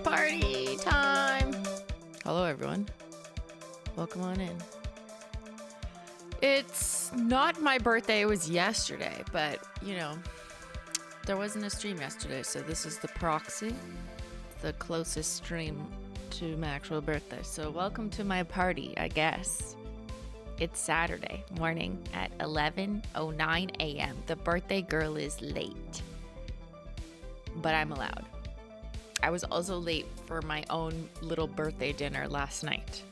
Party time. Hello everyone, welcome on in. It's not my birthday, it was yesterday, but you know, there wasn't a stream yesterday, so this is the proxy, the closest stream to my actual birthday. So welcome to my party, I guess. It's Saturday morning at 11:09 a.m. The birthday girl is late, but I'm allowed. I was also late for my own little birthday dinner last night.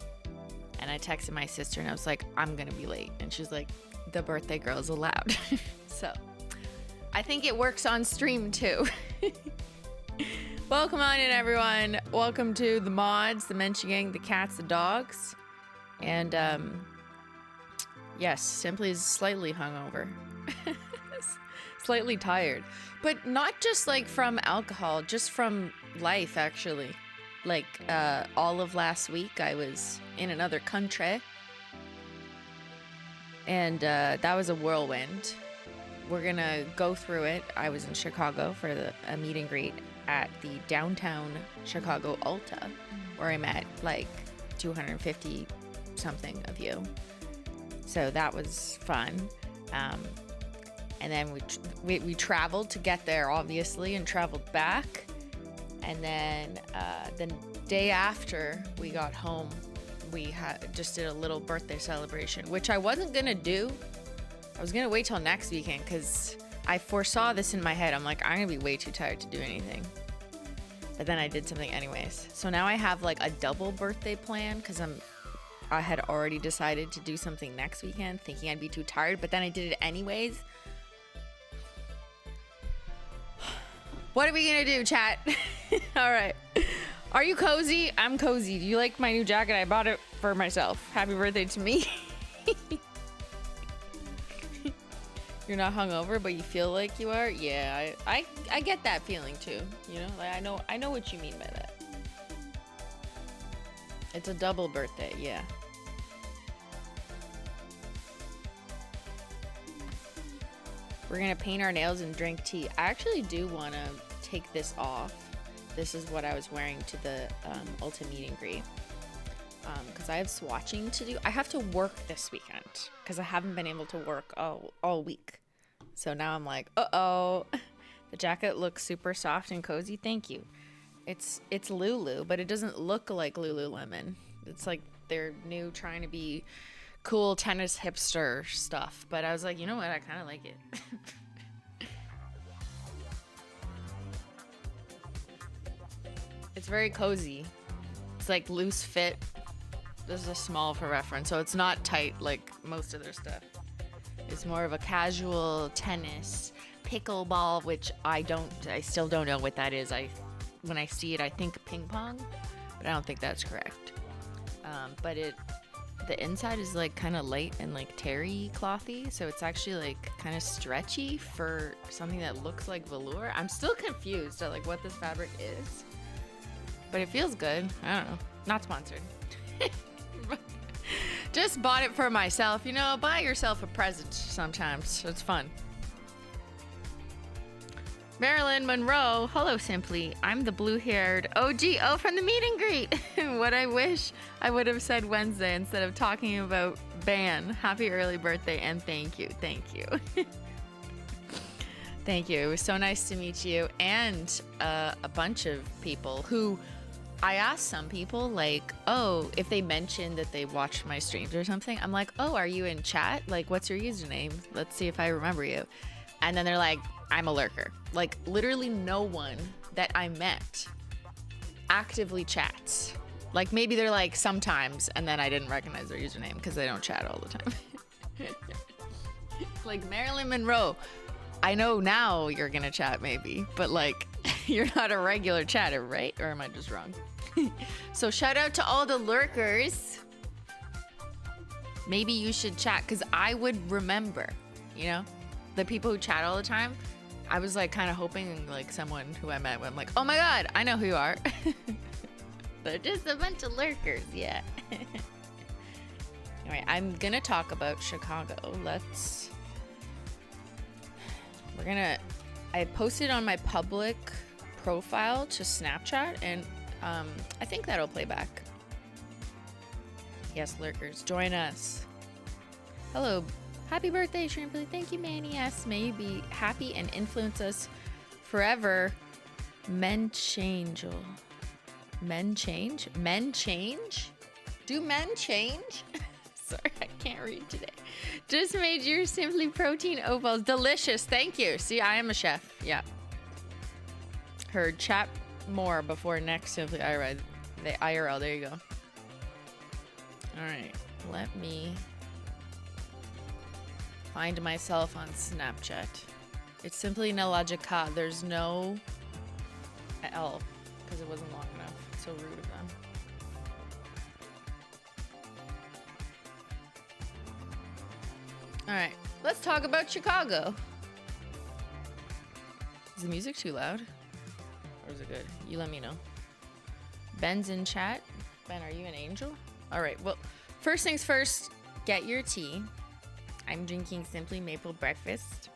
And I texted my sister and I was like, I'm gonna be late. And she's like, the birthday girl is allowed. So I think it works on stream too. Welcome on in, everyone. Welcome to the mods, the Mensch Gang, the cats, the dogs. And yes, Simply is slightly hungover. Slightly tired. But not just like from alcohol, just from life actually. Like all of last week I was in another country. And that was a whirlwind. We're gonna go through it. I was in Chicago for a meet and greet at the downtown Chicago Ulta, where I met like 250 something of you. So that was fun. And then we traveled to get there, obviously, and traveled back. And then the day after we got home, we just did a little birthday celebration, which I wasn't gonna do. I was gonna wait till next weekend because I foresaw this in my head. I'm like, I'm gonna be way too tired to do anything. But then I did something anyways. So now I have like a double birthday plan because I had already decided to do something next weekend, thinking I'd be too tired, but then I did it anyways. What are we gonna do, chat? All right. Are you cozy? I'm cozy. Do you like my new jacket? I bought it for myself. Happy birthday to me. You're not hungover, but you feel like you are. Yeah, I get that feeling too. You know, like I know what you mean by that. It's a double birthday, yeah. We're gonna paint our nails and drink tea. I actually do want to take this off. This is what I was wearing to the Ulta meet and greet. Because I have swatching to do. I have to work this weekend because I haven't been able to work all week. So now I'm like, uh-oh. The jacket looks super soft and cozy. Thank you. It's Lulu, but it doesn't look like Lululemon. It's like they're new trying to be cool tennis hipster stuff. But I was like, you know what? I kind of like it. It's very cozy. It's like loose fit. This is a small for reference, so it's not tight like most of their stuff. It's more of a casual tennis pickleball, which I still don't know what that is. When I see it, I think ping pong, but I don't think that's correct. But the inside is like kind of light and like terry clothy, so it's actually like kind of stretchy for something that looks like velour. I'm still confused at like what this fabric is, but it feels good. I don't know. Not sponsored. Just bought it for myself. You know, buy yourself a present sometimes. It's fun. Marilyn Monroe. Hello, Simply. I'm the blue-haired OGO from the meet and greet. What I wish I would have said Wednesday instead of talking about ban. Happy early birthday and thank you. Thank you. Thank you. It was so nice to meet you and a bunch of people who... I asked some people, like, oh, if they mentioned that they watched my streams or something, I'm like, oh, are you in chat? Like, what's your username? Let's see if I remember you. And then they're like, I'm a lurker. Like, literally no one that I met actively chats. Like, maybe they're like, sometimes, and then I didn't recognize their username because they don't chat all the time. Like, Marilyn Monroe, I know now you're gonna chat maybe, but like, you're not a regular chatter, right? Or am I just wrong? So shout out to all the lurkers. Maybe you should chat, because I would remember, you know? The people who chat all the time. I was like kind of hoping like someone who I met, I'm like, oh my God, I know who you are. They're just a bunch of lurkers, yeah. All right, I'm gonna talk about Chicago. I posted on my public profile to Snapchat, and I think that'll play back. Yes, lurkers, join us. Hello, happy birthday, Shrimply. Thank you, Manny. Yes, may you be happy and influence us forever. Men change. Men change? Men change? Do men change? Sorry, I can't read today. Just made your Simply Protein oat balls delicious. Thank you. See, I am a chef. Yeah. Heard chat more before next Simply IRL. The IRL. There you go. All right. Let me find myself on Snapchat. It's Simplynailogical. There's no L because it wasn't long enough. So rude of them. All right, let's talk about Chicago. Is the music too loud? Or is it good? You let me know. Ben's in chat. Ben, are you an angel? All right, well, first things first, get your tea. I'm drinking Simply Maple Breakfast.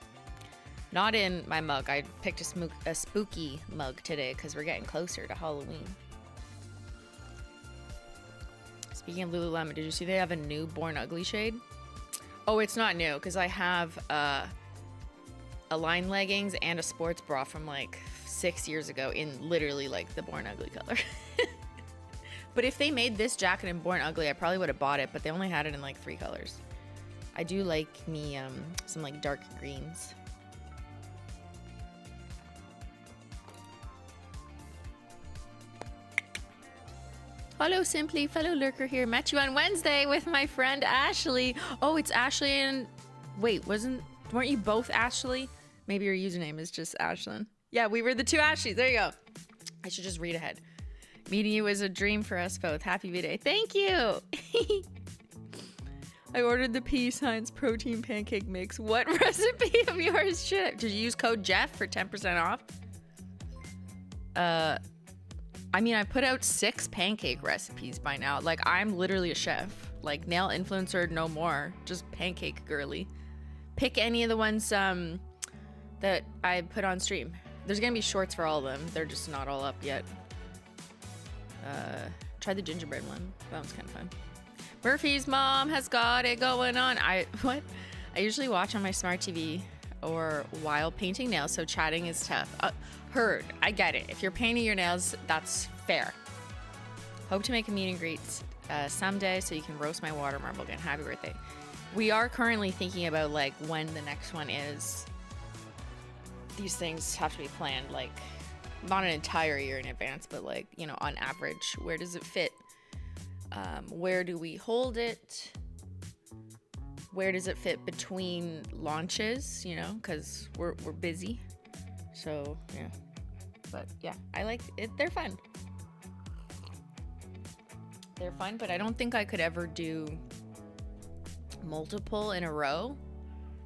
Not in my mug. I picked a spooky mug today because we're getting closer to Halloween. Speaking of Lululemon, did you see they have a new Born Ugly shade? Oh, it's not new because I have a line leggings and a sports bra from like 6 years ago in literally like the Born Ugly color. But if they made this jacket in Born Ugly, I probably would have bought it, but they only had it in like 3 colors. I do like me some like dark greens. Hello, Simply, fellow lurker here. Met you on Wednesday with my friend Ashley. Oh, it's Ashley and... Wait, weren't you both Ashley? Maybe your username is just Ashlyn. Yeah, we were the 2 Ashleys. There you go. I should just read ahead. Meeting you was a dream for us both. Happy V-Day. Thank you. I ordered the P Science protein pancake mix. What recipe of yours should? Did you use code Jeff for 10% off? I mean, I put out 6 pancake recipes by now. Like, I'm literally a chef. Like, nail influencer, no more. Just pancake girly. Pick any of the ones that I put on stream. There's gonna be shorts for all of them. They're just not all up yet. Try the gingerbread one. That one's kind of fun. Murphy's mom has got it going on. I usually watch on my smart TV or while painting nails, so chatting is tough. Heard. I get it. If you're painting your nails, that's fair. Hope to make a meet and greet someday so you can roast my water marble again. Happy birthday. We are currently thinking about like when the next one is. These things have to be planned like not an entire year in advance, but like, you know, on average, where does it fit? Where do we hold it? Where does it fit between launches, you know, because we're busy. So, yeah. But, yeah, I like it. They're fun. They're fun, but I don't think I could ever do multiple in a row.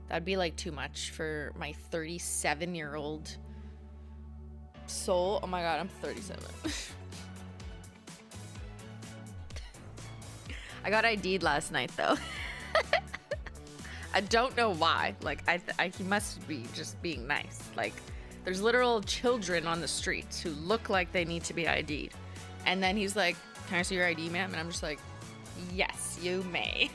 That'd be, like, too much for my 37-year-old soul. Oh, my God, I'm 37. I got ID'd last night, though. I don't know why. Like, he must be just being nice. Like, there's literal children on the streets who look like they need to be ID'd. And then he's like, can I see your ID, ma'am? And I'm just like, yes, you may.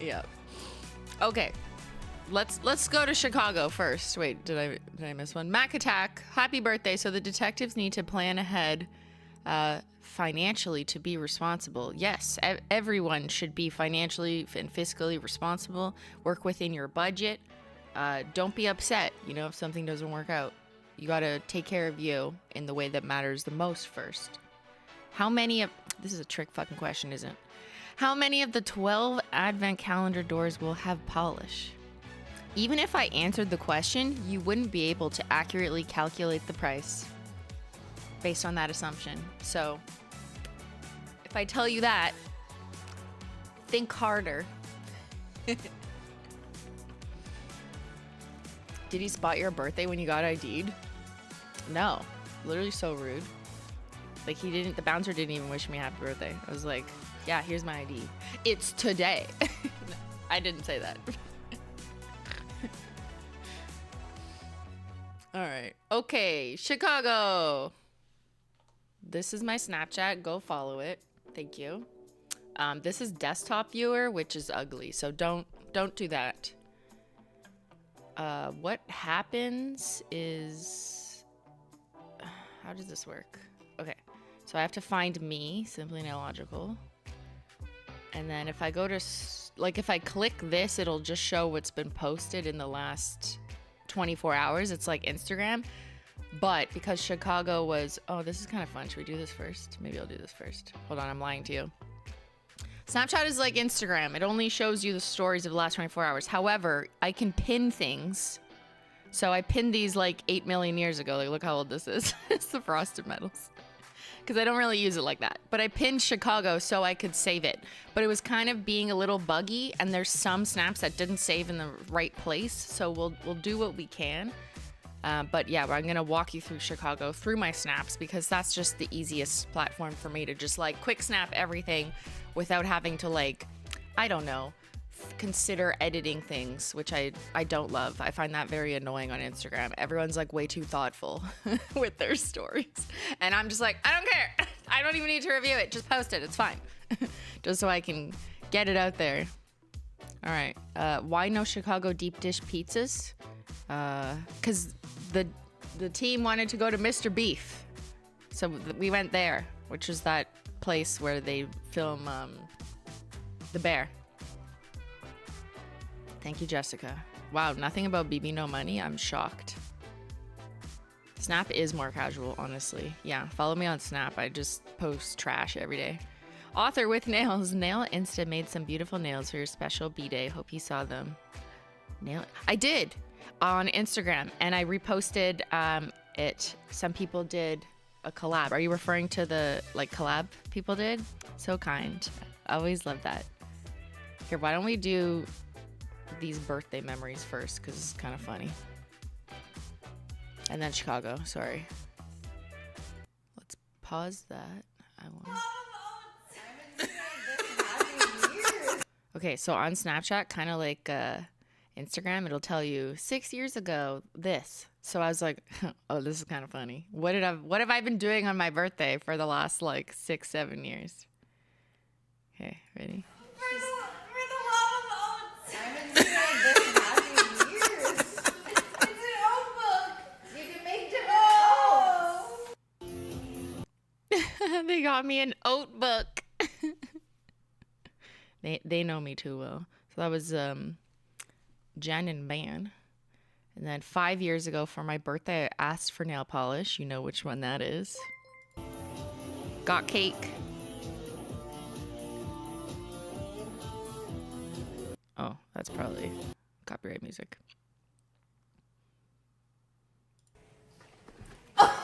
Yeah. Okay. Let's go to Chicago first. Wait, did I miss one? Mac Attack, happy birthday. So the detectives need to plan ahead financially to be responsible. Yes, everyone should be financially and fiscally responsible. Work within your budget. Don't be upset, you know, if something doesn't work out. You got to take care of you in the way that matters the most first. This is a trick fucking question, isn't it? How many of the 12 advent calendar doors will have polish? Even if I answered the question, you wouldn't be able to accurately calculate the price based on that assumption. So if I tell you that, think harder. Did he spot your birthday when you got ID'd? No. Literally so rude. Like, the bouncer didn't even wish me happy birthday. I was like, yeah, here's my ID. It's today. I didn't say that. All right. Okay, Chicago. This is my Snapchat. Go follow it. Thank you. This is desktop viewer, which is ugly. So don't do that. What happens is, how does this work? Okay. So I have to find me, Simplynailogical. And then if I go to, like, if I click this, it'll just show what's been posted in the last 24 hours. It's like Instagram. But because Chicago was, oh, this is kind of fun. Should we do this first? Maybe I'll do this first. Hold on, I'm lying to you. Snapchat is like Instagram. It only shows you the stories of the last 24 hours. However, I can pin things. So I pinned these like 8 million years ago. Like, look how old this is. It's the frosted metals. Because I don't really use it like that. But I pinned Chicago so I could save it. But it was kind of being a little buggy, and there's some snaps that didn't save in the right place. So we'll do what we can. But yeah, I'm gonna walk you through Chicago through my snaps, because that's just the easiest platform for me to just like quick snap everything without having to, like, I don't know, consider editing things, which I don't love. I find that very annoying on Instagram. Everyone's like way too thoughtful with their stories. And I'm just like, I don't care. I don't even need to review it. Just post it. It's fine. Just so I can get it out there. All right. Why no Chicago deep dish pizzas? Because the team wanted to go to Mr. Beef. So we went there, which is that place where they film The Bear. Thank you, Jessica. Wow, nothing about BB No Money. I'm shocked. Snap is more casual, honestly. Yeah, follow me on Snap. I just post trash every day. Author with nails. Nail Insta made some beautiful nails for your special B-Day. Hope you saw them. I did on Instagram, and I reposted it. Some people did a collab. Are you referring to the like collab people did? So kind. I always love that. Here, why don't we do these birthday memories first, because it's kind of funny. And then Chicago, sorry. Let's pause that. I won't. Okay, so on Snapchat, kind of like Instagram, it'll tell you 6 years ago this. So I was like, oh, this is kind of funny. What have I been doing on my birthday for the last like 6-7 years? Okay, ready? They got me an oat book. They know me too well. So that was Jen and Van. And then 5 years ago for my birthday, I asked for nail polish. You know which one that is. Got cake. Oh, that's probably copyright music. Oh.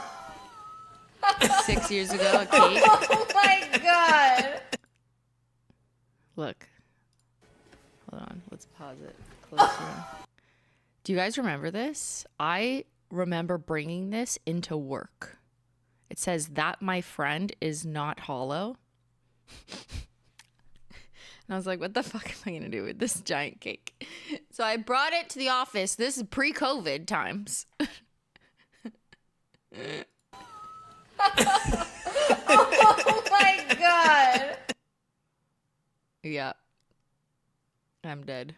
6 years ago, a cake. Oh my god. Look. Hold on. Let's pause it closer. Do you guys remember this? I remember bringing this into work. It says that my friend is not hollow. And I was like, what the fuck am I going to do with this giant cake? So I brought it to the office. This is pre-COVID times. Oh my god. Yeah. I'm dead.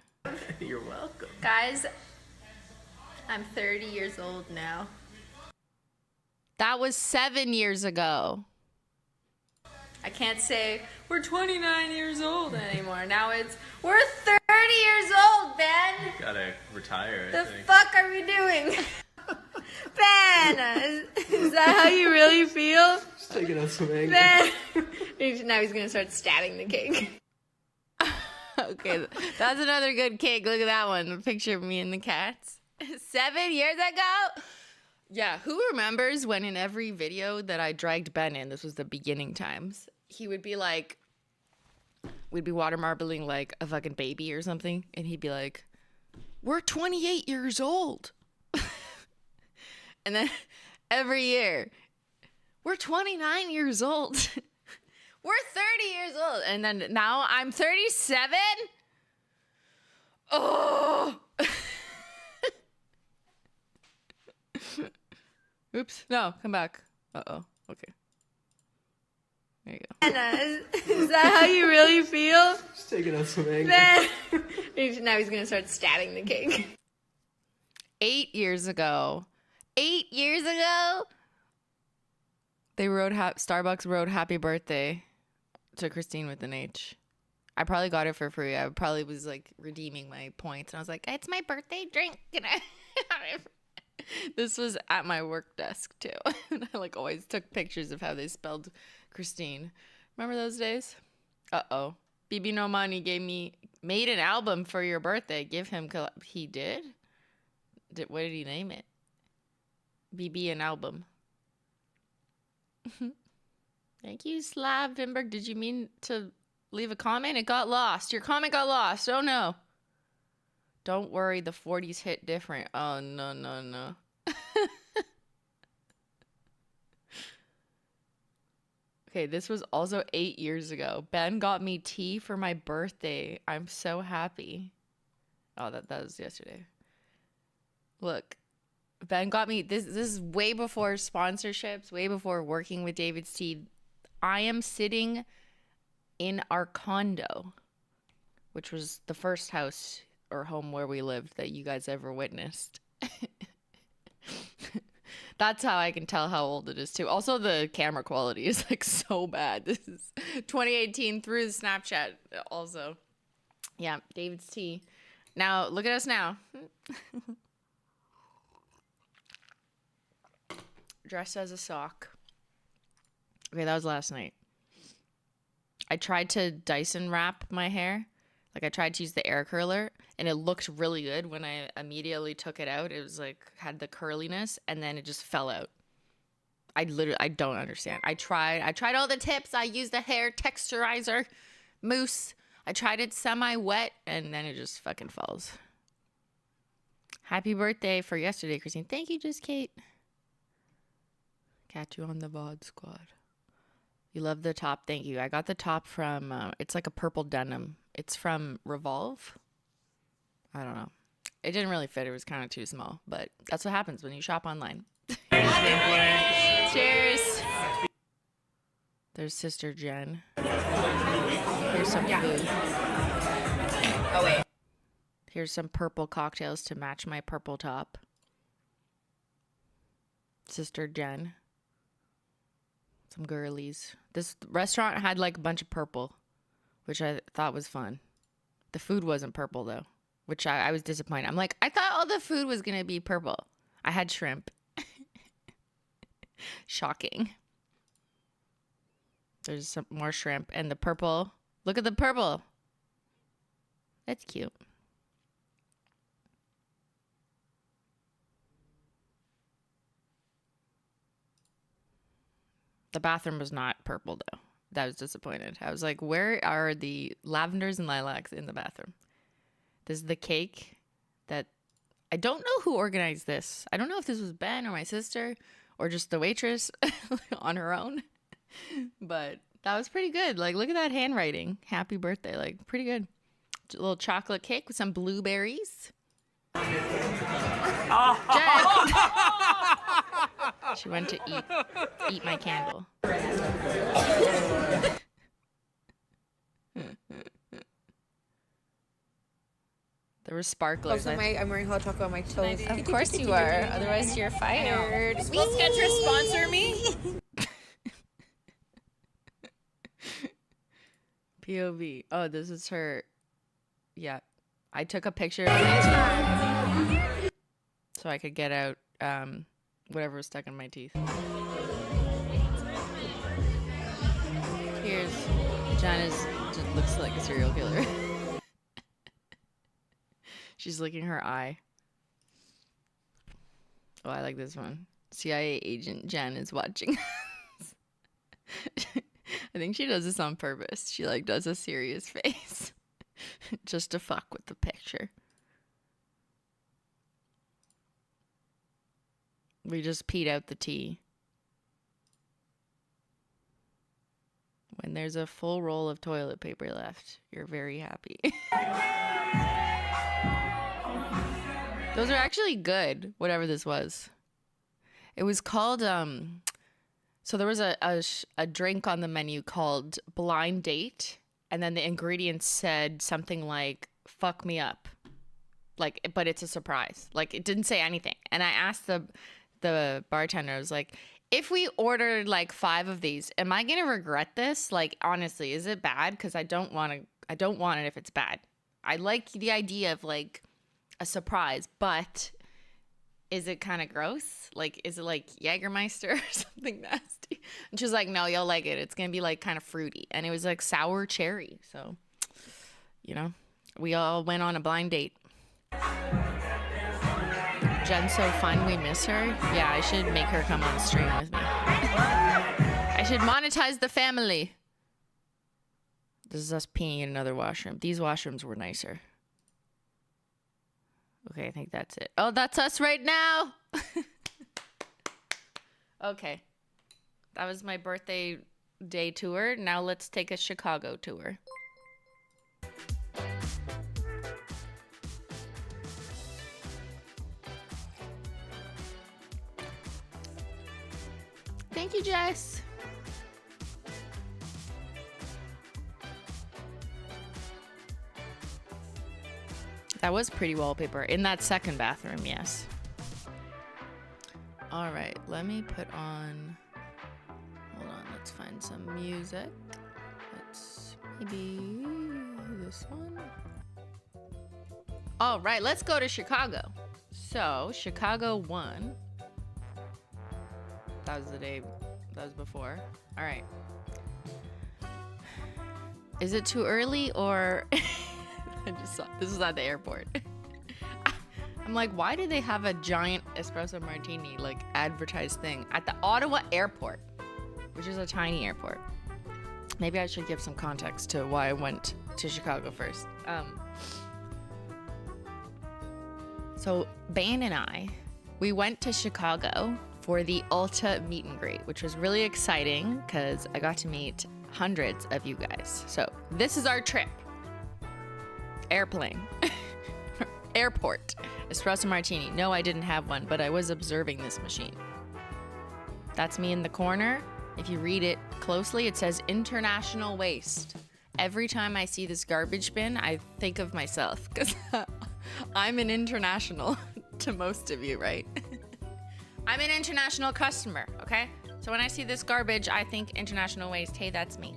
You're welcome. Guys, I'm 30 years old now. That was 7 years ago. I can't say we're 29 years old anymore. Now it's we're 30 years old, Ben. Gotta retire, I The think. fuck are we doing? Ben, is that how you really feel? Just taking a swing. Ben. Now he's gonna start stabbing the cake. Okay, that's another good cake. Look at that one. The picture of me and the cats. 7 years ago? Yeah, who remembers when in every video that I dragged Ben in, this was the beginning times, he would be like, we'd be water marbling like a fucking baby or something, and he'd be like, we're 28 years old. And then every year, we're 29 years old. We're 30 years old. And then now I'm 37. Oh. Oops. No, come back. Uh-oh. Okay. There you go. Anna, is that how you really feel? Just taking a swing. Ben. Now he's gonna start stabbing the cake. 8 years ago. 8 years ago. They wrote Starbucks wrote happy birthday to Christine with an H. I probably got it for free. I probably was like redeeming my points. And I was like, it's my birthday drink. And this was at my work desk too. And I like always took pictures of how they spelled Christine. Remember those days? Uh-oh. BB No Money made an album for your birthday. Give him, he did? What did he name it? BB an album. Thank you, Slav Vimberg. Did you mean to leave a comment? It got lost. Your comment got lost. Oh, no. Don't worry. The 40s hit different. Oh, no, no, no. Okay, this was also 8 years ago. Ben got me tea for my birthday. I'm so happy. Oh, that was yesterday. Look. Ben got me, this is way before sponsorships, way before working with David's Tea. I am sitting in our condo, which was the first house or home where we lived that you guys ever witnessed. That's how I can tell how old it is too. Also, the camera quality is like so bad. This is 2018 through the Snapchat also. Yeah, David's Tea. Now, look at us now. Dressed as a sock. Okay, that was last night. I tried to Dyson wrap my hair. Like I tried to use the air curler and it looked really good when I immediately took it out. It was like had the curliness and then it just fell out. I don't understand. I tried all the tips. I used a hair texturizer mousse. I tried it semi-wet, and then it just fucking falls. Happy birthday for yesterday, Christine. Thank you, Just Kate. Catch you on the VOD squad. You love the top. Thank you. I got the top from, it's like a purple denim. It's from Revolve. I don't know. It didn't really fit. It was kind of too small, but that's what happens when you shop online. Cheers. There's Sister Jen. Here's some food. Oh, wait. Here's some purple cocktails to match my purple top. Sister Jen. Some girlies. This restaurant had like a bunch of purple, which I thought was fun. The food wasn't purple though, which I was disappointed. I'm like, I thought all the food was going to be purple. I had shrimp. Shocking. There's some more shrimp and the purple. Look at the purple. That's cute. The bathroom was not purple though. That was disappointed. I was like, where are the lavenders and lilacs in the bathroom? This is the cake that I don't know who organized this. I don't know if this was Ben or my sister or just the waitress on her own. But that was pretty good. Like, look at that handwriting. Happy birthday. Like, pretty good. A little chocolate cake with some blueberries. She went to eat my candle. There were sparklers. I'm wearing hot chocolate on my toes. Of course you are. Otherwise you're fired. Will Skechers sponsor me? POV. Oh, this is her. Yeah. I took a picture of my teeth so I could get out whatever was stuck in my teeth. Here's Jana's just looks like a serial killer. She's licking her eye. Oh, I like this one. CIA agent Jan is watching. I think she does this on purpose. She like does a serious face just to fuck with the picture. We just peed out the tea. When there's a full roll of toilet paper left, you're very happy. Those are actually good, whatever this was. It was called, so there was a drink on the menu called Blind Date, and then the ingredients said something like, fuck me up. Like, but it's a surprise. Like, it didn't say anything. And I asked the bartender, I was like, if we ordered like 5 of these, am I going to regret this? Like, honestly, is it bad? Because I don't want it if it's bad. I like the idea of like a surprise, but is it kind of gross? Like, is it like Jägermeister or something nasty? And she was like, no, you'll like it. It's going to be like kind of fruity. And it was like sour cherry. So, you know, we all went on a blind date. Jen's so fun, we miss her. Yeah, I should make her come on stream with me. I should monetize the family. This is us peeing in another washroom. These washrooms were nicer. Okay, I think that's it. Oh, that's us right now. Okay. That was my birthday day tour. Now let's take a Chicago tour. Thank you, Jess. That was pretty wallpaper. In that second bathroom, yes. All right, let me put on... Hold on, let's find some music. Let's maybe this one. All right, let's go to Chicago. So, Chicago won. That was the day, that was before. All right. Is it too early or... I just saw, this was at the airport. I'm like, why do they have a giant espresso martini like advertised thing at the Ottawa airport, which is a tiny airport? Maybe I should give some context to why I went to Chicago first. So Bane and I, we went to Chicago for the Ulta meet and greet, which was really exciting because I got to meet hundreds of you guys. So this is our trip. Airplane. Airport. Espresso martini. No, I didn't have one, but I was observing this machine. That's me in the corner. If you read it closely, it says international waste. Every time I see this garbage bin, I think of myself because I'm an international to most of you, right? I'm an international customer, okay? So when I see this garbage, I think international waste. Hey, that's me.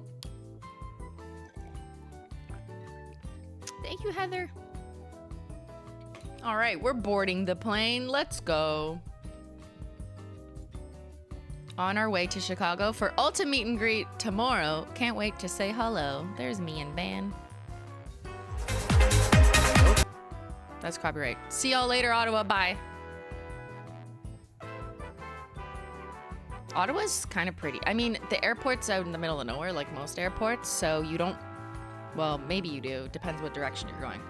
Thank you, Heather. All right, we're boarding the plane. Let's go. On our way to Chicago for Ulta meet and greet tomorrow. Can't wait to say hello. There's me and Van. Oh, that's copyright. See y'all later, Ottawa. Bye. Ottawa's kind of pretty. I mean, the airport's out in the middle of nowhere, like most airports, so you don't, well, maybe you do. Depends what direction you're going.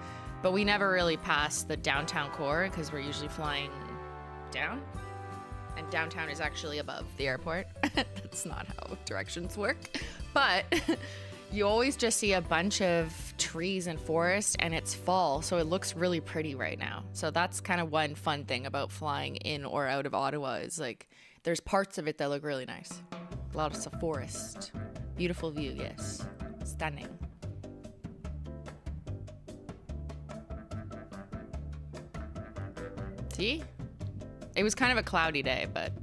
But we never really pass the downtown core because we're usually flying down. And downtown is actually above the airport. That's not how directions work. But you always just see a bunch of trees and forest, and it's fall, so it looks really pretty right now. So that's kind of one fun thing about flying in or out of Ottawa is like there's parts of it that look really nice. Lots of forest. Beautiful view, yes. Stunning. See? It was kind of a cloudy day, but...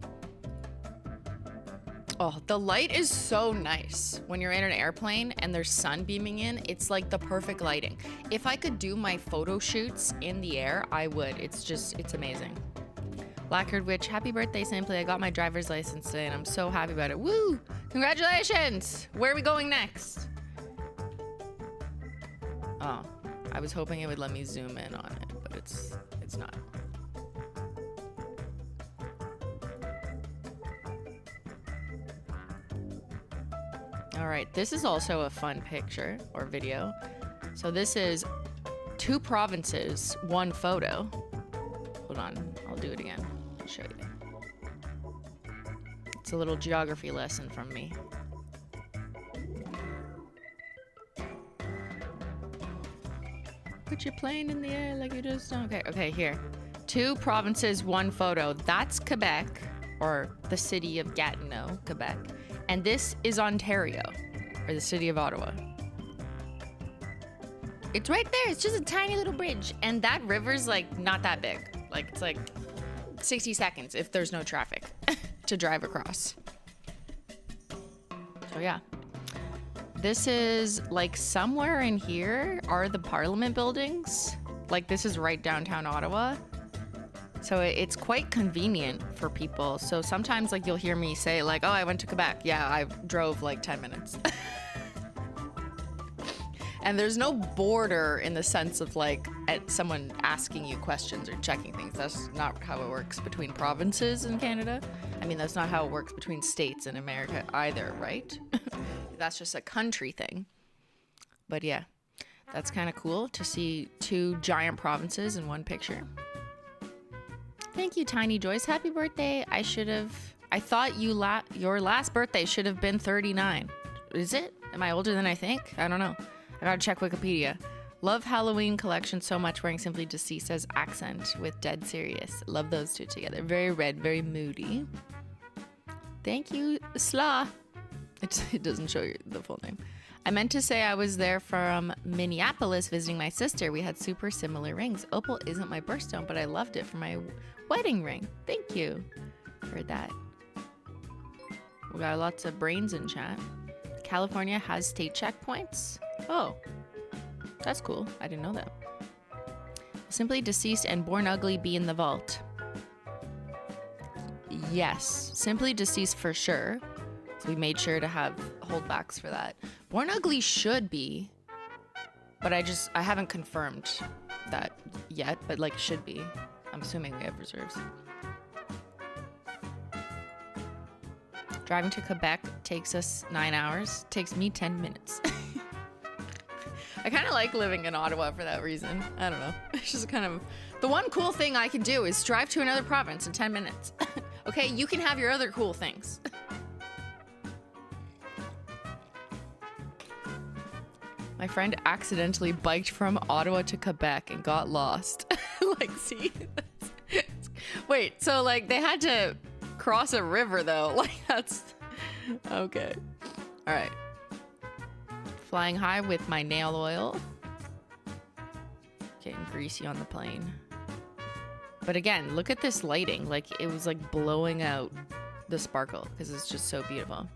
Oh, the light is so nice. When you're in an airplane and there's sun beaming in, it's like the perfect lighting. If I could do my photo shoots in the air, I would. It's amazing. Blackhaired Witch, happy birthday, Simply. I got my driver's license today and I'm so happy about it. Woo! Congratulations! Where are we going next? Oh, I was hoping it would let me zoom in on it, but it's not. All right, this is also a fun picture or video. So this is 2 provinces, 1 photo. Hold on, I'll do it again. I'll show you. It's a little geography lesson from me. Put your plane in the air like you just don't. Okay, here. 2 provinces, 1 photo. That's Quebec, or the city of Gatineau, Quebec. And this is Ontario, or the city of Ottawa. It's right there. It's just a tiny little bridge. And that river's like not that big. Like it's like 60 seconds if there's no traffic to drive across. So yeah. This is like somewhere in here are the Parliament buildings. Like this is right downtown Ottawa. So it's quite convenient for people. So sometimes like you'll hear me say like, oh, I went to Quebec. Yeah, I drove like 10 minutes. And there's no border in the sense of like someone asking you questions or checking things. That's not how it works between provinces in Canada. I mean, that's not how it works between states in America either, right? That's just a country thing. But yeah, that's kind of cool to see 2 giant provinces in one picture. Thank you, Tiny Joyce. Happy birthday. I thought your last birthday should have been 39. Is it? Am I older than I think? I don't know. I gotta check Wikipedia. Love Halloween collection so much, wearing Simply Deceased as accent with Dead Serious. Love those 2 together. Very red, very moody. Thank you, Slaw. It doesn't show you the full name. I meant to say I was there from Minneapolis visiting my sister. We had super similar rings. Opal isn't my birthstone, but I loved it for my wedding ring. Thank you for that. We got lots of brains in chat. California has state checkpoints. Oh, that's cool. I didn't know that. Simply Deceased and Born Ugly be in the vault. Yes, Simply Deceased for sure. So we made sure to have holdbacks for that. Born Ugly should be, but I haven't confirmed that yet, but like should be. I'm assuming we have reserves. Driving to Quebec takes us 9 hours. Takes me 10 minutes. I kind of like living in Ottawa for that reason. I don't know. It's just kind of... The one cool thing I can do is drive to another province in 10 minutes. Okay, you can have your other cool things. My friend accidentally biked from Ottawa to Quebec and got lost. Like, see? Wait, so like they had to cross a river though. Like that's okay. All right. Flying high with my nail oil. Getting greasy on the plane. But again, look at this lighting. Like it was like blowing out the sparkle because it's just so beautiful.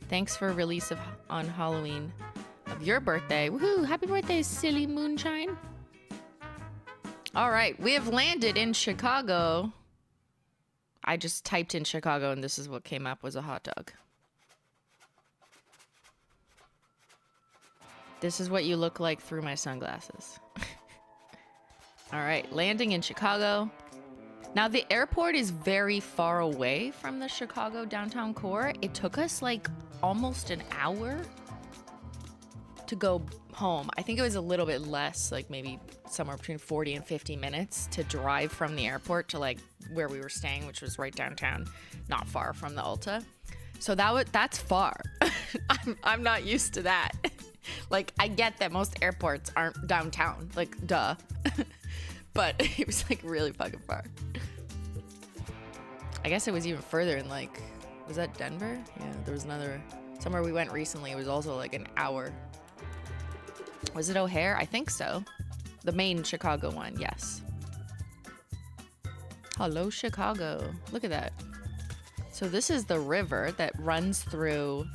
Thanks for release of on Halloween of your birthday. Woohoo! Happy birthday, silly moonshine. All right, we have landed in Chicago. I just typed in Chicago and this is what came up was a hot dog. This is what you look like through my sunglasses. All right, landing in Chicago. Now the airport is very far away from the Chicago downtown core. It took us like almost an hour to go home. I think it was a little bit less, like maybe somewhere between 40 and 50 minutes to drive from the airport to like where we were staying, which was right downtown, not far from the Ulta. So that's far. I'm not used to that. Like I get that most airports aren't downtown, like duh. But it was like really fucking far. I guess it was even further in like, was that Denver? Yeah, there was another, somewhere we went recently. It was also like an hour. Was it O'Hare? I think so. The main Chicago one, yes. Hello, Chicago. Look at that. So this is the river that runs through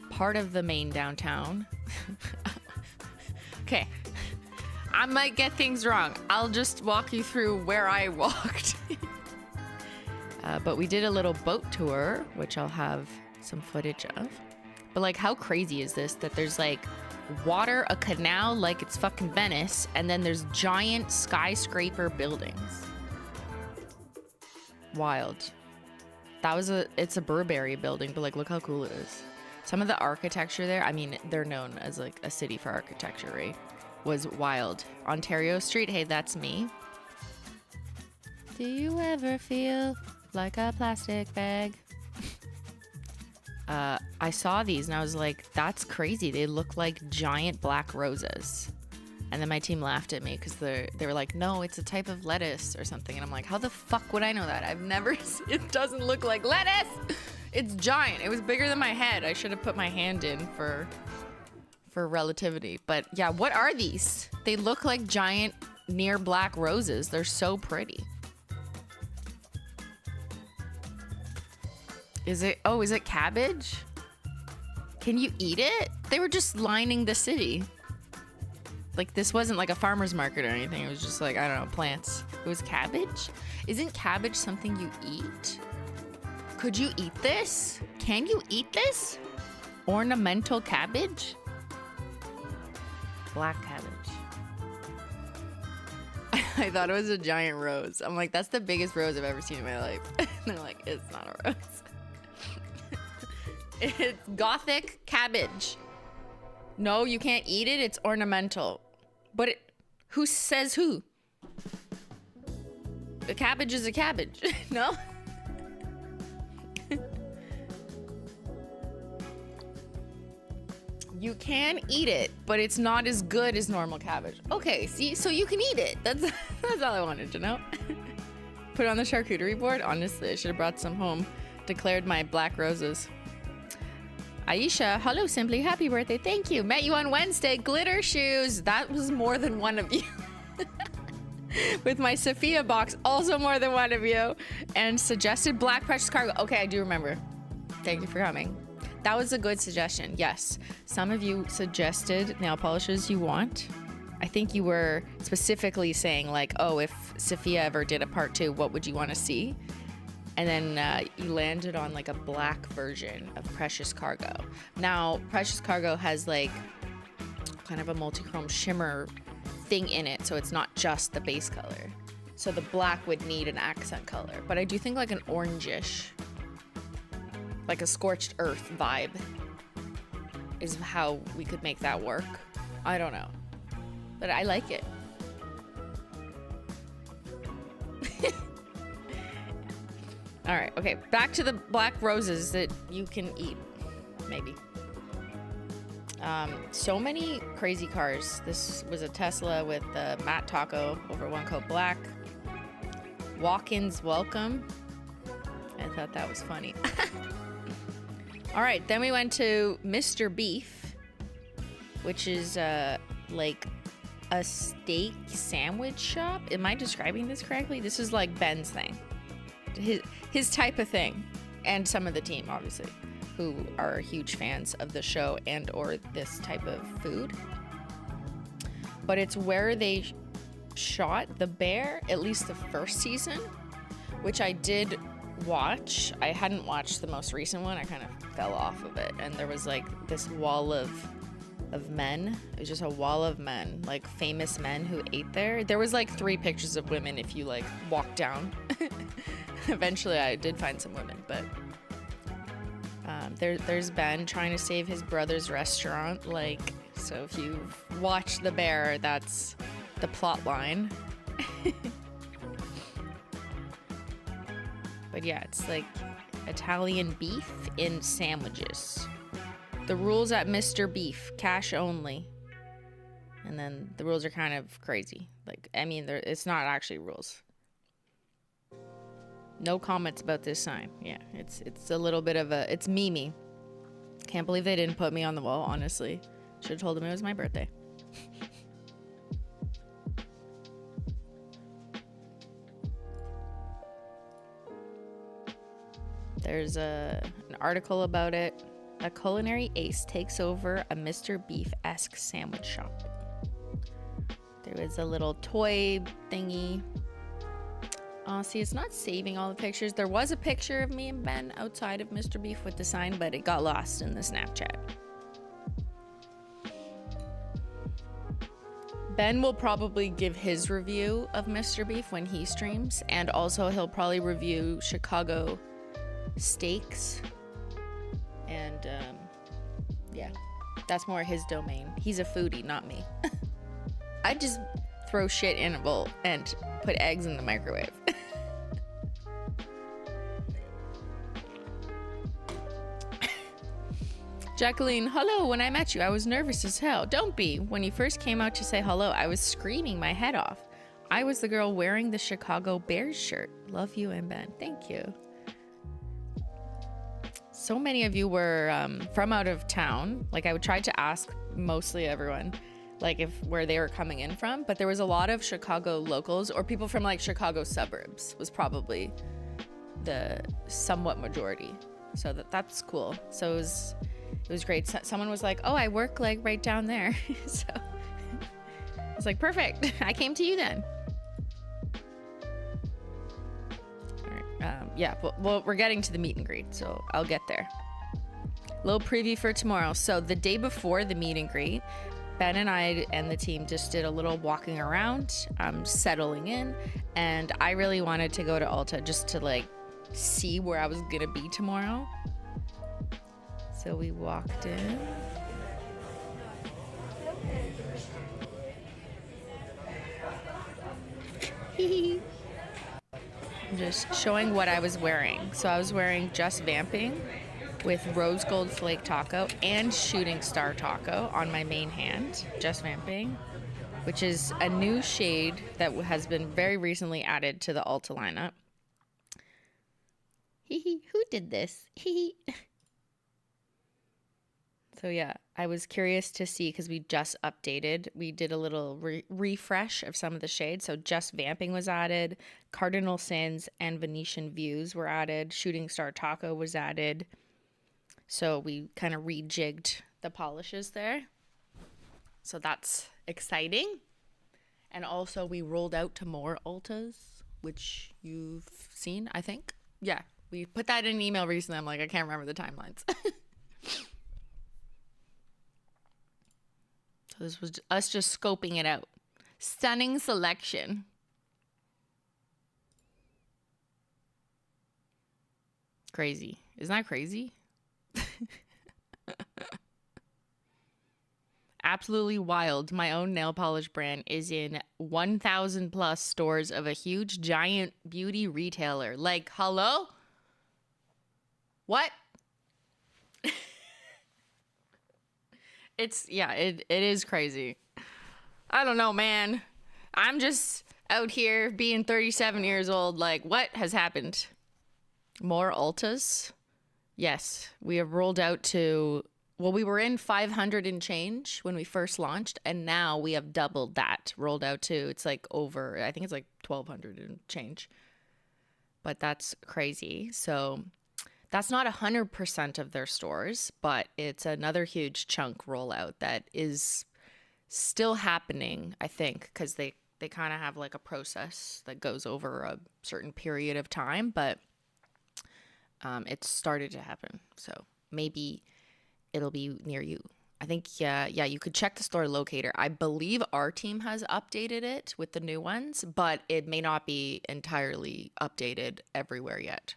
part of the main downtown. Okay. I might get things wrong. I'll just walk you through where I walked. But we did a little boat tour, which I'll have some footage of. But like, how crazy is this that there's like water, a canal like it's fucking Venice, and then there's giant skyscraper buildings. Wild. It's a Burberry building, but like look how cool it is. Some of the architecture there, I mean, they're known as like a city for architecture, right? Was wild. Ontario Street, hey, that's me. Do you ever feel like a plastic bag? I saw these and I was like, that's crazy. They look like giant black roses. And then my team laughed at me because they were like, no, it's a type of lettuce or something. And I'm like, how the fuck would I know that? It doesn't look like lettuce. It's giant. It was bigger than my head. I should have put my hand in for relativity. But yeah, what are these? They look like giant near black roses. They're so pretty. Is it cabbage? Can you eat it? They were just lining the city. Like this wasn't like a farmer's market or anything. It was just like, I don't know, plants. It was cabbage? Isn't cabbage something you eat? Could you eat this? Can you eat this? Ornamental cabbage? Black cabbage. I thought it was a giant rose. I'm like, that's the biggest rose I've ever seen in my life. And they're like, it's not a rose. It's gothic cabbage. No, you can't eat it. It's ornamental. But who says who? A cabbage is a cabbage. No? You can eat it, but it's not as good as normal cabbage. Okay, see? So you can eat it. That's all I wanted to know. Put it on the charcuterie board. Honestly, I should have brought some home. Declared my black roses. Aisha, hello, Simply. Happy birthday. Thank you. Met you on Wednesday. Glitter shoes. That was more than one of you. With my Sophia box, also more than one of you. And suggested black precious cargo. Okay, I do remember. Thank you for coming. That was a good suggestion. Yes. Some of you suggested nail polishes you want. I think you were specifically saying like, oh, if Sophia ever did a part 2, what would you want to see? And then you landed on like a black version of Precious Cargo. Now, Precious Cargo has like kind of a multi-chrome shimmer thing in it, so it's not just the base color. So the black would need an accent color. But I do think like an orangish, like a scorched earth vibe is how we could make that work. I don't know. But I like it. All right, okay, back to the black roses that you can eat, maybe. So many crazy cars. This was a Tesla with the matte taco over one coat black. Walk-ins welcome. I thought that was funny. All right, then we went to Mr. Beef, which is like a steak sandwich shop. Am I describing this correctly? This is like Ben's thing. His type of thing, and some of the team obviously who are huge fans of the show and or this type of food. But it's where they shot The Bear, at least the first season, which I did watch. I hadn't watched the most recent one. I kind of fell off of it, and there was like this wall of men. It was just a wall of men, like famous men who ate there. There was like 3 pictures of women if you like walk down. Eventually I did find some women, but there's Ben trying to save his brother's restaurant. Like, so if you watch The Bear, that's the plot line. But yeah, it's like Italian beef in sandwiches. The rules at Mr. Beef, cash only. And then the rules are kind of crazy. Like, I mean, it's not actually rules. No comments about this sign. Yeah, it's a little bit of a, it's memey. Can't believe they didn't put me on the wall, honestly. Should have told them it was my birthday. There's an article about it. A culinary ace takes over a Mr. Beef-esque sandwich shop. There was a little toy thingy. See, it's not saving all the pictures. There was a picture of me and Ben outside of Mr. Beef with the sign, but it got lost in the Snapchat. Ben will probably give his review of Mr. Beef when he streams, and also he'll probably review Chicago steaks. And yeah, that's more his domain. He's a foodie, not me. I just throw shit in a bowl and put eggs in the microwave. Jacqueline, hello. When I met you, I was nervous as hell. Don't be. When you first came out to say hello, I was screaming my head off. I was the girl wearing the Chicago Bears shirt. Love you and Ben. Thank you. So many of you were from out of town. Like, I would try to ask mostly everyone, like, if where they were coming in from, but there was a lot of Chicago locals or people from like Chicago suburbs was probably the somewhat majority. So that's cool. So it was great. Someone was like, oh, I work like right down there. So I was like, perfect. I came to you then. All right. Yeah, well, we're getting to the meet and greet, so I'll get there. Little preview for tomorrow. So the day before the meet and greet, Ben and I and the team just did a little walking around, settling in, and I really wanted to go to Ulta just to like see where I was gonna be tomorrow. So we walked in. I'm just showing what I was wearing. So I was wearing Just Vamping with Rose Gold Flake Taco and Shooting Star Taco on my main hand. Just Vamping, which is a new shade that has been very recently added to the Ulta lineup. Who did this? So yeah, I was curious to see because we just updated. We did a little refresh of some of the shades. So Just Vamping was added. Cardinal Sins and Venetian Views were added. Shooting Star Taco was added. So we kind of rejigged the polishes there. So that's exciting. And also we rolled out to more Ultas, which you've seen, I think. Yeah, we put that in an email recently. I'm like, I can't remember the timelines. So this was us just scoping it out. Stunning selection. Crazy. Isn't that crazy? Absolutely wild. My own nail polish brand is in 1,000 plus stores of a huge giant beauty retailer. Like, hello? What? It is crazy. I don't know, man. I'm just out here being 37 years old. Like, what has happened? More Ultas? Yes, we have rolled out to, well, we were in 500 and change when we first launched, and now we have doubled that, rolled out to, it's like over, I think it's like 1,200 and change. But that's crazy. So that's not 100% of their stores, but it's another huge chunk rollout that is still happening, I think, because they kind of have like a process that goes over a certain period of time, but it's started to happen. So maybe it'll be near you. I think, yeah, you could check the store locator. I believe our team has updated it with the new ones, but it may not be entirely updated everywhere yet.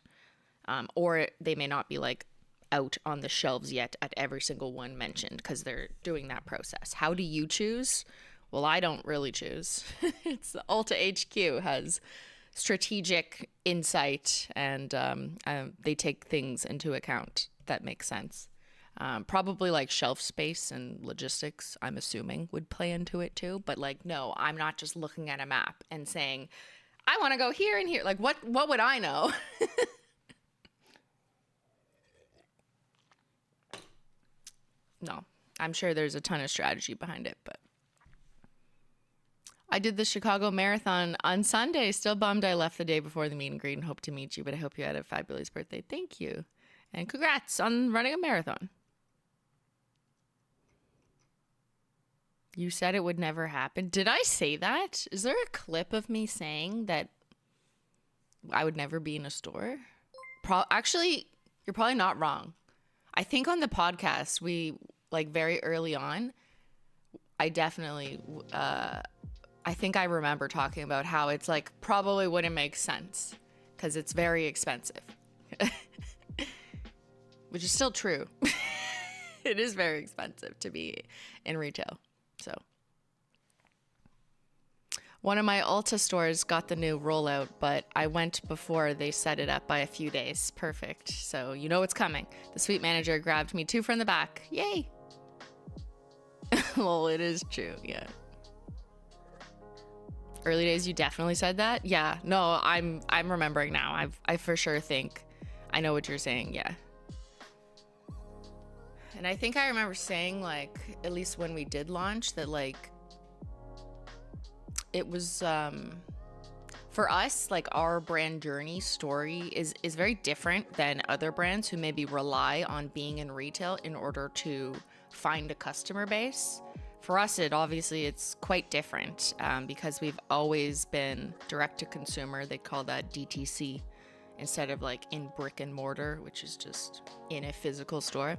Or they may not be like out on the shelves yet at every single one mentioned because they're doing that process. How do you choose? Well, I don't really choose. It's the Ulta HQ has strategic insight, and they take things into account that make sense. Probably like shelf space and logistics, I'm assuming, would play into it too. But like, no, I'm not just looking at a map and saying, I want to go here and here. Like, what would I know? No, I'm sure there's a ton of strategy behind it, but I did the Chicago Marathon on Sunday. Still bummed I left the day before the meet and greet and hope to meet you, but I hope you had a fabulous birthday. Thank you. And congrats on running a marathon. You said it would never happen. Did I say that? Is there a clip of me saying that I would never be in a store? Actually, you're probably not wrong. I think on the podcast, we, like very early on, I definitely, I think I remember talking about how it's like probably wouldn't make sense because it's very expensive, which is still true. It is very expensive to be in retail. So one of my Ulta stores got the new rollout, but I went before they set it up by a few days. Perfect. So you know it's coming. The sweet manager grabbed me 2 from the back. Yay. Well, it is true. Yeah. Early days, you definitely said that. Yeah. No, I'm remembering now. I for sure think I know what you're saying. Yeah. And I think I remember saying, like, at least when we did launch, that like it was for us, like our brand journey story is very different than other brands who maybe rely on being in retail in order to find a customer base. For us, it's quite different because we've always been direct to consumer. They call that DTC instead of like in brick and mortar, which is just in a physical store,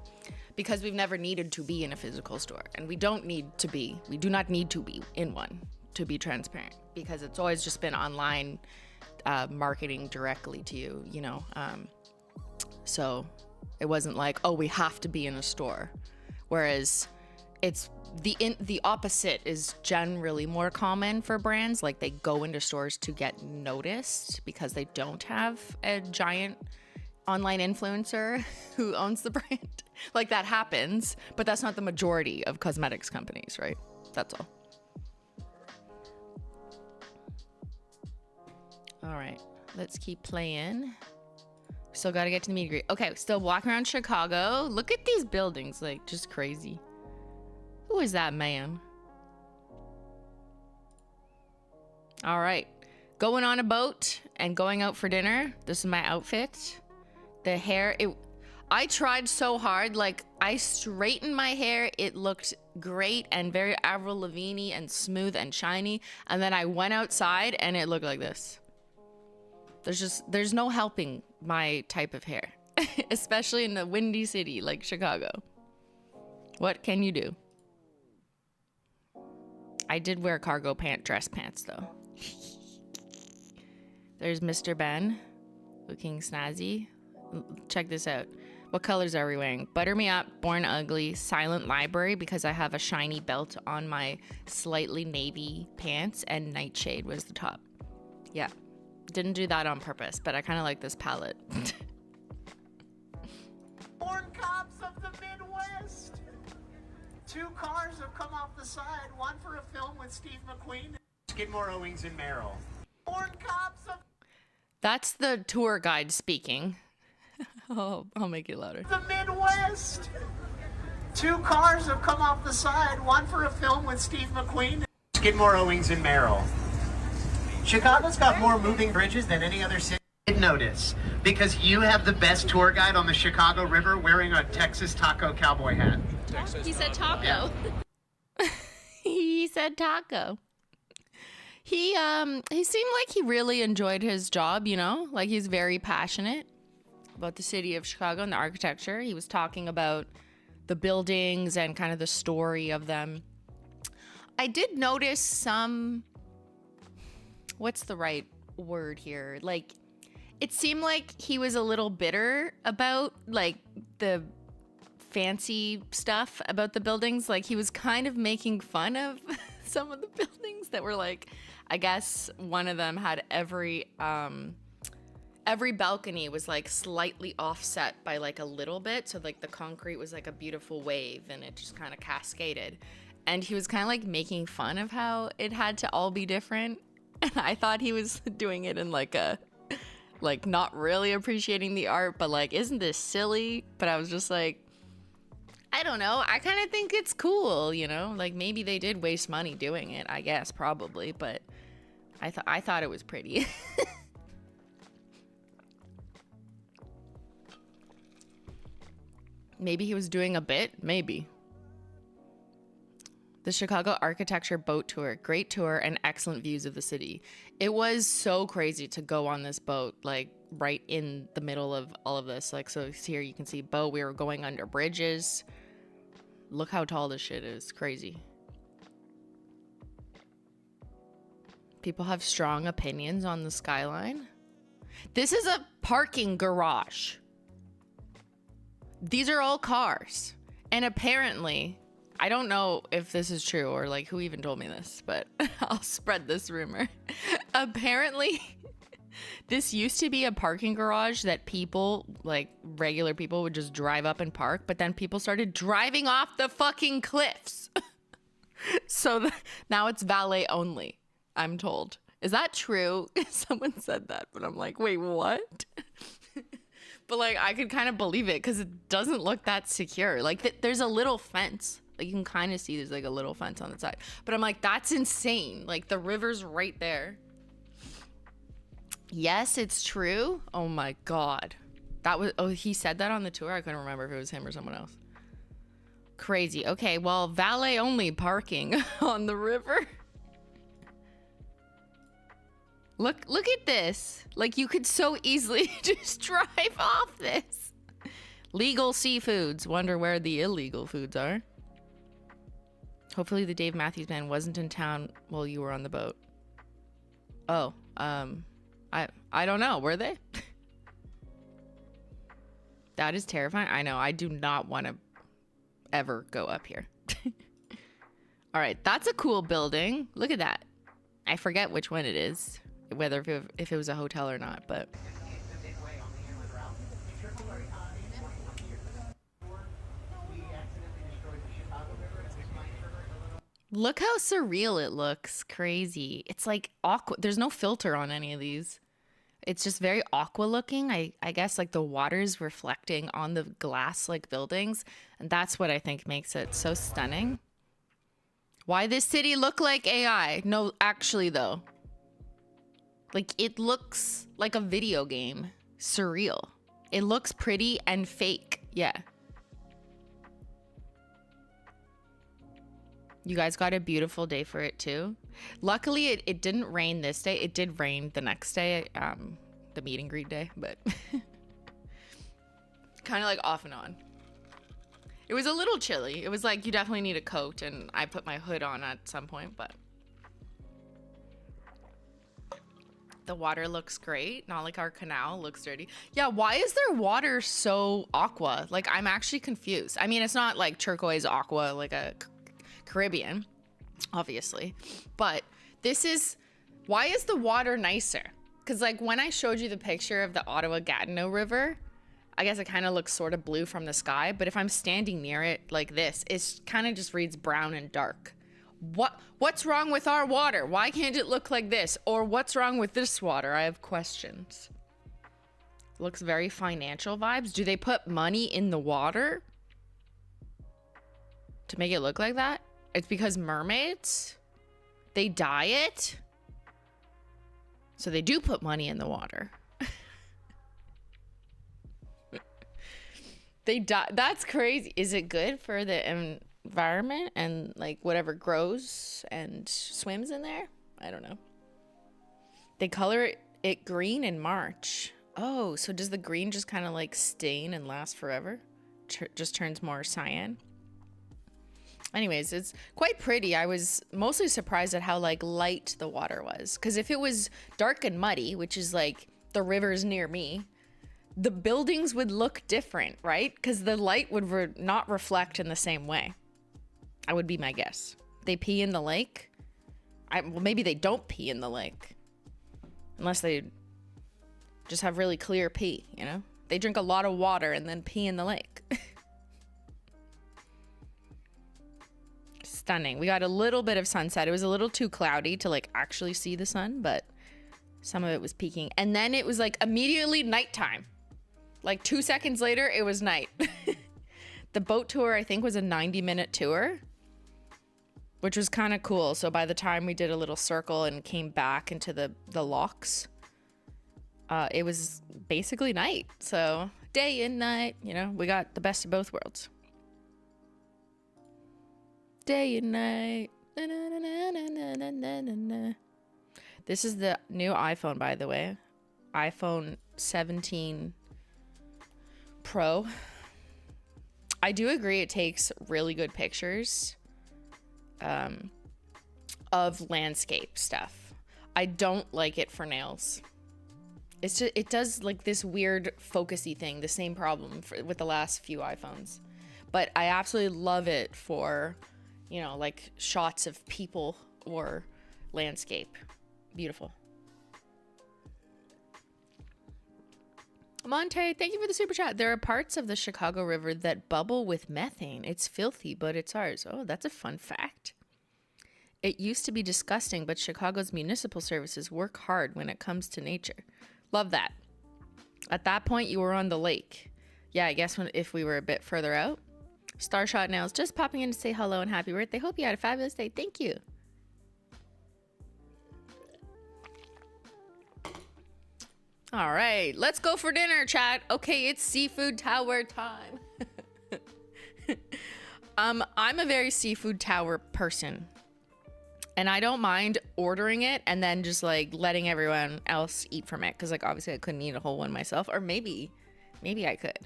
because we've never needed to be in a physical store, and we do not need to be in one, to be transparent, because it's always just been online marketing directly to you, you know. So it wasn't like, oh, we have to be in a store, whereas it's the opposite is generally more common for brands. Like they go into stores to get noticed because they don't have a giant online influencer who owns the brand. Like that happens, but that's not the majority of cosmetics companies, right? That's all. All right, let's keep playing. Still got to get to the meet and greet. Okay, still walking around Chicago. Look at these buildings, like just crazy. Who is that man? All right, going on a boat and going out for dinner. This is my outfit. The hair, I tried so hard. Like I straightened my hair. It looked great and very Avril Lavigne and smooth and shiny. And then I went outside and it looked like this. There's no helping my type of hair, especially in a windy city like Chicago. What can you do? I did wear cargo dress pants though. There's Mr. Ben looking snazzy. Check this out. What colors are we wearing? Butter Me Up, Born Ugly, Silent Library, because I have a shiny belt on my slightly navy pants, and Nightshade was the top. Yeah. Didn't do that on purpose, but I kind of like this palette. Born cops of the Midwest. 2 cars have come off the side, one for a film with Steve McQueen, Skidmore, Owings, and Merrill. Born cops of That's the tour guide speaking. Oh, I'll make it louder. the Midwest. 2 cars have come off the side, one for a film with Steve McQueen, Skidmore, Owings, and Merrill. Chicago's got more moving bridges than any other city. Notice, because you have the best tour guide on the Chicago River wearing a Texas taco cowboy hat. He said taco. Yeah. He said taco. He seemed like he really enjoyed his job, you know? Like he's very passionate about the city of Chicago and the architecture. He was talking about the buildings and kind of the story of them. I did notice some, what's the right word here? Like, it seemed like he was a little bitter about like the fancy stuff about the buildings. Like he was kind of making fun of some of the buildings that were like, I guess one of them had every balcony was like slightly offset by like a little bit. So like the concrete was like a beautiful wave and it just kind of cascaded. And he was kind of like making fun of how it had to all be different. And I thought he was doing it in like a, like not really appreciating the art, but like, isn't this silly? But I was just like, I don't know. I kind of think it's cool, you know? Like maybe they did waste money doing it, I guess, probably, but I thought it was pretty. Maybe he was doing a bit, maybe. The Chicago Architecture Boat Tour. Great tour and excellent views of the city. It was so crazy to go on this boat, like right in the middle of all of this. Like, so here you can see boat. We were going under bridges. Look how tall this shit is. Crazy. People have strong opinions on the skyline. This is a parking garage. These are all cars. And apparently, I don't know if this is true or like who even told me this, but I'll spread this rumor. Apparently, this used to be a parking garage that people, like regular people, would just drive up and park, but then people started driving off the fucking cliffs. So now it's valet only, I'm told. Is that true? Someone said that, but I'm like, wait, what? But like, I could kind of believe it because it doesn't look that secure. Like there's a little fence. Like you can kind of see there's like a little fence on the side. But I'm like, that's insane. Like the river's right there. Yes, it's true. Oh my God. That was, oh, he said that on the tour. I couldn't remember if it was him or someone else. Crazy. Okay, well, valet only parking on the river. Look at this. Like you could so easily just drive off this. Legal seafoods. Wonder where the illegal foods are. Hopefully the Dave Matthews Band wasn't in town while you were on the boat. Oh, I don't know. Were they? That is terrifying. I know. I do not want to ever go up here. All right. That's a cool building. Look at that. I forget which one it is, whether if it was a hotel or not, but. Look how surreal it looks. Crazy. It's like aqua. There's no filter on any of these. It's just very aqua looking. I guess like the water's reflecting on the glass like buildings. And that's what I think makes it so stunning. Why this city look like AI? No, actually though. Like it looks like a video game. Surreal. It looks pretty and fake. Yeah. You guys got a beautiful day for it too. Luckily, it didn't rain this day. It did rain the next day, the meet and greet day, but kind of like off and on. It was a little chilly. It was like you definitely need a coat, and I put my hood on at some point, but The water looks great. Not like our canal looks dirty. Yeah, why is their water so aqua? Like, I'm actually confused. I mean, it's not like turquoise aqua like a Caribbean, obviously. But why is the water nicer? Because, like, when I showed you the picture of the Ottawa-Gatineau River, I guess it kind of looks sort of blue from the sky. But if I'm standing near it like this, it kind of just reads brown and dark. What's wrong with our water? Why can't it look like this? Or what's wrong with this water? I have questions. Looks very financial vibes. Do they put money in the water to make it look like that? It's because mermaids, they dye it. So they do put money in the water. That's crazy. Is it good for the environment and like whatever grows and swims in there? I don't know. They color it green in March. Oh, so does the green just kind of like stain and last forever? Just turns more cyan. Anyways, it's quite pretty. I was mostly surprised at how like light the water was, because if it was dark and muddy, which is like the rivers near me, the buildings would look different, right? Because the light would not reflect in the same way. I would be my guess. They pee in the lake. Well, maybe they don't pee in the lake. Unless they just have really clear pee, you know? They drink a lot of water and then pee in the lake. Stunning. We got a little bit of sunset. It was a little too cloudy to like actually see the sun, but some of it was peeking. And then it was like immediately nighttime. Like 2 seconds later, it was night. The boat tour, I think, was a 90-minute tour, which was kind of cool. So by the time we did a little circle and came back into the locks, it was basically night. So day and night, you know, we got the best of both worlds. Day and night. Na, na, na, na, na, na, na, na. This is the new iPhone, by the way. iPhone 17 Pro. I do agree it takes really good pictures of landscape stuff. I don't like it for nails. It's just, it does like this weird focusy thing, the same problem with the last few iPhones. But I absolutely love it for, you know, like shots of people or landscape. Beautiful. Monte, thank you for the super chat. There are parts of the Chicago River that bubble with methane. It's filthy, but it's ours. Oh, that's a fun fact. It used to be disgusting, but Chicago's municipal services work hard when it comes to nature. Love that. At that point, you were on the lake. Yeah, I guess if we were a bit further out. Starshot Nails just popping in to say hello and happy birthday. Hope you had a fabulous day. Thank you. All right, let's go for dinner, chat. Okay, it's seafood tower time. I'm a very seafood tower person, and I don't mind ordering it and then just like letting everyone else eat from it, because like obviously I couldn't eat a whole one myself, or maybe I could,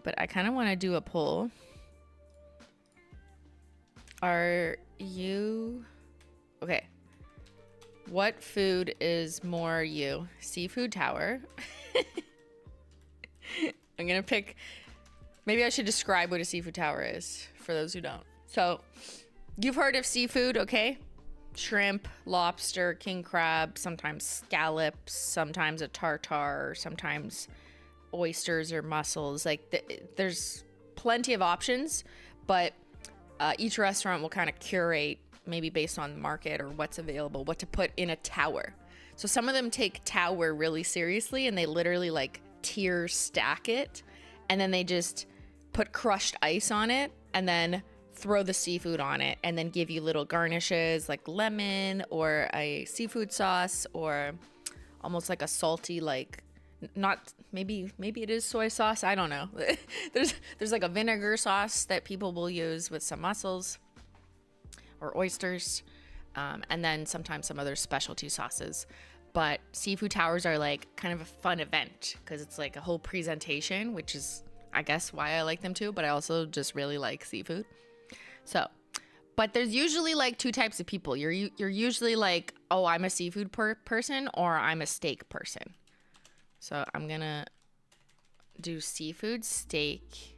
but I kind of want to do a poll. Are you okay? What food is more you? Seafood tower. I'm gonna pick, maybe I should describe what a seafood tower is for those who don't. So you've heard of seafood, okay? Shrimp, lobster, king crab, sometimes scallops, sometimes a tartare, sometimes oysters or mussels. Like there's plenty of options, but each restaurant will kind of curate, maybe based on the market or what's available, what to put in a tower. So some of them take tower really seriously, and they literally like tier stack it, and then they just put crushed ice on it and then throw the seafood on it and then give you little garnishes like lemon or a seafood sauce or almost like a salty, like not, maybe it is soy sauce, I don't know. there's like a vinegar sauce that people will use with some mussels or oysters, and then sometimes some other specialty sauces. But seafood towers are like kind of a fun event because it's like a whole presentation, which is, I guess, why I like them too, but I also just really like seafood. So But there's usually like two types of people. You're usually like, oh, I'm a seafood person or I'm a steak person. So I'm gonna do seafood, steak,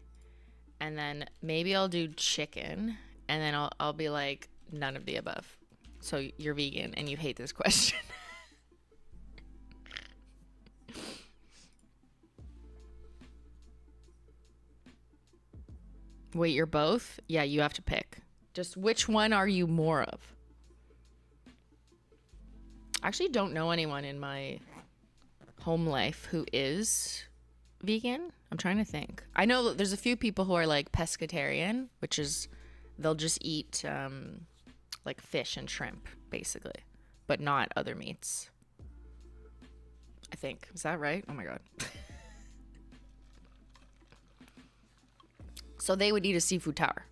and then maybe I'll do chicken, and then I'll be like none of the above. So you're vegan and you hate this question. Wait, you're both? Yeah, you have to pick. Just which one are you more of? I actually don't know anyone in my home life who is vegan. I'm trying to think. I know there's a few people who are like pescatarian, which is they'll just eat like fish and shrimp, basically, but not other meats. I think. Is that right? Oh my God. So they would eat a seafood tower.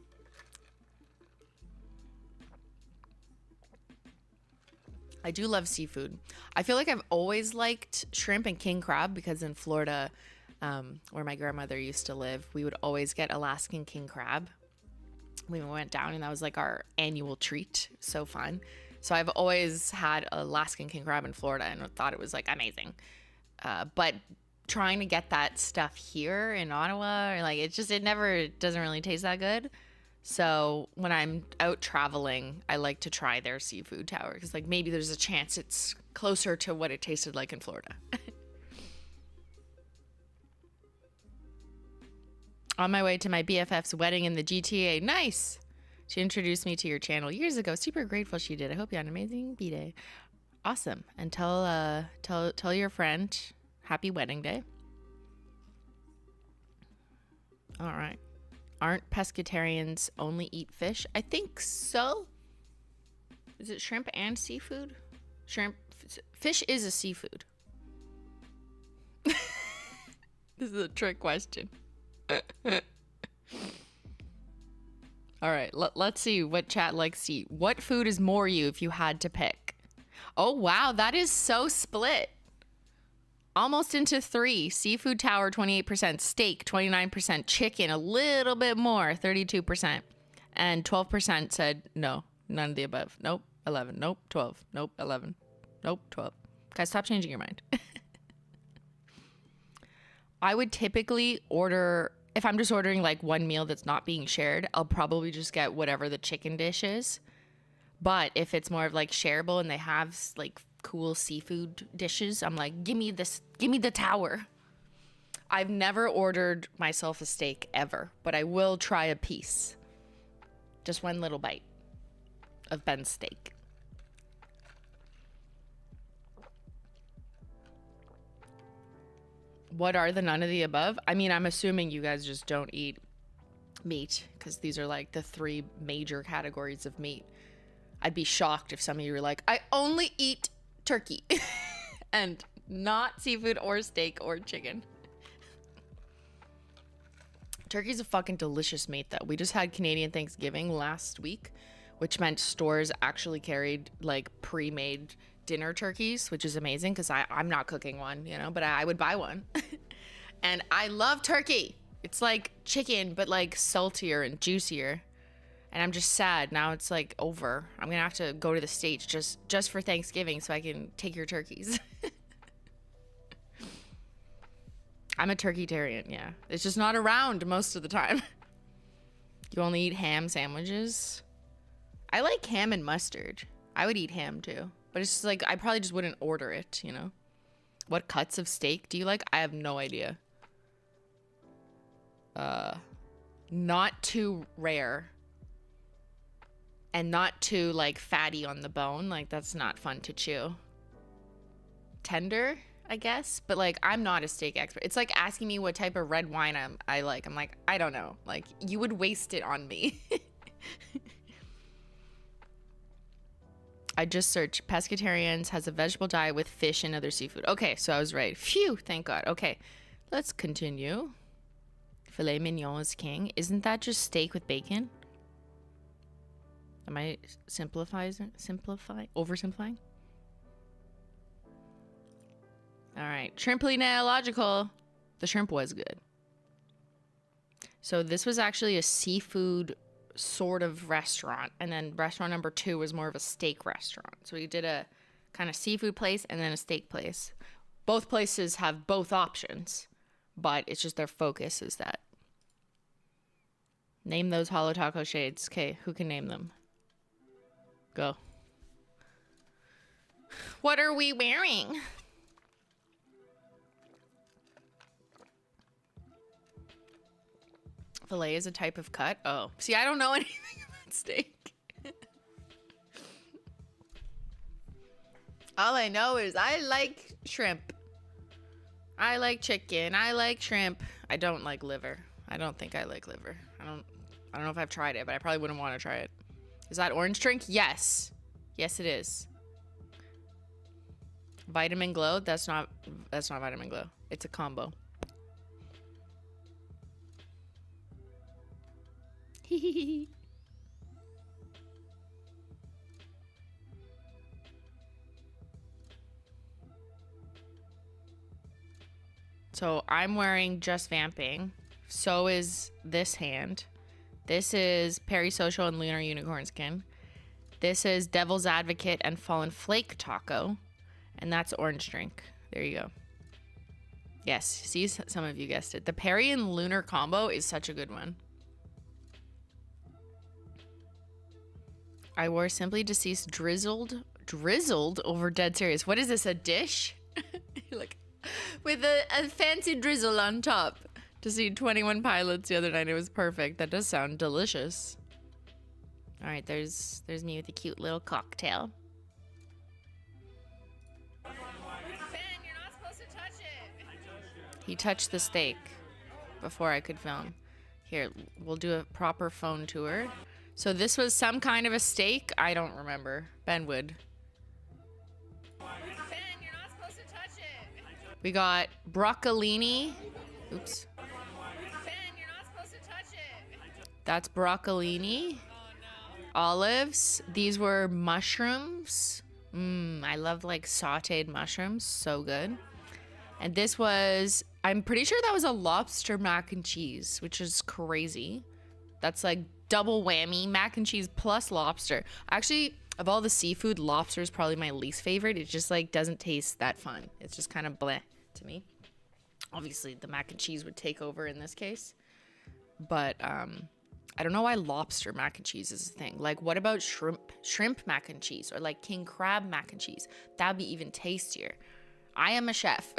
I do love seafood. I feel like I've always liked shrimp and king crab because in Florida, where my grandmother used to live, we would always get Alaskan king crab. We went down and that was like our annual treat. So fun. So I've always had Alaskan king crab in Florida and thought it was like amazing. But trying to get that stuff here in Ottawa, or like it never doesn't really taste that good. So when I'm out traveling, I like to try their seafood tower because like maybe there's a chance it's closer to what it tasted like in Florida. On my way to my BFF's wedding in the GTA. Nice. She introduced me to your channel years ago. Super grateful she did. I hope you had an amazing B-Day. Awesome. And tell your friend happy wedding day. All right. Aren't pescatarians only eat fish? I think so. Is it shrimp and seafood? Fish is a seafood. This is a trick question. All right, let's see what chat likes to eat. What food is more you if you had to pick? Oh, wow, that is so split. Almost into three. Seafood tower, 28%. Steak, 29%. Chicken, a little bit more, 32%. And 12% said no, none of the above. Nope, 11. Nope, 12. Nope, 11. Nope, 12. Guys, stop changing your mind. I would typically order, if I'm just ordering like one meal that's not being shared, I'll probably just get whatever the chicken dish is. But if it's more of like shareable and they have like cool seafood dishes, I'm like, give me the tower. I've never ordered myself a steak ever, but I will try a piece. Just one little bite of Ben's steak. What are the none of the above? I mean, I'm assuming you guys just don't eat meat because these are like the three major categories of meat. I'd be shocked if some of you were like, I only eat turkey and not seafood or steak or chicken. Turkey's a fucking delicious meat though. We just had Canadian Thanksgiving last week, which meant stores actually carried like pre-made dinner turkeys, which is amazing because I'm not cooking one, you know, but I would buy one. And I love turkey. It's like chicken, but like saltier and juicier. And I'm just sad now it's like over. I'm gonna have to go to the States just for Thanksgiving so I can take your turkeys. I'm a turkeytarian, yeah. It's just not around most of the time. You only eat ham sandwiches? I like ham and mustard. I would eat ham too. But it's just like, I probably just wouldn't order it, you know? What cuts of steak do you like? I have no idea. Not too rare. And not too, like, fatty on the bone. Like, that's not fun to chew. Tender, I guess. But, like, I'm not a steak expert. It's like asking me what type of red wine I like. I'm like, I don't know. Like, you would waste it on me. I just searched pescatarians has a vegetable diet with fish and other seafood. Okay, so I was right. Phew, thank God. Okay, let's continue. Filet mignon is king. Isn't that just steak with bacon? Am I oversimplifying? All right, Simplynailogical. The shrimp was good. So this was actually a seafood sort of restaurant, and then restaurant number 2 was more of a steak restaurant. So we did a kind of seafood place and then a steak place. Both places have both options, but it's just their focus is that. Name those Holo Taco shades. Okay, who can name them? Go. What are we wearing? Filet is a type of cut. Oh, see, I don't know anything about steak. All I know is I like shrimp. I like chicken. I like shrimp. I don't like liver. I don't think I like liver. I don't know if I've tried it, but I probably wouldn't want to try it. Is that orange drink? Yes. Yes, it is. Vitamin Glow? That's not Vitamin Glow. It's a combo. So I'm wearing Just Vamping. So is this hand. This is Perisocial and Lunar Unicorn Skin. This is Devil's Advocate and Fallen Flake Taco. And that's orange drink. There you go. Yes, see, some of you guessed it. The Peri and Lunar combo is such a good one. I wore Simply Deceased drizzled over Dead Serious. What is this, a dish? Like, with a fancy drizzle on top. To see 21 Pilots the other night, it was perfect. That does sound delicious. All right, there's me with a cute little cocktail. Ben, you're not supposed to touch it. He touched the steak before I could film. Here, we'll do a proper phone tour. So this was some kind of a steak. I don't remember. Ben would. Ben, you're not supposed to touch it. We got broccolini. Oops. Ben, you're not supposed to touch it. That's broccolini. Oh, no. Olives. These were mushrooms. I love like sauteed mushrooms. So good. And this was, I'm pretty sure that was a lobster mac and cheese, which is crazy. That's like double whammy, mac and cheese plus lobster. Actually, of all the seafood, lobster is probably my least favorite. It just like doesn't taste that fun. It's just kind of bleh to me. Obviously, the mac and cheese would take over in this case. But I don't know why lobster mac and cheese is a thing. Like, what about shrimp mac and cheese or like king crab mac and cheese? That'd be even tastier. I am a chef.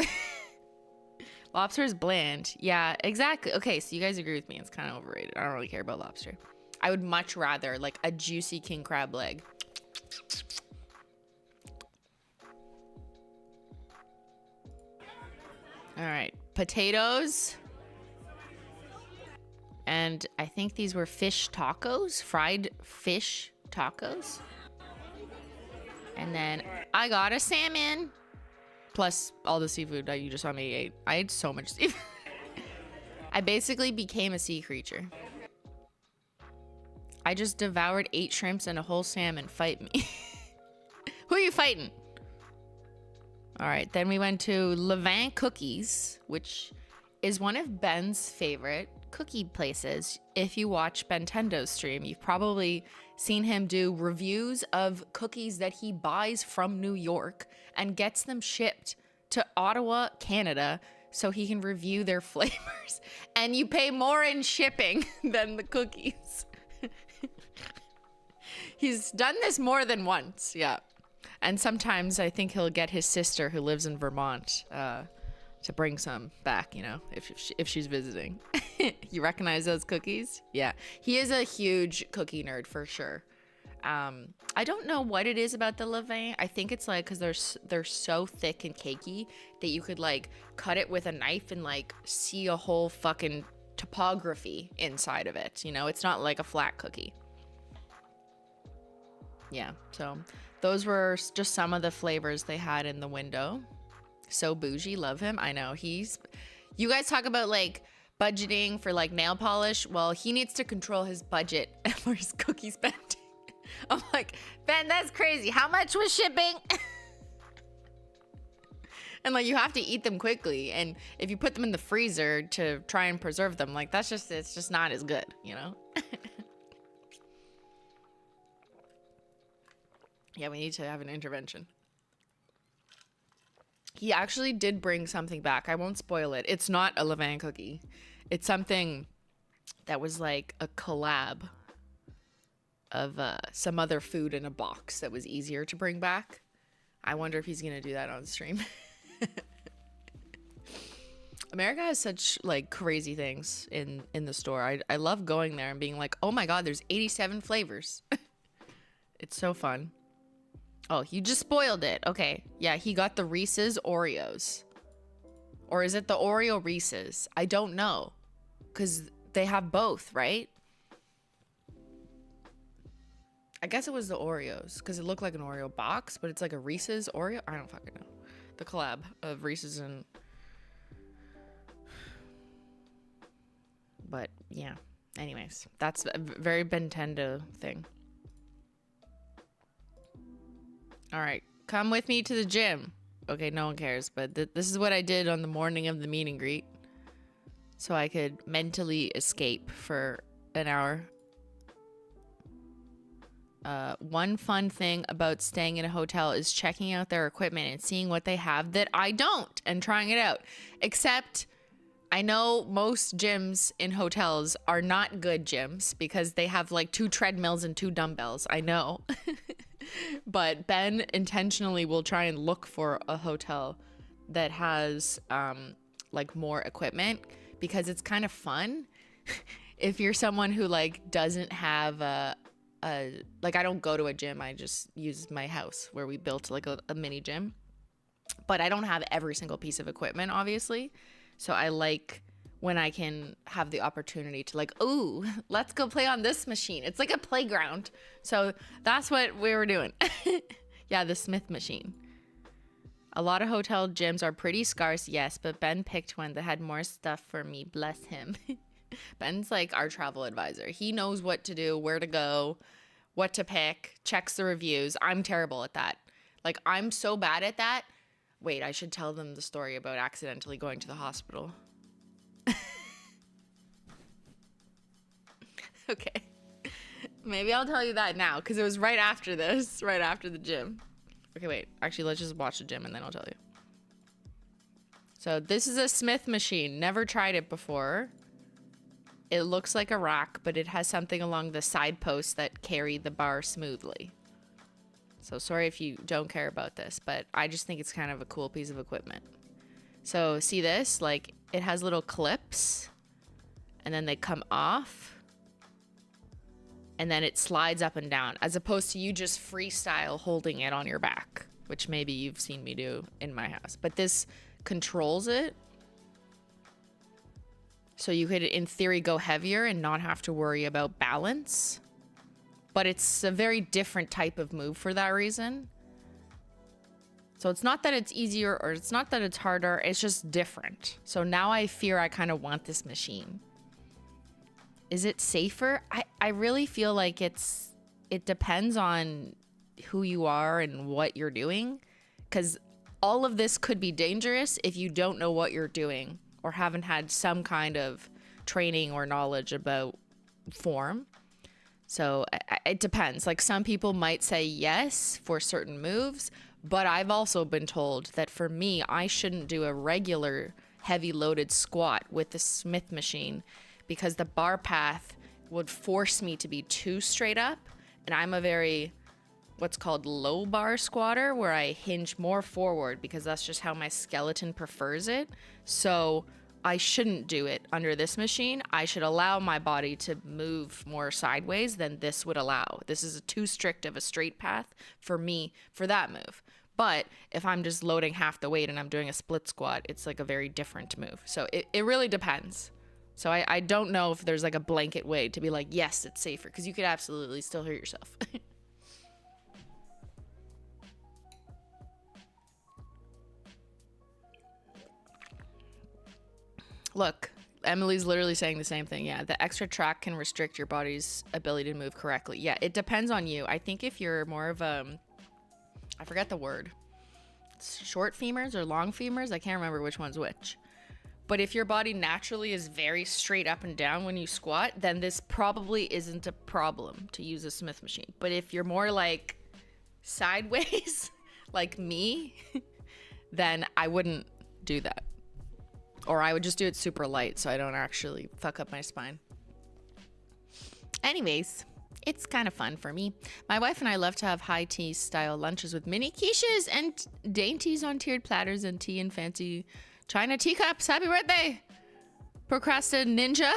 Lobster is bland. Yeah, exactly. Okay, so you guys agree with me. It's kind of overrated. I don't really care about lobster. I would much rather like a juicy king crab leg. All right, potatoes. And I think these were fish tacos, fried fish tacos. And then I got a salmon. Plus all the seafood that you just saw me eat. I ate so much seafood. I basically became a sea creature. I just devoured 8 shrimps and a whole salmon. Fight me. Who are you fighting? All right, then we went to Levain Cookies, which is one of Ben's favorite cookie places. If you watch Bentendo's stream, you've probably seen him do reviews of cookies that he buys from New York and gets them shipped to Ottawa, Canada, so he can review their flavors. And you pay more in shipping than the cookies. He's done this more than once, yeah. And sometimes I think he'll get his sister who lives in Vermont to bring some back, you know, if she's visiting. You recognize those cookies? Yeah. He is a huge cookie nerd for sure. I don't know what it is about the Levain. I think it's like because they're so thick and cakey that you could like cut it with a knife and like see a whole fucking topography inside of it. You know, it's not like a flat cookie. Yeah, so those were just some of the flavors they had in the window. So bougie, love him. I know you guys talk about like budgeting for like nail polish. Well, he needs to control his budget for his cookie spending. I'm like, Ben, that's crazy. How much was shipping? And like, you have to eat them quickly. And if you put them in the freezer to try and preserve them, like it's just not as good, you know? Yeah, we need to have an intervention. He actually did bring something back. I won't spoil it. It's not a Levain cookie. It's something that was like a collab of some other food in a box that was easier to bring back. I wonder if he's gonna do that on stream. America has such like crazy things in the store. I love going there and being like, oh my god, there's 87 flavors. It's so fun. Oh, you just spoiled it. Okay, yeah, he got the Reese's Oreos, or is it the Oreo Reese's? I don't know, because they have both, right? I guess it was the Oreos because it looked like an Oreo box, but it's like a Reese's Oreo. I don't fucking know. The collab of Reese's and... But yeah, anyways, that's a very Bentendo thing. All right, come with me to the gym. Okay, no one cares, but this is what I did on the morning of the meet and greet, so I could mentally escape for an hour. One fun thing about staying in a hotel is checking out their equipment and seeing what they have that I don't and trying it out. Except I know most gyms in hotels are not good gyms because they have like 2 treadmills and 2 dumbbells. I know. But Ben intentionally will try and look for a hotel that has like more equipment because it's kind of fun. If you're someone who like doesn't have like I don't go to a gym, I just use my house where we built like a mini gym. But I don't have every single piece of equipment, obviously. So I like when I can have the opportunity to like, ooh, let's go play on this machine. It's like a playground. So that's what we were doing. Yeah, the Smith machine. A lot of hotel gyms are pretty scarce, yes, but Ben picked one that had more stuff for me. Bless him. Ben's like our travel advisor. He knows what to do, where to go, what to pick, checks the reviews. I'm terrible at that. Like, I'm so bad at that. Wait, I should tell them the story about accidentally going to the hospital. Okay. Maybe I'll tell you that now, because it was right after this, right after the gym. Okay, wait. Actually, let's just watch the gym and then I'll tell you. So this is a Smith machine. Never tried it before. It looks like a rack, but it has something along the side posts that carry the bar smoothly. So sorry if you don't care about this, but I just think it's kind of a cool piece of equipment. So see this? Like, it has little clips, and then they come off, and then it slides up and down, as opposed to you just freestyle holding it on your back, which maybe you've seen me do in my house. But this controls it. So you could, in theory, go heavier and not have to worry about balance. But it's a very different type of move for that reason. So it's not that it's easier or it's not that it's harder. It's just different. So now I fear I kind of want this machine. Is it safer? I really feel like it depends on who you are and what you're doing. Because all of this could be dangerous if you don't know what you're doing or haven't had some kind of training or knowledge about form. So it depends. Like, some people might say yes for certain moves, but I've also been told that for me, I shouldn't do a regular heavy loaded squat with the Smith machine because the bar path would force me to be too straight up. And I'm a very, what's called low bar squatter, where I hinge more forward because that's just how my skeleton prefers it. So I shouldn't do it under this machine. I should allow my body to move more sideways than this would allow. This is too strict of a straight path for me for that move. But if I'm just loading half the weight and I'm doing a split squat, it's like a very different move. So it really depends. So I don't know if there's like a blanket way to be like, yes, it's safer, because you could absolutely still hurt yourself. Look, Emily's literally saying the same thing. Yeah, the extra track can restrict your body's ability to move correctly. Yeah, it depends on you. I think if you're more of a, I forget the word, short femurs or long femurs, I can't remember which one's which. But if your body naturally is very straight up and down when you squat, then this probably isn't a problem to use a Smith machine. But if you're more like sideways, like me, then I wouldn't do that. Or I would just do it super light so I don't actually fuck up my spine. Anyways, it's kind of fun for me. My wife and I love to have high tea style lunches with mini quiches and dainties on tiered platters and tea in fancy china teacups. Happy birthday, Procrastina Ninja.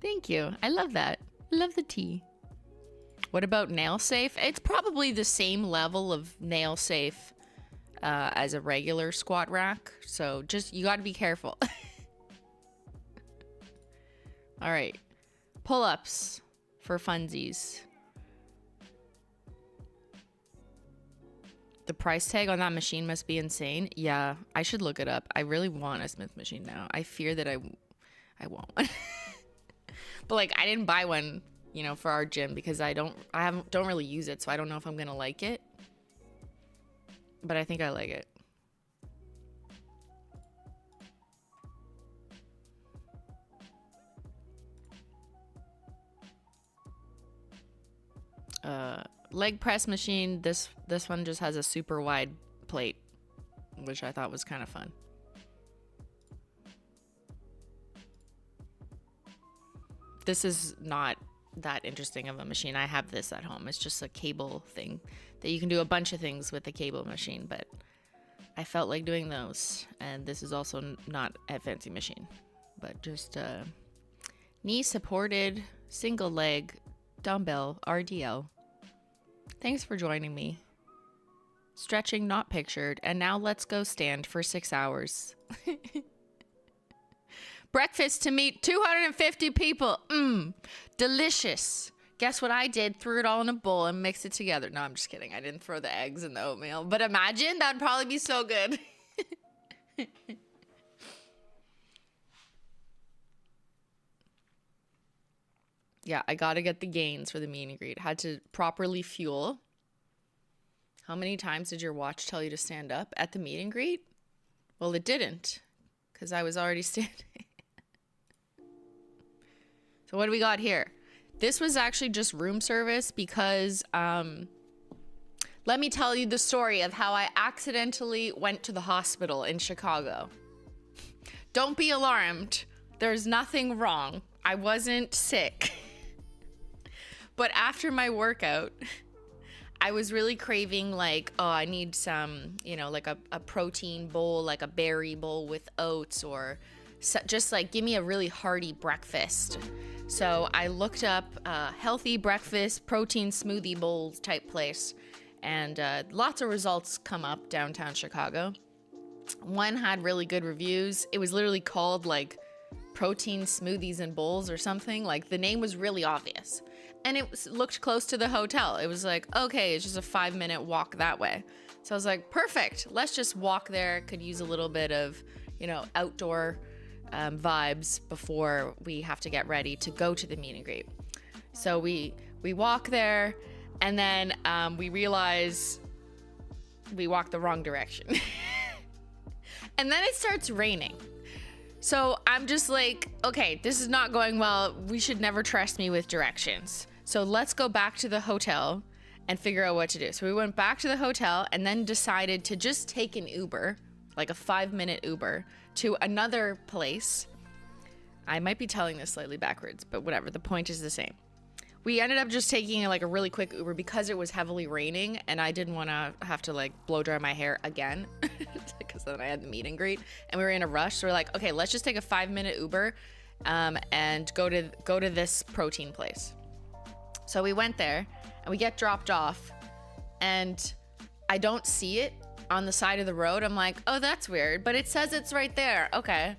Thank you. I love that. I love the tea. What about nail safe? It's probably the same level of nail safe as a regular squat rack. So just, you got to be careful. All right. Pull-ups for funsies. The price tag on that machine must be insane. Yeah, I should look it up. I really want a Smith machine now. I fear that I won't. But like, I didn't buy one, you know, for our gym because I don't really use it, so I don't know if I'm gonna like it. But I think I like it. Leg press machine. This one just has a super wide plate, which I thought was kind of fun. This is not that interesting of a machine. I have this at home. It's just a cable thing that you can do a bunch of things with the cable machine, but I felt like doing those. And this is also not a fancy machine, but just knee supported single leg dumbbell RDL. Thanks for joining me. Stretching not pictured, and now let's go stand for 6 hours. Breakfast to meet 250 people. Delicious. Guess what I did? Threw it all in a bowl and mixed it together. No, I'm just kidding. I didn't throw the eggs in the oatmeal, but imagine, that'd probably be so good. Yeah, I gotta get the gains for the meet and greet. Had to properly fuel. How many times did your watch tell you to stand up at the meet and greet? Well, it didn't, because I was already standing. So what do we got here? This was actually just room service because, let me tell you the story of how I accidentally went to the hospital in Chicago. Don't be alarmed. There's nothing wrong. I wasn't sick. But after my workout, I was really craving like, oh, I need some, you know, like a protein bowl, like a berry bowl with oats, or just like give me a really hearty breakfast. So I looked up healthy breakfast protein smoothie bowls type place, and lots of results come up downtown Chicago. One had really good reviews. It was literally called like protein smoothies and bowls or something. Like the name was really obvious. And it looked close to the hotel. It was like, okay, it's just a 5-minute walk that way. So I was like, perfect. Let's just walk there. Could use a little bit of, you know, outdoor vibes before we have to get ready to go to the meet and greet. So we walk there, and then we realize we walked the wrong direction. And then it starts raining. So I'm just like, okay, this is not going well. We should never trust me with directions. So let's go back to the hotel and figure out what to do. So we went back to the hotel and then decided to just take an Uber, like a 5-minute Uber, to another place. I might be telling this slightly backwards, but whatever. The point is the same. We ended up just taking like a really quick Uber because it was heavily raining and I didn't want to have to like blow dry my hair again because then I had the meet and greet and we were in a rush. So we're like, okay, let's just take a 5-minute Uber and go to this protein place. So we went there and we get dropped off and I don't see it on the side of the road. I'm like, oh, that's weird, but it says it's right there. Okay.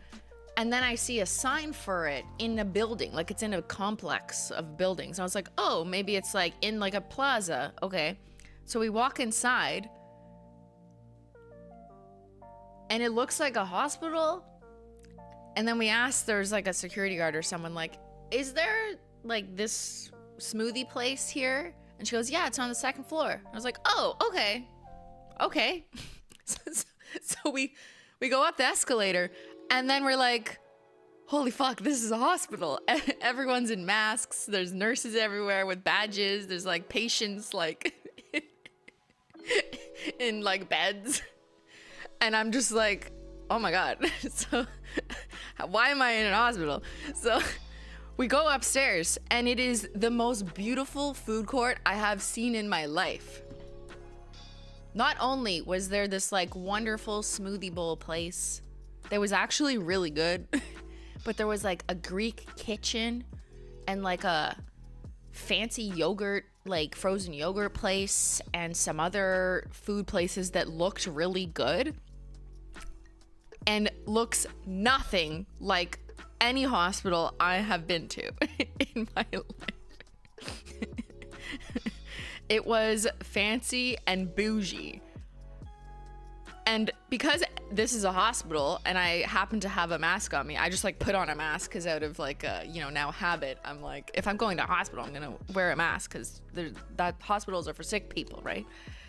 And then I see a sign for it in a building, like it's in a complex of buildings. I was like, oh, maybe it's like in like a plaza. Okay. So we walk inside and it looks like a hospital. And then we asked, there's like a security guard or someone like, is there like this smoothie place here? And she goes, yeah, it's on the 2nd floor. I was like, oh, okay. Okay. So we go up the escalator. And then we're like, holy fuck, this is a hospital. Everyone's in masks. There's nurses everywhere with badges. There's like patients. Like, in like beds. And I'm just like, oh my God. So why am I in a hospital? So we go upstairs and it is the most beautiful food court I have seen in my life. Not only was there this like wonderful smoothie bowl place that was actually really good, but there was like a Greek kitchen and like a fancy yogurt, like frozen yogurt place and some other food places that looked really good and looks nothing like any hospital I have been to in my life. It was fancy and bougie. And because this is a hospital and I happen to have a mask on me, I just like put on a mask because out of like a, now habit, I'm like, if I'm going to a hospital, I'm going to wear a mask because that hospitals are for sick people, right?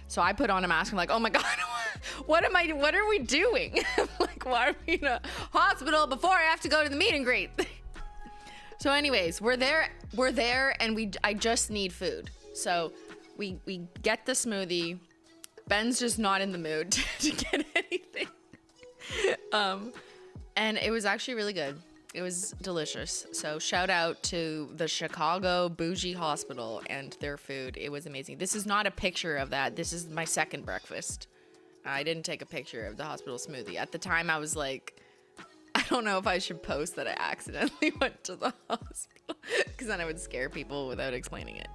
So I put on a mask. I'm like, oh my God, what are we doing? I'm like, why are we in a hospital before I have to go to the meet and greet? So anyways, we're there and I just need food. So we get the smoothie. Ben's just not in the mood to get anything. And it was actually really good. It was delicious. So shout out to the Chicago Bougie Hospital and their food. It was amazing. This is not a picture of that. This is my second breakfast. I didn't take a picture of the hospital smoothie. At the time, I was like, I don't know if I should post that I accidentally went to the hospital because then I would scare people without explaining it.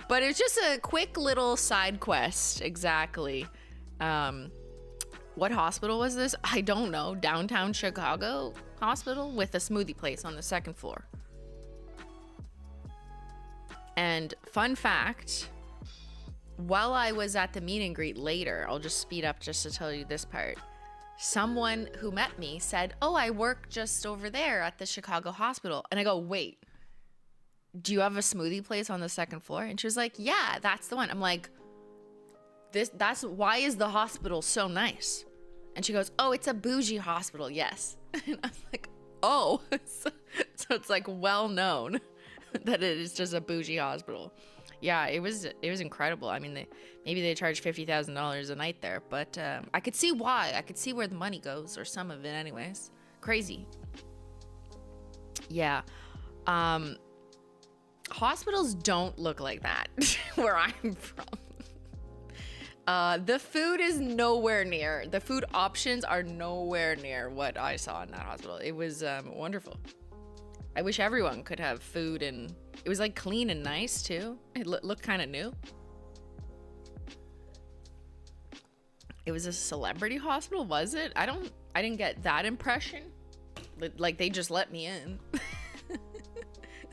But it's just a quick little side quest. Exactly. What hospital was this? I don't know. Downtown Chicago hospital with a smoothie place on the second floor. And fun fact, while I was at the meet and greet later, I'll just speed up just to tell you this part. Someone who met me said, oh, I work just over there at the Chicago hospital. And I go, wait, do you have a smoothie place on the second floor? And she was like, yeah, that's the one. I'm like, that's why is the hospital so nice? And she goes, oh, it's a bougie hospital. Yes. And I was like, oh, so it's like well known that it is just a bougie hospital. Yeah, it was incredible. I mean, maybe they charge $50,000 a night there, but I could see why. I could see where the money goes, or some of it anyways. Crazy. Yeah. Hospitals don't look like that where I'm from. The food is nowhere near. The food options are nowhere near what I saw in that hospital. It was wonderful. I wish everyone could have food, and it was like clean and nice too. It looked kind of new. It was a celebrity hospital, was it? I didn't get that impression. Like they just let me in.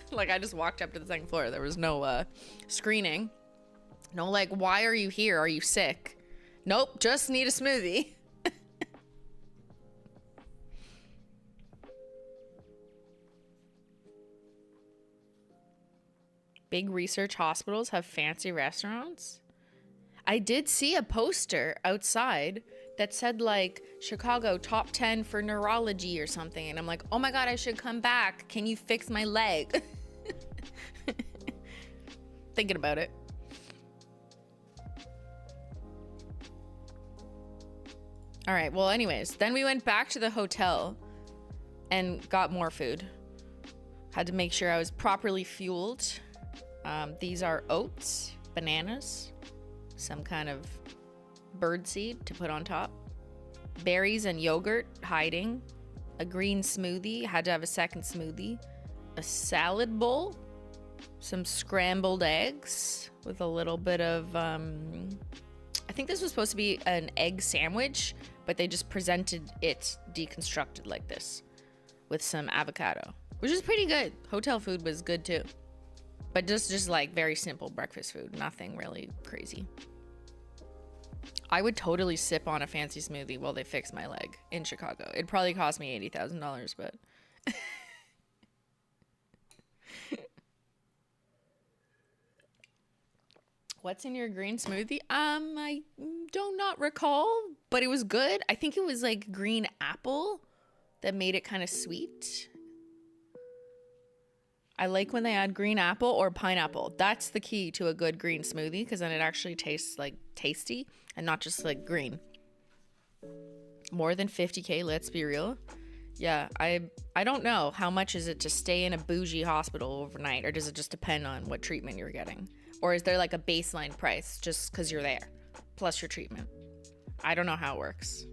Like I just walked up to the second floor. There was no screening. No, like, why are you here? Are you sick? Nope, just need a smoothie. Big research hospitals have fancy restaurants. I did see a poster outside that said like Chicago top 10 for neurology or something. And I'm like, oh my God, I should come back. Can you fix my leg? Thinking about it. All right, well, anyways, then we went back to the hotel and got more food. Had to make sure I was properly fueled. These are oats, bananas, some kind of birdseed to put on top, berries and yogurt hiding, a green smoothie, had to have a second smoothie, a salad bowl, some scrambled eggs with a little bit of, I think this was supposed to be an egg sandwich, but they just presented it deconstructed like this with some avocado, which is pretty good. Hotel food was good too, but just like very simple breakfast food, nothing really crazy. I would totally sip on a fancy smoothie while they fix my leg in Chicago. It'd probably cost me $80,000, but what's in your green smoothie? I do not recall, but it was good. I think it was like green apple that made it kind of sweet. I like when they add green apple or pineapple. That's the key to a good green smoothie, because then it actually tastes like tasty and not just like green. More than 50K, let's be real. Yeah, I don't know. How much is it to stay in a bougie hospital overnight, or does it just depend on what treatment you're getting? Or is there like a baseline price just because you're there, plus your treatment? I don't know how it works.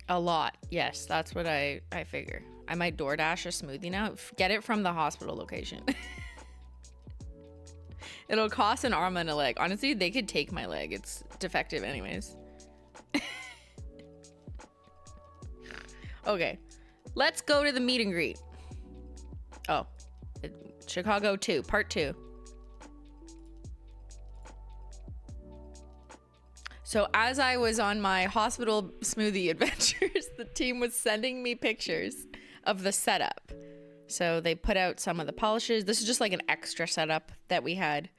A lot. Yes, that's what I figure. I might DoorDash a smoothie now. Get it from the hospital location. It'll cost an arm and a leg. Honestly, they could take my leg. It's defective anyways. Okay, let's go to the meet and greet. Oh, Chicago 2, part 2. So as I was on my hospital smoothie adventures, the team was sending me pictures of the setup. So they put out some of the polishes. This is just like an extra setup that we had,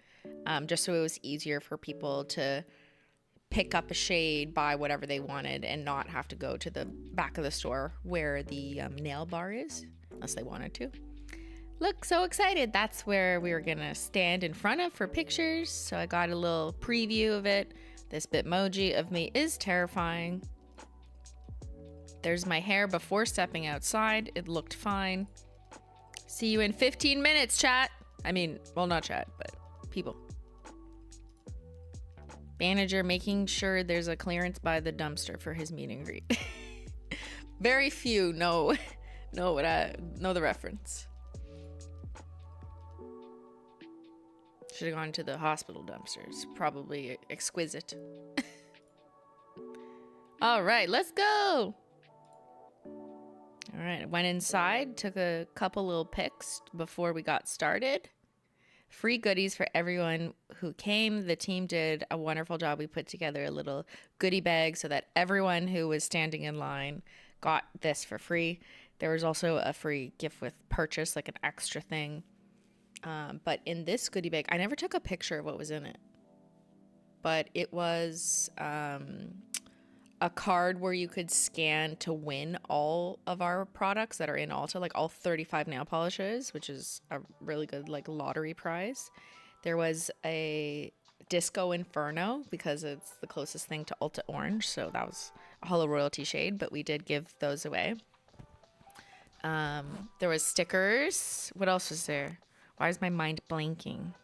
just so it was easier for people to pick up a shade, buy whatever they wanted, and not have to go to the back of the store where the nail bar is, unless they wanted to. Look, so excited. That's where we were gonna stand in front of for pictures. So I got a little preview of it. This Bitmoji of me is terrifying. There's my hair before stepping outside. It looked fine. See you in 15 minutes, chat. I mean, well, not chat, but people. Manager making sure there's a clearance by the dumpster for his meet and greet. Very few know the reference. Should have gone to the hospital dumpsters. Probably exquisite. All right, let's go. All right, went inside, took a couple little pics before we got started. Free goodies for everyone who came. The team did a wonderful job. We put together a little goodie bag so that everyone who was standing in line got this for free. There was also a free gift with purchase, like an extra thing. But in this goodie bag, I never took a picture of what was in it. But it was a card where you could scan to win all of our products that are in Ulta, like all 35 nail polishes, which is a really good like lottery prize. There was a Disco Inferno because it's the closest thing to Ulta Orange, so that was a Holo royalty shade, but we did give those away. There was stickers. What else was there? Why is my mind blanking?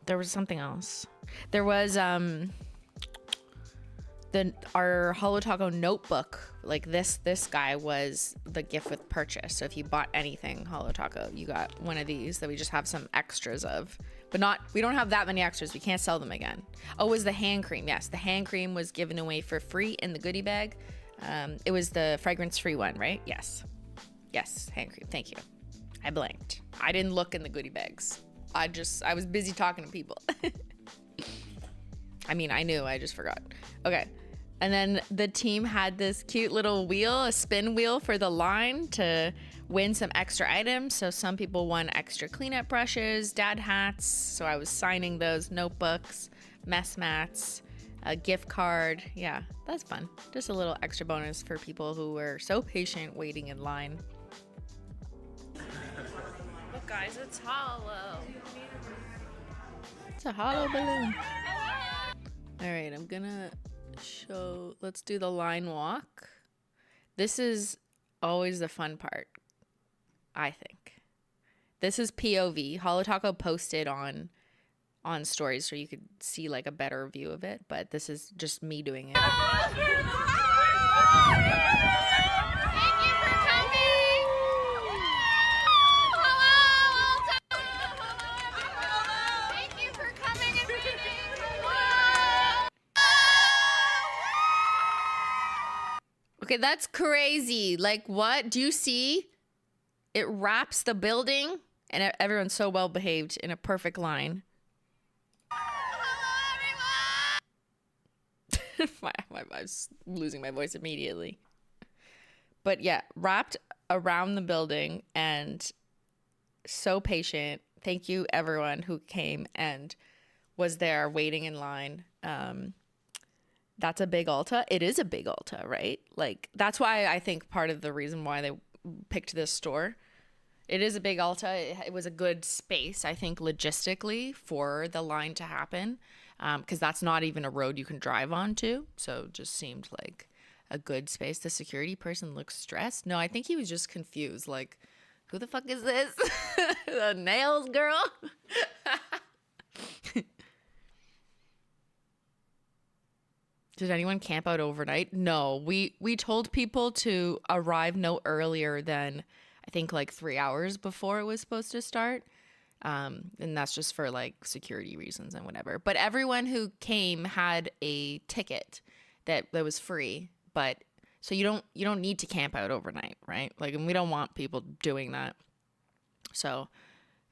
There was something else. There was our Holo Taco notebook. Like this guy was the gift with purchase. So if you bought anything Holo Taco, you got one of these that we just have some extras of. But we don't have that many extras. We can't sell them again. Oh, it was the hand cream. Yes, the hand cream was given away for free in the goodie bag. It was the fragrance-free one, right? Yes. Yes, hand cream. Thank you. I blanked. I didn't look in the goodie bags. I was busy talking to people. I mean, I knew, I just forgot. Okay. And then the team had this cute little wheel, a spin wheel for the line to win some extra items. So some people won extra cleanup brushes, dad hats. So I was signing those, notebooks, mess mats, a gift card. Yeah, that's fun. Just a little extra bonus for people who were so patient waiting in line. Look, guys, it's hollow. It's a hollow balloon. All right, I'm gonna let's do the line walk. This is always the fun part, I think. This is POV. Holo Taco posted on stories so you could see like a better view of it, but this is just me doing it. Okay, that's crazy. Like, what? Do you see? It wraps the building, and everyone's so well behaved in a perfect line. I was losing my voice immediately. But yeah, wrapped around the building and so patient. Thank you, everyone who came and was there waiting in line. That's a big Ulta. It is a big Ulta, right? Like, that's why I think part of the reason why they picked this store. It is a big Ulta. It was a good space, I think, logistically for the line to happen, because that's not even a road you can drive onto. So it just seemed like a good space. The security person looks stressed. No, I think he was just confused. Like, who the fuck is this? The nails girl? Did anyone camp out overnight? No, we told people to arrive no earlier than, I think, like 3 hours before it was supposed to start. And that's just for like security reasons and whatever. But everyone who came had a ticket that was free. But so you don't need to camp out overnight, right? Like, and we don't want people doing that. So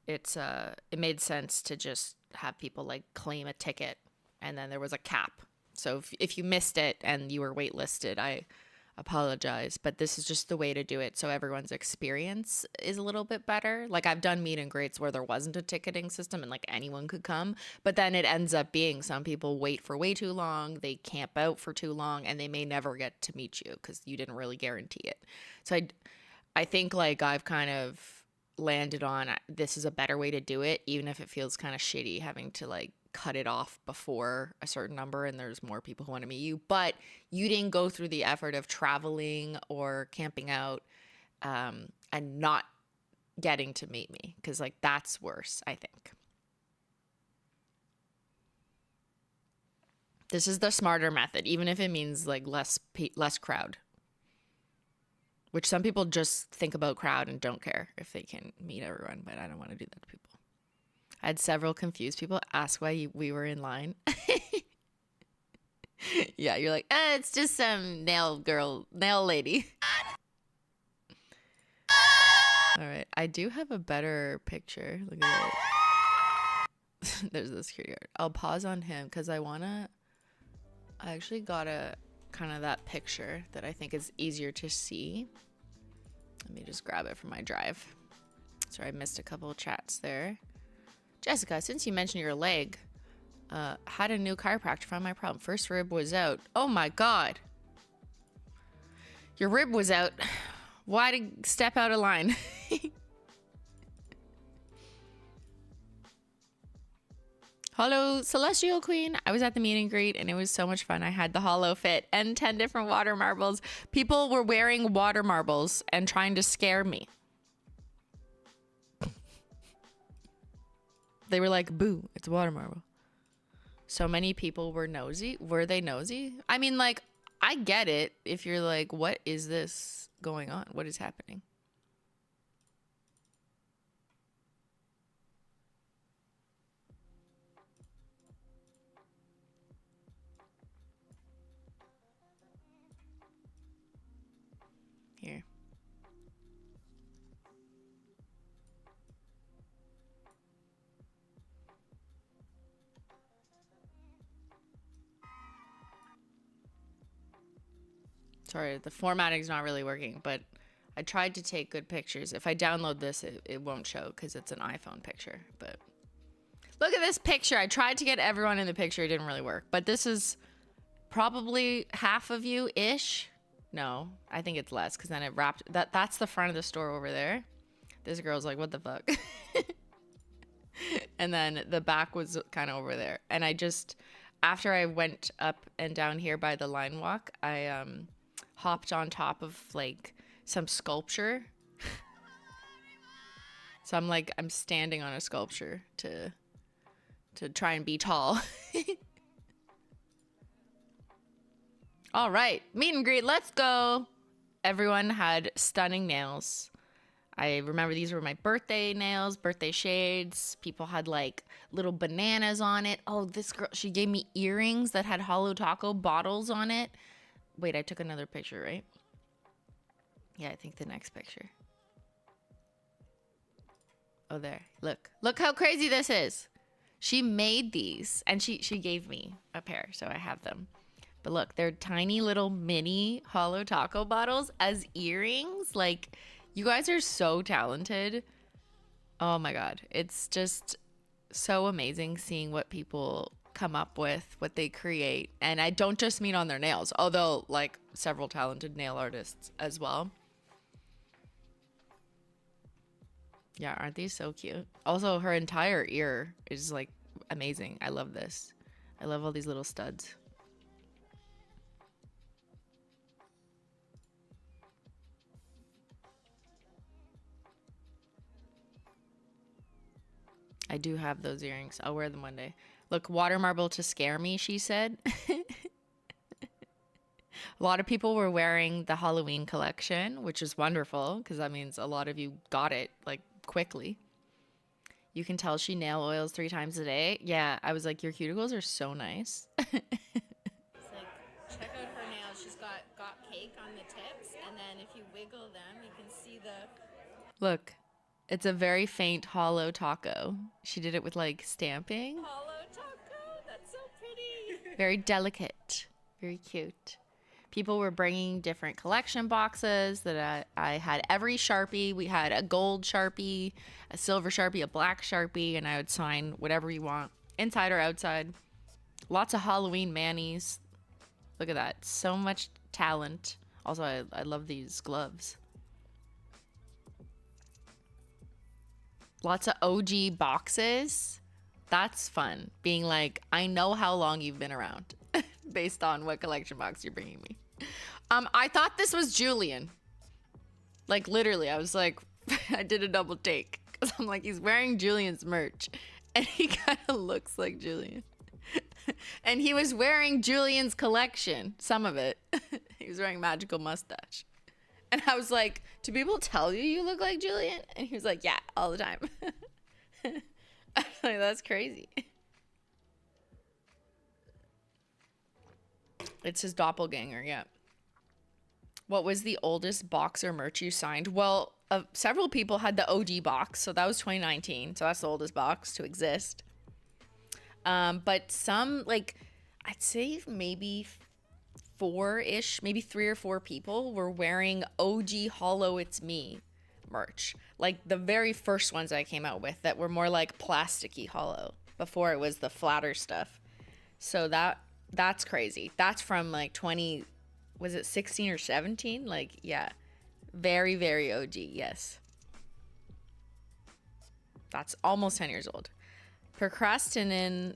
it made sense to just have people like claim a ticket, and then there was a cap. So if you missed it and you were waitlisted, I apologize, but this is just the way to do it so everyone's experience is a little bit better. Like, I've done meet and greets where there wasn't a ticketing system and like anyone could come, but then it ends up being some people wait for way too long, they camp out for too long, and they may never get to meet you because you didn't really guarantee it. So I think like I've kind of landed on this is a better way to do it, even if it feels kind of shitty having to like cut it off before a certain number and there's more people who want to meet you, but you didn't go through the effort of traveling or camping out and not getting to meet me, because like that's worse. I think this is the smarter method, even if it means like less crowd, which some people just think about crowd and don't care if they can meet everyone, but I don't want to do that to people. I had several confused people ask why we were in line. Yeah, you're like, it's just some nail lady. All right, I do have a better picture. Look at it. There's the security guard. I'll pause on him because I actually got a kind of that picture that I think is easier to see. Let me just grab it from my drive. Sorry, I missed a couple of chats there. Jessica, since you mentioned your leg, had a new chiropractor find my problem. First rib was out. Oh my God. Your rib was out. Why did step out of line? Hello, Celestial Queen. I was at the meet and greet and it was so much fun. I had the hollow fit and 10 different water marbles. People were wearing water marbles and trying to scare me. They were like, boo, it's a water marble. So many people were nosy. Were they nosy? I mean, like, I get it if you're like, what is this going on? What is happening? Here. Sorry, the formatting's not really working, but I tried to take good pictures. If I download this, it won't show because it's an iPhone picture. But look at this picture. I tried to get everyone in the picture. It didn't really work. But this is probably half of you-ish. No, I think it's less because then it wrapped. That's the front of the store over there. This girl's like, what the fuck? And then the back was kind of over there. And I just, after I went up and down here by the line walk, I hopped on top of like some sculpture. So I'm standing on a sculpture to try and be tall. All right, meet and greet, let's go. Everyone had stunning nails. I remember these were my birthday nails, birthday shades. People had like little bananas on it. Oh, this girl, she gave me earrings that had Holo Taco bottles on it. Wait, I took another picture, right? Yeah, I think the next picture. Oh, there. Look how crazy this is. She made these and she gave me a pair, so I have them. But look, they're tiny little mini Holo Taco bottles as earrings. Like, you guys are so talented. Oh my God. It's just so amazing seeing what people come up with, what they create. And I don't just mean on their nails, although like several talented nail artists as well. Yeah, aren't these so cute? Also, her entire ear is like amazing. I love this. I love all these little studs. I do have those earrings. I'll wear them one day. Look, water marble to scare me, she said. A lot of people were wearing the Halloween collection, which is wonderful because that means a lot of you got it like quickly. You can tell she nail oils 3 times a day. Yeah, I was like, your cuticles are so nice. It's like, check out her nails. She's got cake on the tips, and then if you wiggle them, you can see the... Look, it's a very faint hollow taco. She did it with like stamping. Hollow taco, that's so pretty. Very delicate, very cute. People were bringing different collection boxes that I had every Sharpie. We had a gold Sharpie, a silver Sharpie, a black Sharpie, and I would sign whatever you want, inside or outside. Lots of Halloween manis. Look at that. So much talent. Also, I love these gloves. Lots of OG boxes. That's fun. Being like, I know how long you've been around based on what collection box you're bringing me. I thought this was Julian. Like, literally, I was like, I did a double take. Because I'm like, he's wearing Julian's merch. And he kind of looks like Julian. And he was wearing Julian's collection. Some of it. He was wearing Magical Mustache. And I was like, do people tell you look like Julian? And he was like, yeah, all the time. I was like, that's crazy. It's his doppelganger, yeah. What was the oldest box or merch you signed? Well, several people had the OG box, so that was 2019. So that's the oldest box to exist. But some, like, I'd say maybe 4-ish, maybe 3 or 4 people were wearing OG Hollow It's Me merch. Like the very first ones I came out with that were more like plasticky hollow before it was the flatter stuff. So that's crazy. That's from like 20, was it 16 or 17? Like, yeah, very, very OG. Yes. That's almost 10 years old. Procrastin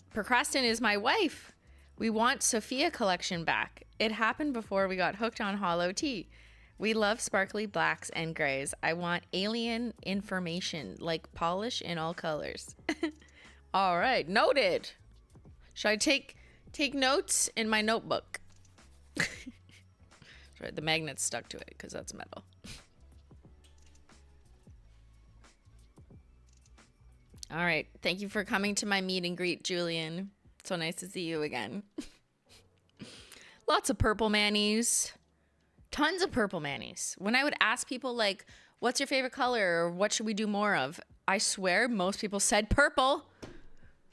is my wife. We want Sophia collection back. It happened before we got hooked on Hollow Tea. We love sparkly blacks and grays. I want alien information, like polish in all colors. All right, noted. Should I take notes in my notebook? Sorry, the magnet's stuck to it because that's metal. All right, thank you for coming to my meet and greet, Julian. So nice to see you again. Lots of purple manis. Tons of purple manis. When I would ask people, like, what's your favorite color or what should we do more of? I swear most people said purple,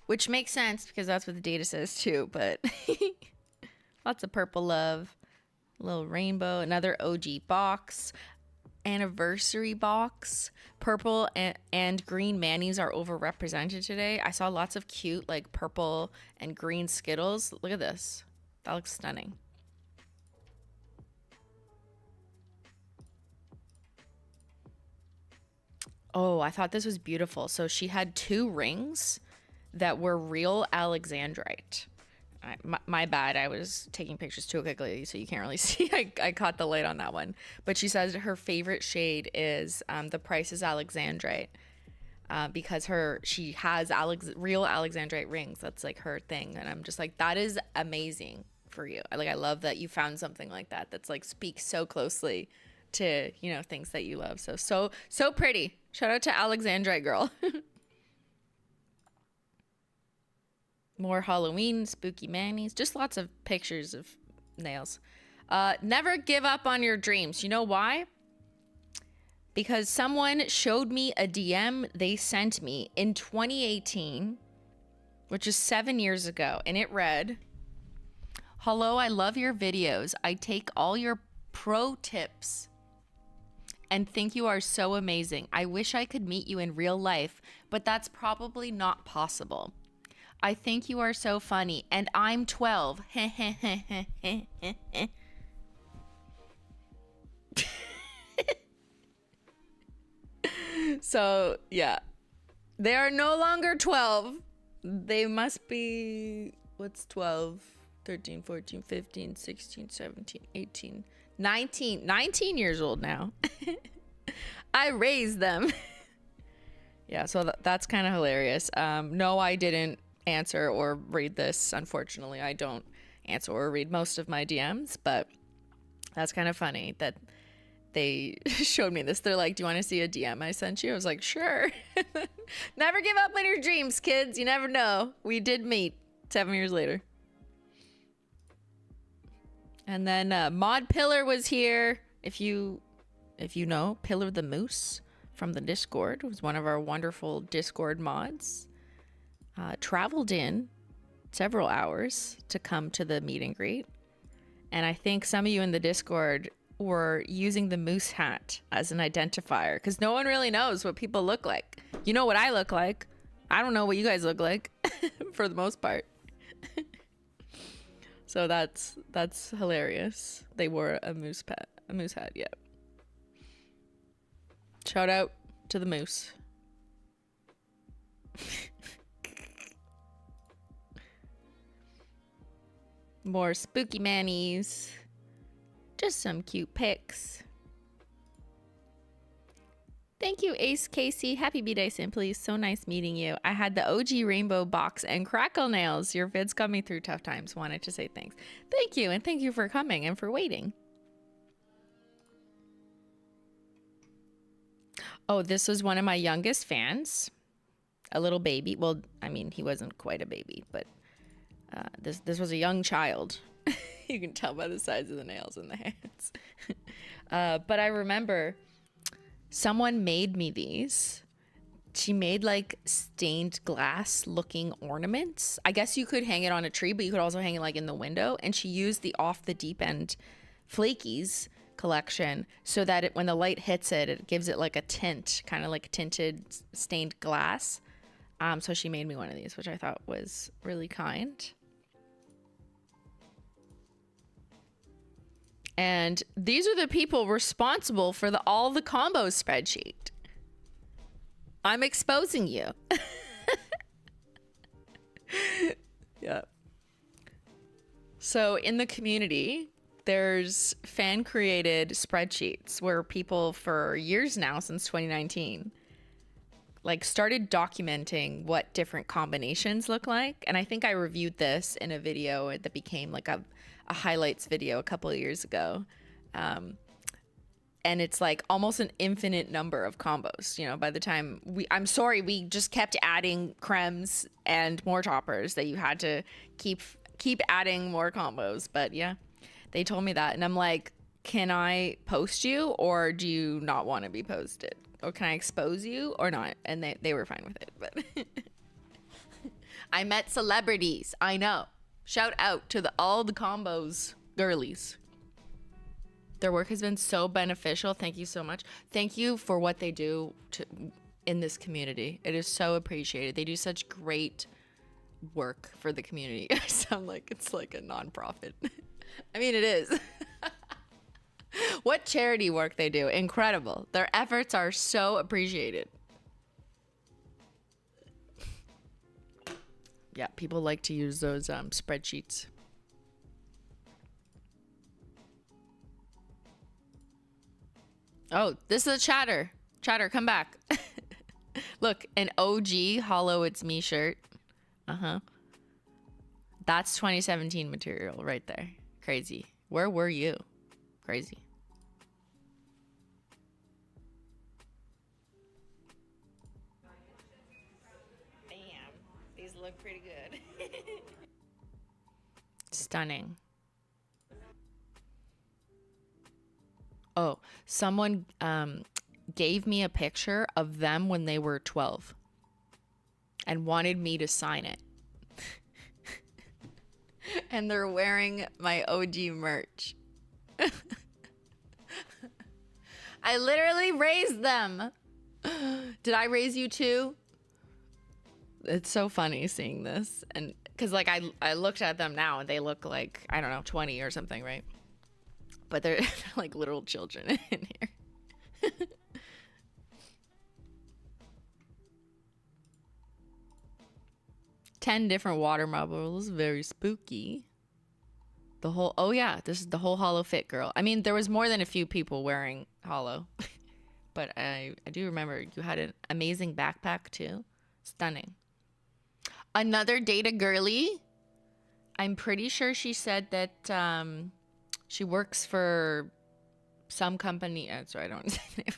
which makes sense because that's what the data says too, but lots of purple love. A little rainbow, another OG box, anniversary box. Purple and green manis are overrepresented today. I saw lots of cute, like, purple and green Skittles. Look at this. That looks stunning. Oh, I thought this was beautiful. So she had 2 rings that were real Alexandrite. My bad. I was taking pictures too quickly, so you can't really see. I caught the light on that one. But she says her favorite shade is the Price is Alexandrite because she has real Alexandrite rings. That's like her thing. And I'm just like, that is amazing for you. I love that you found something like that that's like speaks so closely to, you know, things that you love. So pretty. Shout out to Alexandrite girl. More Halloween, spooky manis, just lots of pictures of nails. Never give up on your dreams. You know why? Because someone showed me a DM they sent me in 2018, which is 7 years ago, and it read, "Hello, I love your videos. I take all your pro tips and think you are so amazing. I wish I could meet you in real life, but that's probably not possible. I think you are so funny, and I'm 12. So, yeah. They are no longer 12. They must be, what's 12? 13, 14, 15, 16, 17, 18, 19 years old now. I raised them. Yeah, so that's kind of hilarious. No, I didn't answer or read this. Unfortunately, I don't answer or read most of my DMs, but that's kind of funny that they showed me this. They're like, do you want to see a DM I sent you? I was like, sure. Never give up on your dreams, kids. You never know. We did meet 7 years later. And then Mod Pillar was here. If you know, Pillar the Moose from the Discord was one of our wonderful Discord mods. Traveled in several hours to come to the meet and greet. And I think some of you in the Discord were using the moose hat as an identifier because no one really knows what people look like. You know what I look like. I don't know what you guys look like for the most part. So that's hilarious. They wore a moose hat, yeah. Shout out to the moose. More spooky manis. Just some cute pics. Thank you, Ace Casey. Happy B-Day, Simply. So nice meeting you. I had the OG rainbow box and crackle nails. Your vids got me through tough times. Wanted to say thanks. Thank you, and thank you for coming and for waiting. Oh, this was one of my youngest fans. A little baby. Well, I mean, he wasn't quite a baby, but this was a young child. You can tell by the size of the nails and the hands. But I remember someone made me these. She made like stained glass looking ornaments. I guess you could hang it on a tree, but you could also hang it like in the window. And she used the Off the Deep End Flakies collection so that when the light hits it, it gives it like a tint, kind of like tinted stained glass. So she made me one of these, which I thought was really kind. And these are the people responsible for all the combos spreadsheet. I'm exposing you. Yeah. So in the community, there's fan created spreadsheets where people for years now, since 2019, like started documenting what different combinations look like. And I think I reviewed this in a video that became like a highlights video a couple of years ago. And it's like almost an infinite number of combos, you know, by the time I'm sorry, we just kept adding cremes and more toppers that you had to keep adding more combos. But yeah, they told me that. And I'm like, can I post you or do you not want to be posted? Or can I expose you or not? And they were fine with it, but I met celebrities. I know. Shout out to all the combos girlies. Their work has been so beneficial. Thank you so much. Thank you for what they do in this community. It is so appreciated. They do such great work for the community. I sound like it's like a nonprofit. I mean, it is. What charity work they do. Incredible. Their efforts are so appreciated. Yeah, people like to use those spreadsheets. Oh, this is a chatter. Chatter, come back. Look, an OG Hollow It's Me shirt. Uh-huh. That's 2017 material right there. Crazy. Where were you? Crazy. Damn. These look pretty good. Stunning. Oh, someone gave me a picture of them when they were 12 and wanted me to sign it. And they're wearing my OG merch. I literally raised them. Did I raise you too? It's so funny seeing this. And because like I looked at them now and they look like, I don't know, 20 or something, right? But they're like little children in here. 10 different water marbles, very spooky. The whole, oh yeah, this is the whole Holo fit girl. I mean, there was more than a few people wearing Holo, but I do remember you had an amazing backpack too. Stunning. Another data girly. I'm pretty sure she said that she works for some company, sorry, I don't say the name,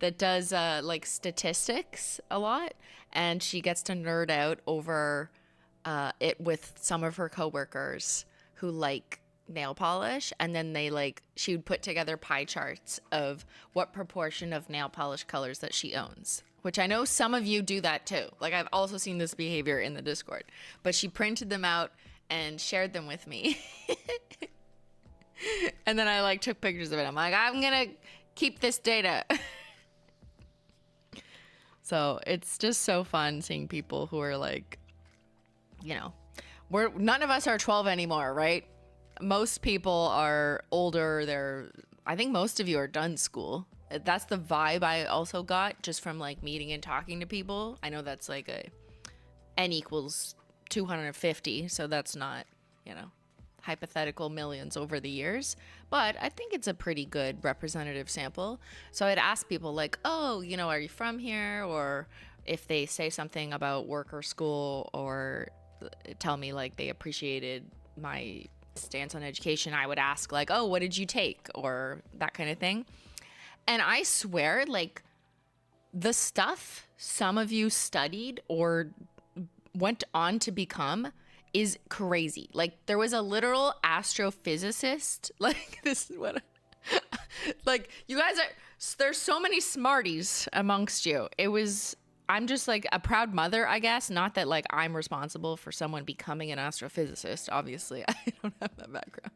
that does like statistics a lot, and she gets to nerd out over it with some of her coworkers who like nail polish, and then she would put together pie charts of what proportion of nail polish colors that she owns, which I know some of you do that too. Like I've also seen this behavior in the Discord, but she printed them out and shared them with me. And then I like took pictures of it. I'm like, I'm gonna keep this data. So it's just so fun seeing people who are like, you know, none of us are 12 anymore, right? Most people are older. I think most of you are done school. That's the vibe I also got just from like meeting and talking to people. I know that's like N equals 250, so that's not, you know, hypothetical millions over the years, but I think it's a pretty good representative sample. So I'd ask people like, oh, you know, are you from here? Or if they say something about work or school, or tell me like they appreciated my stance on education, I would ask like, oh, what did you take? Or that kind of thing. And I swear, like, the stuff some of you studied or went on to become is crazy. Like, there was a literal astrophysicist. Like, this is what like, you guys there's so many smarties amongst you. I'm just like a proud mother, I guess. Not that like I'm responsible for someone becoming an astrophysicist. Obviously, I don't have that background.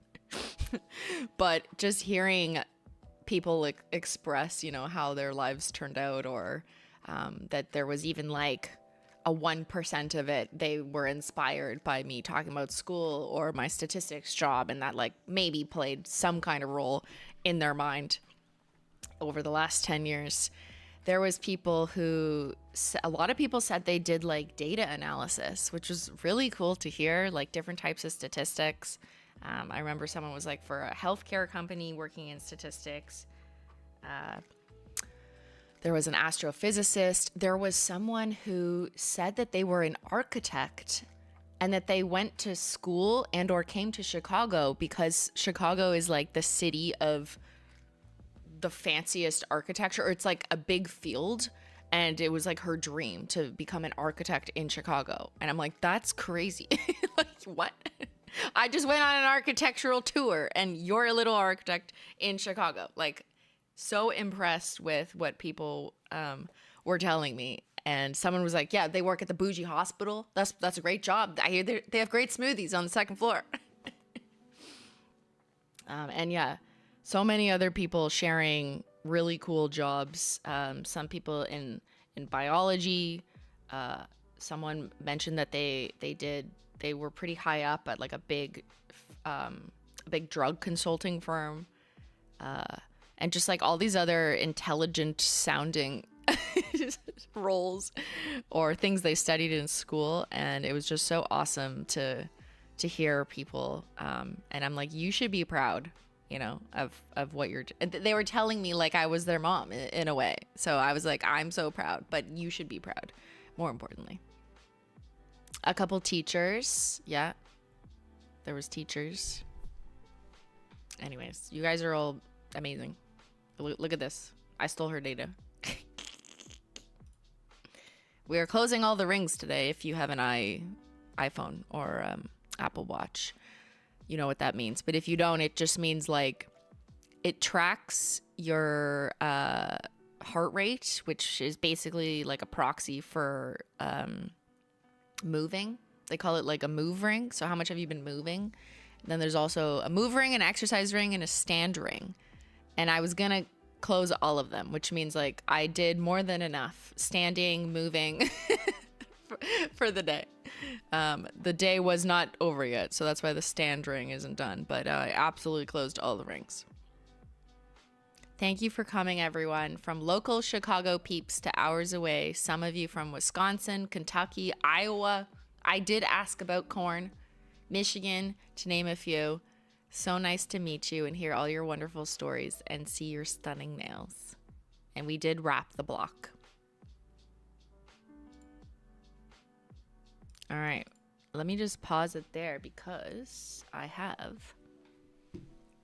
But just hearing people like express, you know, how their lives turned out, or that there was even like a 1% of it, they were inspired by me talking about school or my statistics job, and that like maybe played some kind of role in their mind over the last 10 years. There was people who, a lot of people said they did like data analysis, which was really cool to hear, like different types of statistics. I remember someone was like for a healthcare company working in statistics. There was an astrophysicist. There was someone who said that they were an architect and that they went to school and or came to Chicago because Chicago is like the city of the fanciest architecture, or it's like a big field, and it was like her dream to become an architect in Chicago. And I'm like, that's crazy. Like, what? I just went on an architectural tour and you're a little architect in Chicago. Like, so impressed with what people were telling me. And someone was like, yeah, they work at the bougie hospital. That's a great job. I hear they have great smoothies on the second floor. And yeah, so many other people sharing really cool jobs. Some people in biology. Someone mentioned that they were pretty high up at like a big drug consulting firm. And just like all these other intelligent sounding roles or things they studied in school. And it was just so awesome to hear people. And I'm like, you should be proud, you know, of what you're, they were telling me like I was their mom in a way. So I was like, I'm so proud, but you should be proud, more importantly. A couple teachers. Yeah. There was teachers. Anyways, you guys are all amazing. Look at this. I stole her data. We are closing all the rings today. If you have an iPhone or Apple Watch, you know what that means. But if you don't, it just means like it tracks your heart rate, which is basically like a proxy for moving. They call it like a move ring. So how much have you been moving? And then there's also a move ring, an exercise ring, and a stand ring. And I was gonna close all of them, which means like I did more than enough standing, moving for the day. The day was not over yet, so that's why the stand ring isn't done, but I absolutely closed all the rings. Thank you for coming, everyone, from local Chicago peeps to hours away. Some of you from Wisconsin, Kentucky, Iowa. I did ask about corn, Michigan, to name a few. So nice to meet you and hear all your wonderful stories and see your stunning nails. And we did wrap the block. All right, let me just pause it there because I have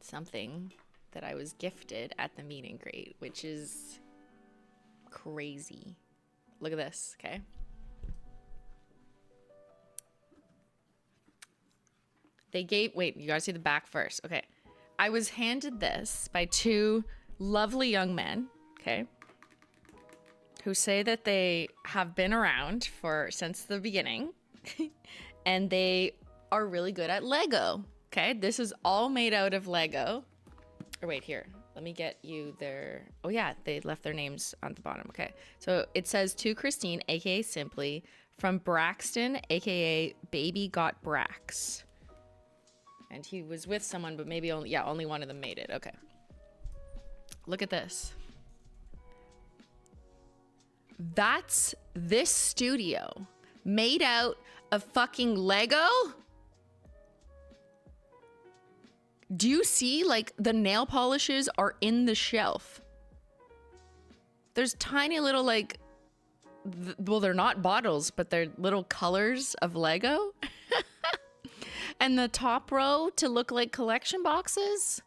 something that I was gifted at the meet and greet, which is crazy. Look at this, okay? They gave, wait, you gotta see the back first. Okay. I was handed this by two lovely young men, okay, who say that they have been around since the beginning and they are really good at Lego, okay? This is all made out of Lego. Or wait, here, let me get you their, oh yeah, they left their names on the bottom, okay. So it says to Christine, aka Simply, from Braxton, aka Baby Got Brax. And he was with someone, but maybe only, yeah, only one of them made it, okay. Look at this. That's this studio made out of fucking Lego? Do you see, like, the nail polishes are in the shelf? There's tiny little, like, well, they're not bottles, but they're little colors of Lego. And the top row to look like collection boxes.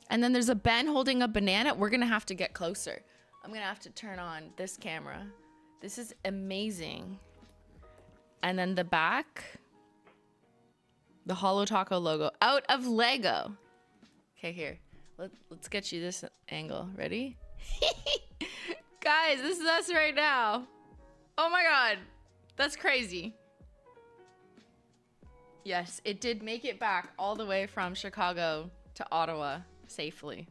And then there's a Ben holding a banana. We're going to have to get closer. I'm going to have to turn on this camera. This is amazing. And then the back. The HOLO Taco logo out of Lego. Okay, here. Let's get you this angle. Ready? Guys, this is us right now. Oh my God. That's crazy. Yes, it did make it back all the way from Chicago to Ottawa safely.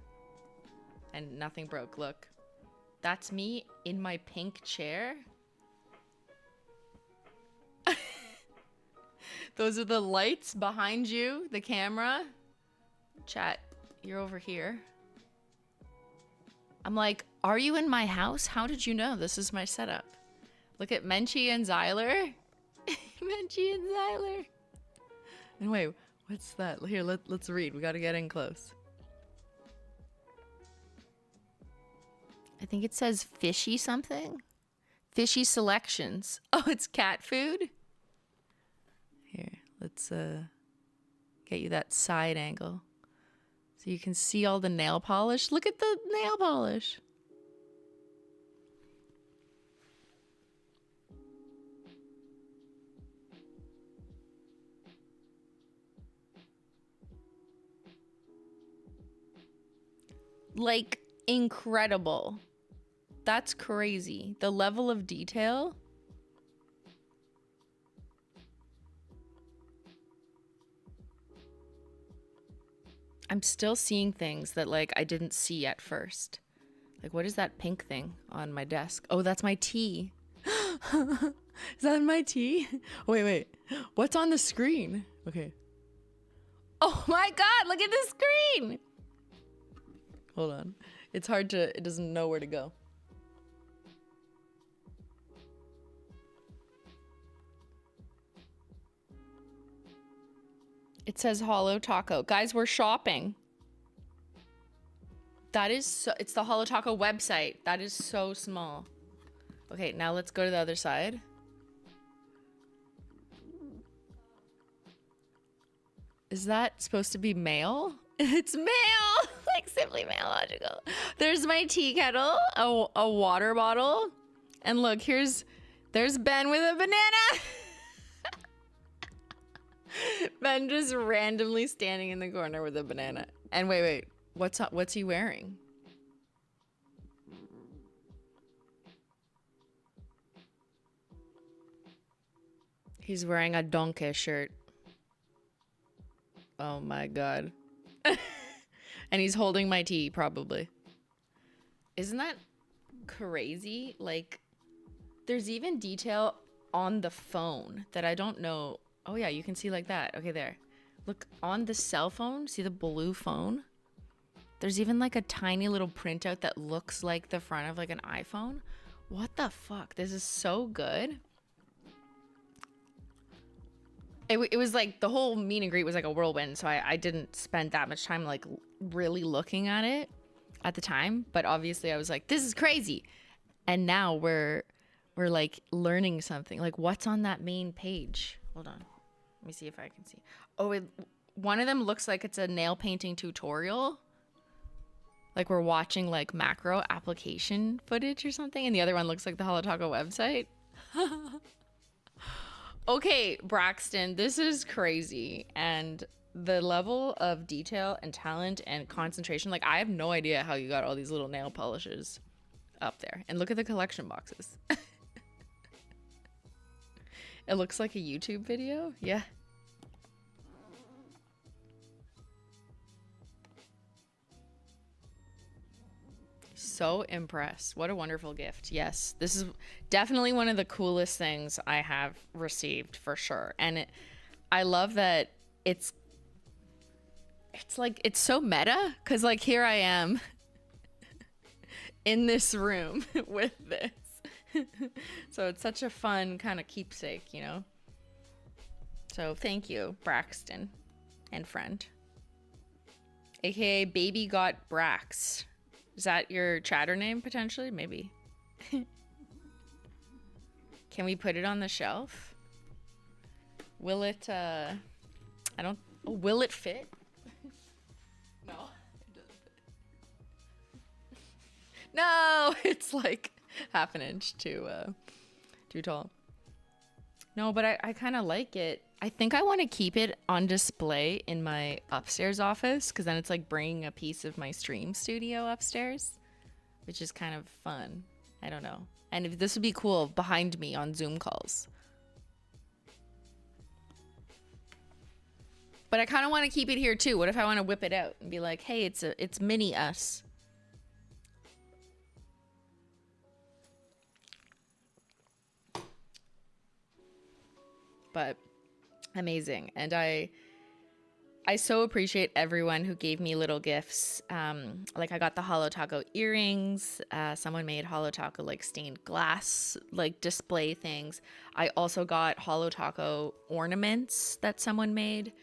And nothing broke. Look. That's me in my pink chair. Those are the lights behind you, the camera. Chat, you're over here. I'm like, are you in my house? How did you know this is my setup? Look at Menchie and Zyler. Menchie and Zyler. And wait, what's that? Here, let's read. We gotta get in close. I think it says fishy something. Fishy selections. Oh, it's cat food? Here, let's get you that side angle. So you can see all the nail polish. Look at the nail polish. Like, incredible. That's crazy. The level of detail. I'm still seeing things that, like, I didn't see at first. Like, what is that pink thing on my desk? Oh, that's my tea. Is that my tea? Wait. What's on the screen? Okay. Oh my God, look at the screen. Hold on. It's hard to, it doesn't know where to go. It says HOLO Taco. Guys, we're shopping. That is so, it's the HOLO Taco website. That is so small. Okay, now let's go to the other side. Is that supposed to be male? It's male! Like Simplynailogical. There's my tea kettle, a water bottle. And look, there's Ben with a banana. Ben just randomly standing in the corner with a banana. And wait, what's he wearing? He's wearing a donkey shirt. Oh my God. And he's holding my tea, probably. Isn't that crazy? Like, there's even detail on the phone that I don't know. Oh yeah, you can see like that. Okay, there. Look, on the cell phone, see the blue phone? There's even like a tiny little printout that looks like the front of like an iPhone. What the fuck? This is so good. It was like the whole meet and greet was like a whirlwind, so I didn't spend that much time like really looking at it at the time, but obviously I was like, this is crazy. And now we're like learning something. Like, what's on that main page? Hold on, let me see if I can see. Oh, one of them looks like it's a nail painting tutorial, like we're watching like macro application footage or something, and the other one looks like the HOLO THERE website. Okay, Braxton, this is crazy. And the level of detail and talent and concentration, like I have no idea how you got all these little nail polishes up there. And look at the collection boxes. It looks like a YouTube video. Yeah. So impressed. What a wonderful gift. Yes, this is definitely one of the coolest things I have received for sure. And I love that it's like, it's so meta, because like here I am in this room with this. So it's such a fun kind of keepsake, you know? So thank you, Braxton and friend. AKA Baby Got Brax. Is that your chatter name potentially? Maybe. Can we put it on the shelf? Will it, will it fit? No, it doesn't fit. No, it's like half an inch too tall. No, but I kind of like it. I think I want to keep it on display in my upstairs office, because then it's like bringing a piece of my stream studio upstairs, which is kind of fun. I don't know. And if this would be cool behind me on Zoom calls. But I kind of want to keep it here too. What if I want to whip it out and be like, hey, it's mini us. But amazing. And I so appreciate everyone who gave me little gifts. Like I got the HOLO THERE earrings. Someone made HOLO THERE like stained glass like display things. I also got HOLO THERE ornaments that someone made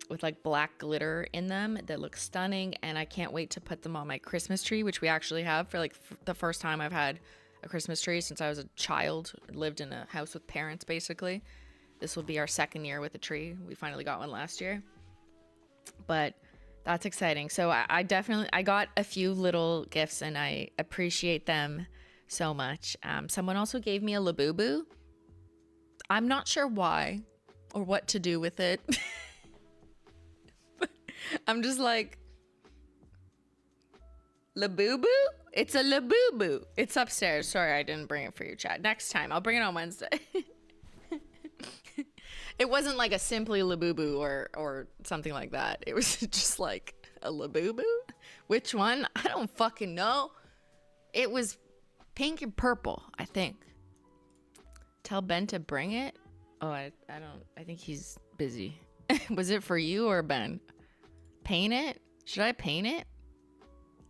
with like black glitter in them that look stunning, and I can't wait to put them on my Christmas tree, which we actually have for like the first time I've had a Christmas tree since I was a child. Lived in a house with parents basically. This will be our second year with a tree. We finally got one last year, but that's exciting. So I got a few little gifts and I appreciate them so much. Someone also gave me a labubu. I'm not sure why or what to do with it. But I'm just like, labubu? It's a labubu. It's upstairs. Sorry, I didn't bring it for your chat. Next time, I'll bring it on Wednesday. It wasn't like a simply labubu or something like that. It was just like a labubu. Which one? I don't fucking know. It was pink and purple, I think. Tell Ben to bring it. Oh, I think he's busy. Was it for you or Ben? Paint it? Should I paint it?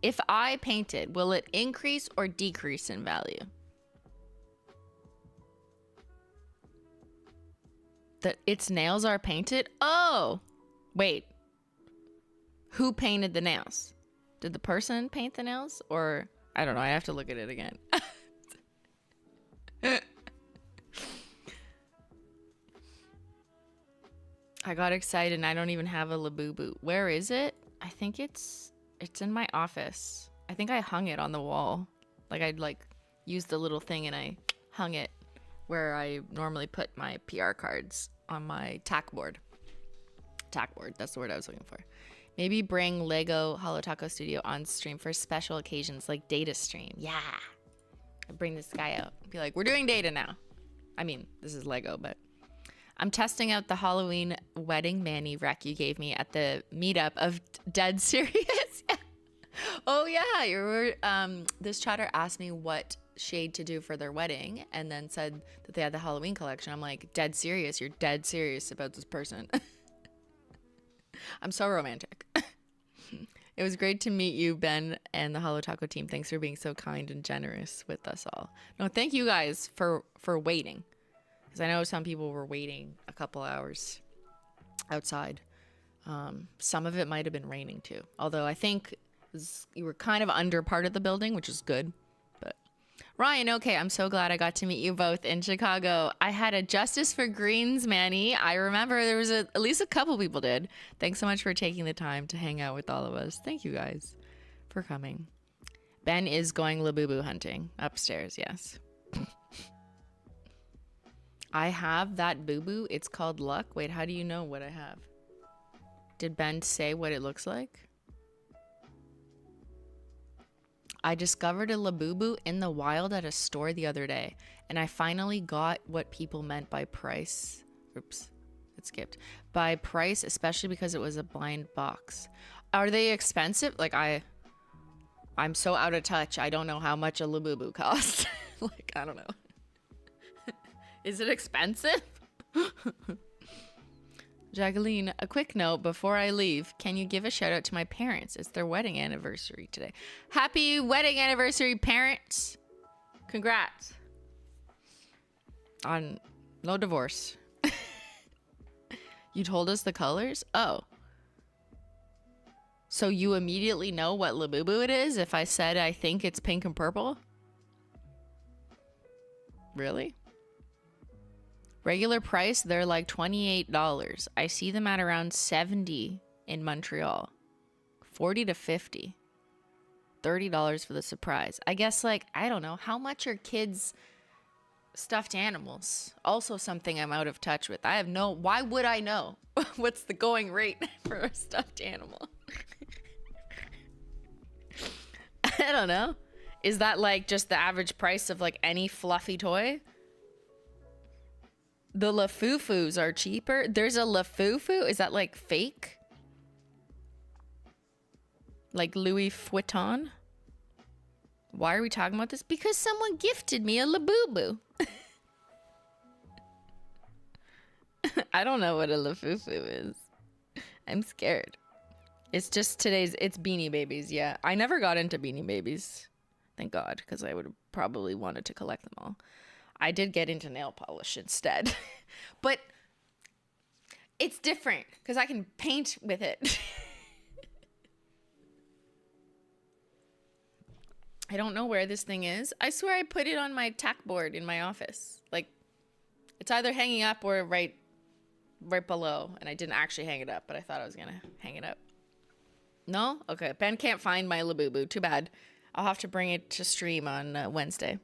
If I paint it, will it increase or decrease in value? That its nails are painted? Oh, wait. Who painted the nails? Did the person paint the nails? Or, I don't know, I have to look at it again. I got excited and I don't even have a labubu. Where is it? I think it's in my office. I think I hung it on the wall. Like I'd like used the little thing and I hung it where I normally put my PR cards on my tack board. Tack board, that's the word I was looking for. Maybe bring Lego HOLO THERE Studio on stream for special occasions like data stream. Yeah. I'd bring this guy out. Be like, we're doing data now. I mean, this is Lego, but I'm testing out the Halloween wedding Manny rec you gave me at the meetup of Dead Serious. Oh yeah, you were. This chatter asked me what shade to do for their wedding, and then said that they had the Halloween collection. I'm like, dead serious. You're dead serious about this person. I'm so romantic. It was great to meet you, Ben, and the Holo Taco team. Thanks for being so kind and generous with us all. No, thank you guys for waiting, because I know some people were waiting a couple hours outside. Some of it might have been raining too, although I think you were kind of under part of the building, which is good. But Ryan, okay, I'm so glad I got to meet you both in Chicago. I had a Justice for Greens Manny. I remember there was at least a couple people did. Thanks so much for taking the time to hang out with all of us. Thank you guys for coming. Ben is going labubu hunting upstairs, yes. I have that boo-boo. It's called Luck. Wait, how do you know what I have? Did Ben say what it looks like? I discovered a labubu in the wild at a store the other day, and I finally got what people meant by price. Oops, it skipped. By price, especially because it was a blind box. Are they expensive? Like, I'm so out of touch. I don't know how much a labubu costs. Like, I don't know. Is it expensive? Jacqueline, a quick note before I leave. Can you give a shout out to my parents? It's their wedding anniversary today. Happy wedding anniversary, parents. Congrats. On no divorce. You told us the colors? Oh. So you immediately know what labubu it is if I said I think it's pink and purple? Really? Regular price, they're like $28. I see them at around $70 in Montreal. $40 to $50. $30 for the surprise. I guess, like, I don't know. How much are kids' stuffed animals? Also something I'm out of touch with. I have no... Why would I know? What's the going rate for a stuffed animal? I don't know. Is that, like, just the average price of, like, any fluffy toy? The Lafufus are cheaper. There's a Lafufu. Is that like fake? Like Louis Vuitton? Why are we talking about this? Because someone gifted me a Labubu. I don't know what a Lafufu is. I'm scared. It's just it's Beanie Babies. Yeah, I never got into Beanie Babies. Thank God, because I would have probably wanted to collect them all. I did get into nail polish instead. But it's different because I can paint with it. I don't know where this thing is. I swear I put it on my tack board in my office. Like, it's either hanging up or right below. And I didn't actually hang it up, but I thought I was going to hang it up. No? Okay. Ben can't find my Labubu. Too bad. I'll have to bring it to stream on Wednesday.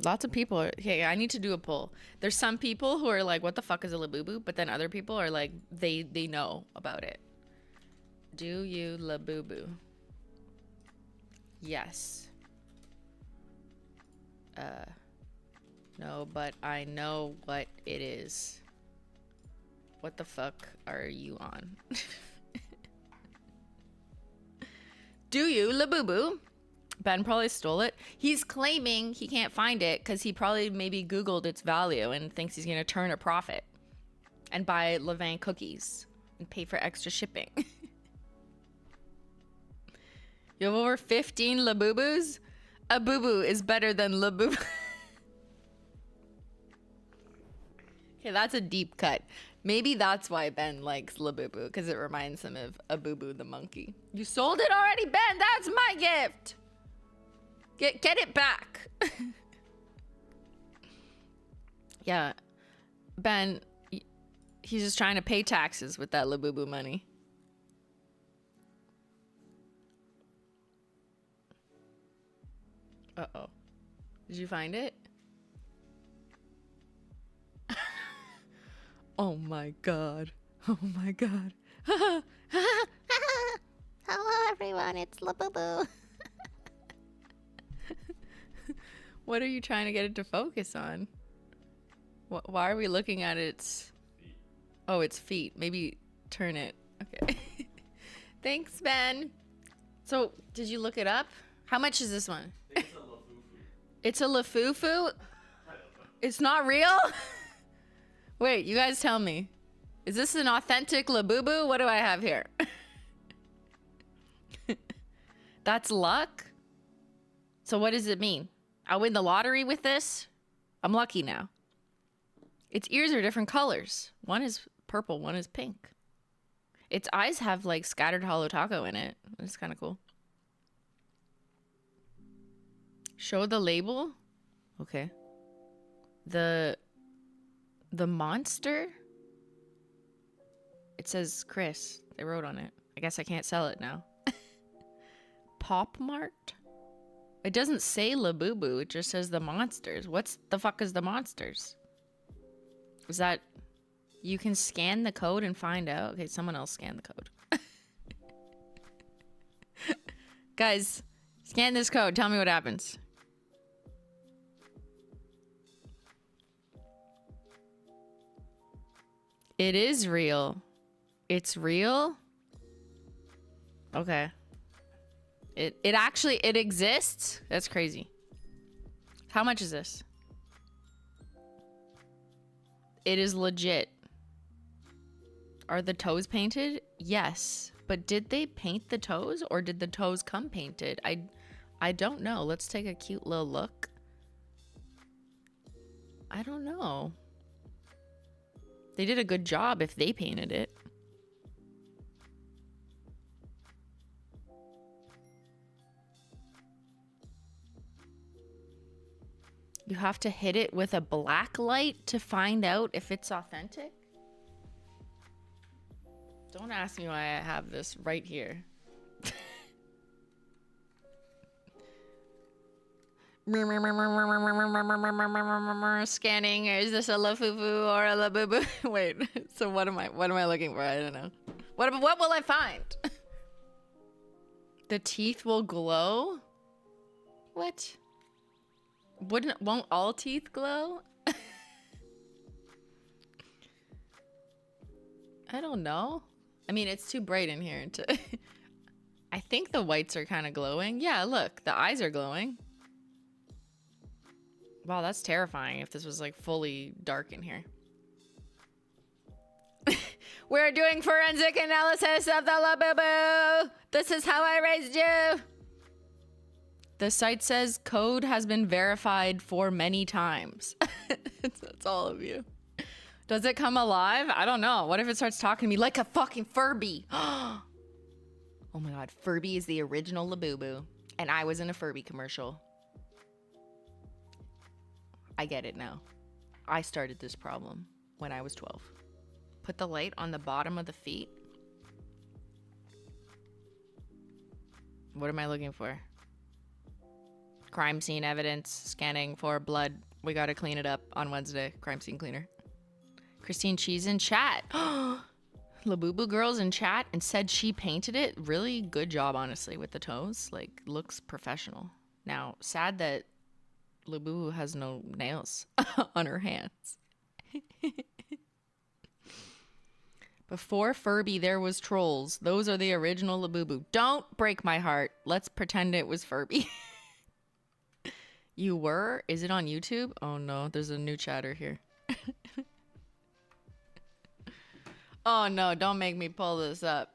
Lots of people are... Hey, I need to do a poll. There's some people who are like, what the fuck is a Labubu? But then other people are like, they know about it. Do you Labubu? Yes. No, but I know what it is. What the fuck are you on? Do you Labubu? Ben probably stole it. He's claiming he can't find it because he probably maybe Googled its value and thinks he's going to turn a profit and buy Levain cookies and pay for extra shipping. You have over 15 Labubus? A boo-boo is better than Labubu. Okay, that's a deep cut. Maybe that's why Ben likes Labubu, because it reminds him of Abubu the monkey. You sold it already, Ben? That's my gift! Get it back. Yeah. Ben, he's just trying to pay taxes with that Labubu money. Uh-oh. Did you find it? Oh my god. Oh my god. Hello everyone, it's Labubu. What are you trying to get it to focus on? Why are we looking at its Oh, it's feet. Maybe turn it. Okay. Thanks, Ben. So, did you look it up? How much is this one? It's a lafufu? It's not real? Wait, you guys tell me. Is this an authentic labubu? What do I have here? That's luck? So what does it mean? I win the lottery with this? I'm lucky now. Its ears are different colors. One is purple, one is pink. Its eyes have like scattered hollow taco in it. It's kind of cool. Show the label? Okay. The monster? It says Chris. They wrote on it. I guess I can't sell it now. Pop Mart? It doesn't say Labubu. It just says the monsters. What's the fuck is the monsters? Is that... You can scan the code and find out? Okay, someone else scan the code. Guys, scan this code. Tell me what happens. It is real. It's real? Okay. It actually, it exists? That's crazy. How much is this? It is legit. Are the toes painted? Yes. But did they paint the toes or did the toes come painted? I don't know. Let's take a cute little look. I don't know. They did a good job if they painted it. You have to hit it with a black light to find out if it's authentic? Don't ask me why I have this right here. Scanning. Is this a lafufu or a labubu? Wait. So what am I looking for? I don't know. What will I find? The teeth will glow? What? Won't all teeth glow? I don't know. I mean, it's too bright in here to... I think the whites are kind of glowing. Yeah, look, the eyes are glowing. Wow, that's terrifying if this was like fully dark in here. We're doing forensic analysis of the labubu. This is how I raised you. The site says code has been verified for many times. That's all of you. Does it come alive? I don't know. What if it starts talking to me like a fucking Furby? Oh my god, Furby is the original Labubu. And I was in a Furby commercial. I get it now. I started this problem when I was 12. Put the light on the bottom of the feet. What am I looking for? Crime scene evidence, scanning for blood. We gotta clean it up on Wednesday. Crime scene cleaner. Christine, she's in chat. Labubu girl's in chat and said she painted it. Really good job, honestly, with the toes. Like, looks professional. Now, sad that Labubu has no nails on her hands. Before Furby, there was trolls. Those are the original Labubu. Don't break my heart. Let's pretend it was Furby. You were? Is it on YouTube? Oh no, there's a new chatter here. Oh no, don't make me pull this up.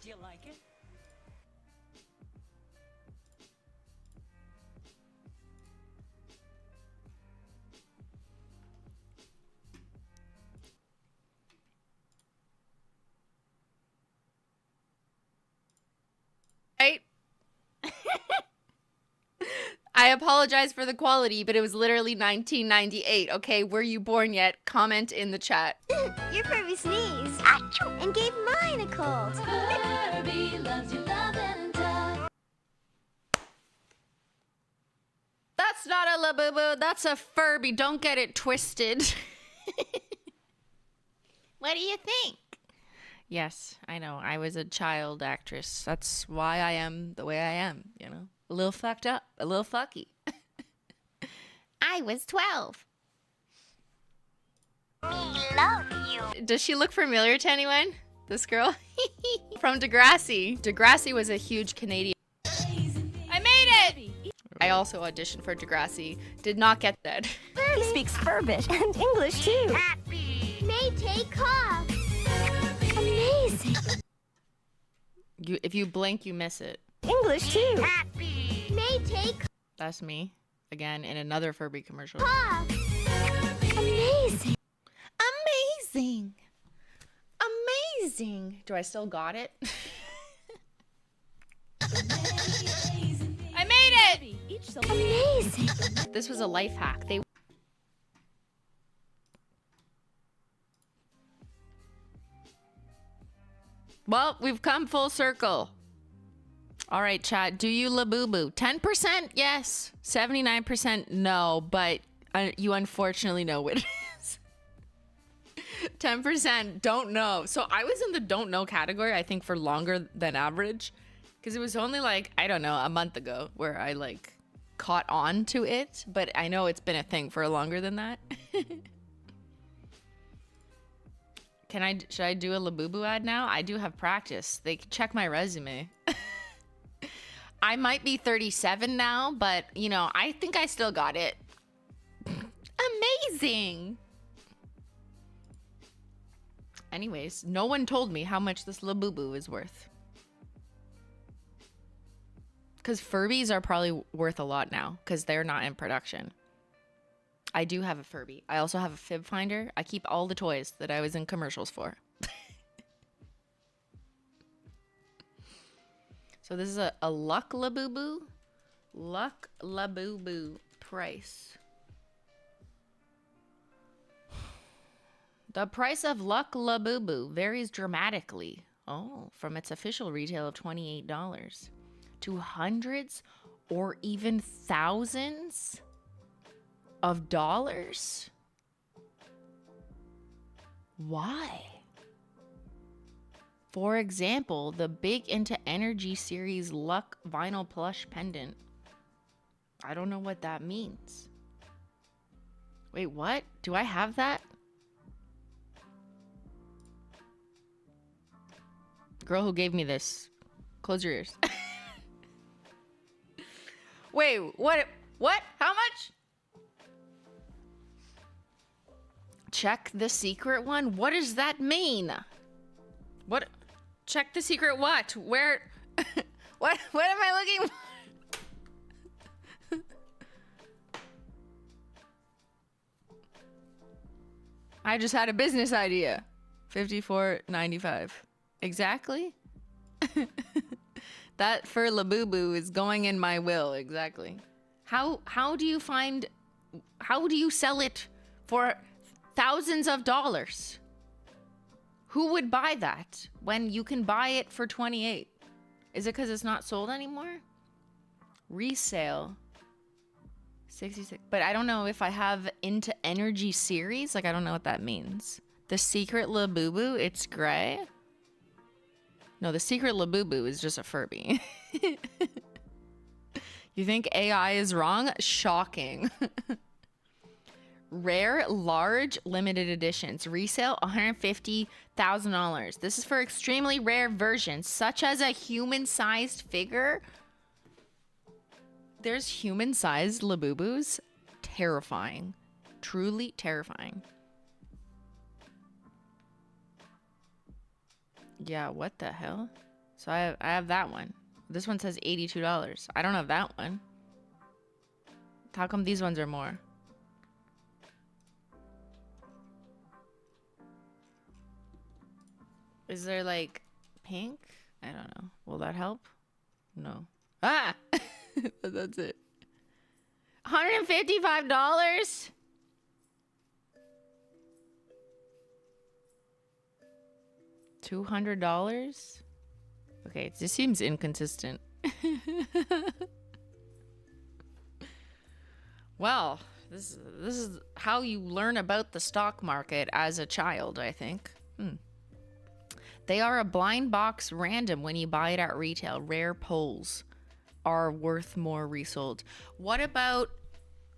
Do you like it? Right? I apologize for the quality, but it was literally 1998. Okay, were you born yet? Comment in the chat. Your Furby sneezed Achoo! And gave mine a cold. Furby loves you, love and touch. not a labubu. That's a Furby. Don't get it twisted. What do you think? Yes, I know. I was a child actress. That's why I am the way I am, you know? A little fucked up, a little fucky. I was 12. Me love you. Does she look familiar to anyone? This girl? From Degrassi. Degrassi was a huge Canadian. I made it! I also auditioned for Degrassi. Did not get that. He speaks Furbish and English too. May take off. Amazing. If you blink, you miss it. English too. May take That's me. Again, in another Furby commercial. off. Amazing. Amazing. Amazing. Do I still got it? I made it! Amazing. This was a life hack. Well, we've come full circle. All right, chat. Do you labubu? 10% yes. 79% no. But you unfortunately know what it is. 10% don't know. So I was in the don't know category, I think, for longer than average. Because it was only like, I don't know, a month ago where I like caught on to it. But I know it's been a thing for longer than that. Should I do a labubu ad now? I do have practice. They can check my resume. I might be 37 now, but you know, I think I still got it. Amazing. Anyways, no one told me how much this labubu is worth. Because Furbies are probably worth a lot now because they're not in production. I do have a Furby. I also have a fib finder. I keep all the toys that I was in commercials for. So this is a Luck Labubu. Luck Labubu price. The price of Luck Labubu varies dramatically. Oh, from its official retail of $28 to hundreds or even thousands of dollars? Why? For example, the Big Into Energy series Luck vinyl plush pendant. I don't know what that means. Wait, what? Do I have that? Girl who gave me this. Close your ears. Wait, what? What? How much? Check the secret one? What does that mean? What? Check the secret what? Where? What am I looking for? I just had a business idea. $54.95. Exactly? That for Labubu is going in my will. Exactly. How do you sell it for thousands of dollars? Who would buy that when you can buy it for 28? Is it because it's not sold anymore? Resale 66. But I don't know if I have Into Energy series. Like, I don't know what that means. The Secret Labubu, it's gray. No, the Secret Labubu is just a Furby. You think AI is wrong? Shocking. Rare, large, limited editions. Resale, $150,000. This is for extremely rare versions, such as a human-sized figure. There's human-sized Labubus. Terrifying. Truly terrifying. Yeah, what the hell? So I have that one. This one says $82. I don't have that one. How come these ones are more? Is there like pink? I don't know. Will that help? No. Ah! That's it. $155? $200? Okay, this seems inconsistent. Well, this is how you learn about the stock market as a child, I think. They are a blind box random when you buy it at retail. Rare polls are worth more resold. What about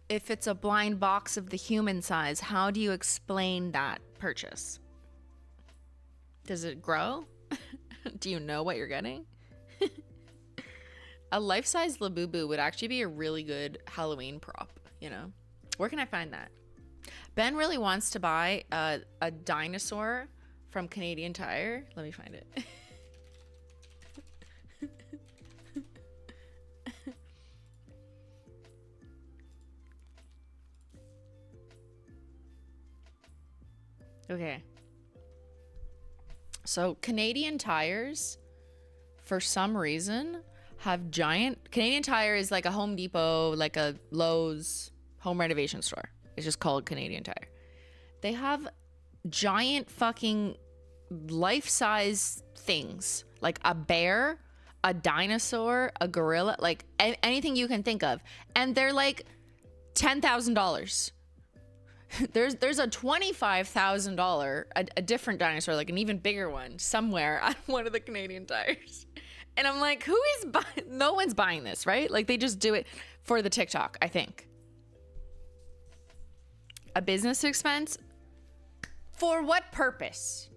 if it's a blind box of the human size? How do you explain that purchase? Does it grow? Do you know what you're getting? A life-size labubu would actually be a really good Halloween prop, you know? Where can I find that? Ben really wants to buy a dinosaur from Canadian Tire. Let me find it. Okay. So Canadian Tires, for some reason, have giant... Canadian Tire is like a Home Depot, like a Lowe's home renovation store. It's just called Canadian Tire. They have giant fucking life-size things, like a bear, a dinosaur, a gorilla, like anything you can think of, and they're like $10,000. There's a $25,000 a different dinosaur, like an even bigger one, somewhere on one of the Canadian Tires, and I'm like, who is buying? No one's buying this, right? Like they just do it for the TikTok, I think. A business expense. For what purpose?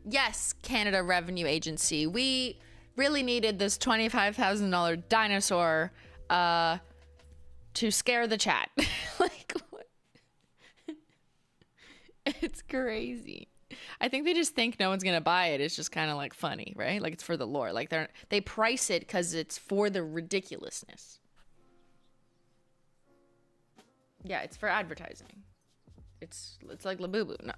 Yes, Canada Revenue Agency. We really needed this $25,000 dinosaur to scare the chat. Like, what? It's crazy. I think they just think no one's gonna buy it. It's just kind of like funny, right? Like it's for the lore. Like they price it because it's for the ridiculousness. Yeah, it's for advertising. It's like Labubu. No.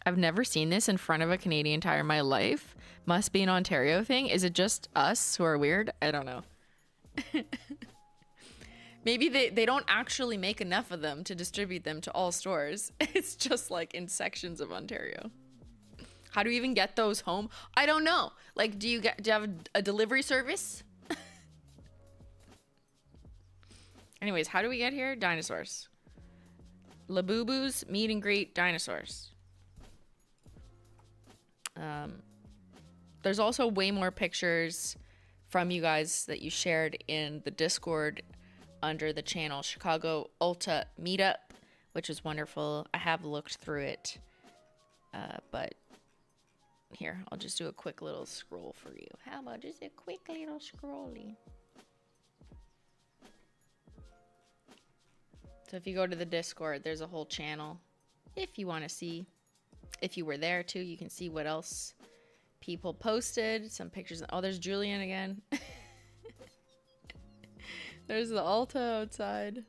I've never seen this in front of a Canadian Tire in my life. Must be an Ontario thing. Is it just us who are weird? I don't know. Maybe they don't actually make enough of them to distribute them to all stores. It's just like in sections of Ontario. How do you even get those home? I don't know. Like, do you have a delivery service? Anyways, how do we get here? Dinosaurs. Labubu's meet and greet dinosaurs. There's also way more pictures from you guys that you shared in the Discord under the channel Chicago Ulta Meetup, which is wonderful. I have looked through it, but here, I'll just do a quick little scroll for you. How about just a quick little scrolly? So if you go to the Discord, there's a whole channel. If you want to see, if you were there too, you can see what else people posted. Some pictures. Oh, there's Julian again. There's the Ulta outside.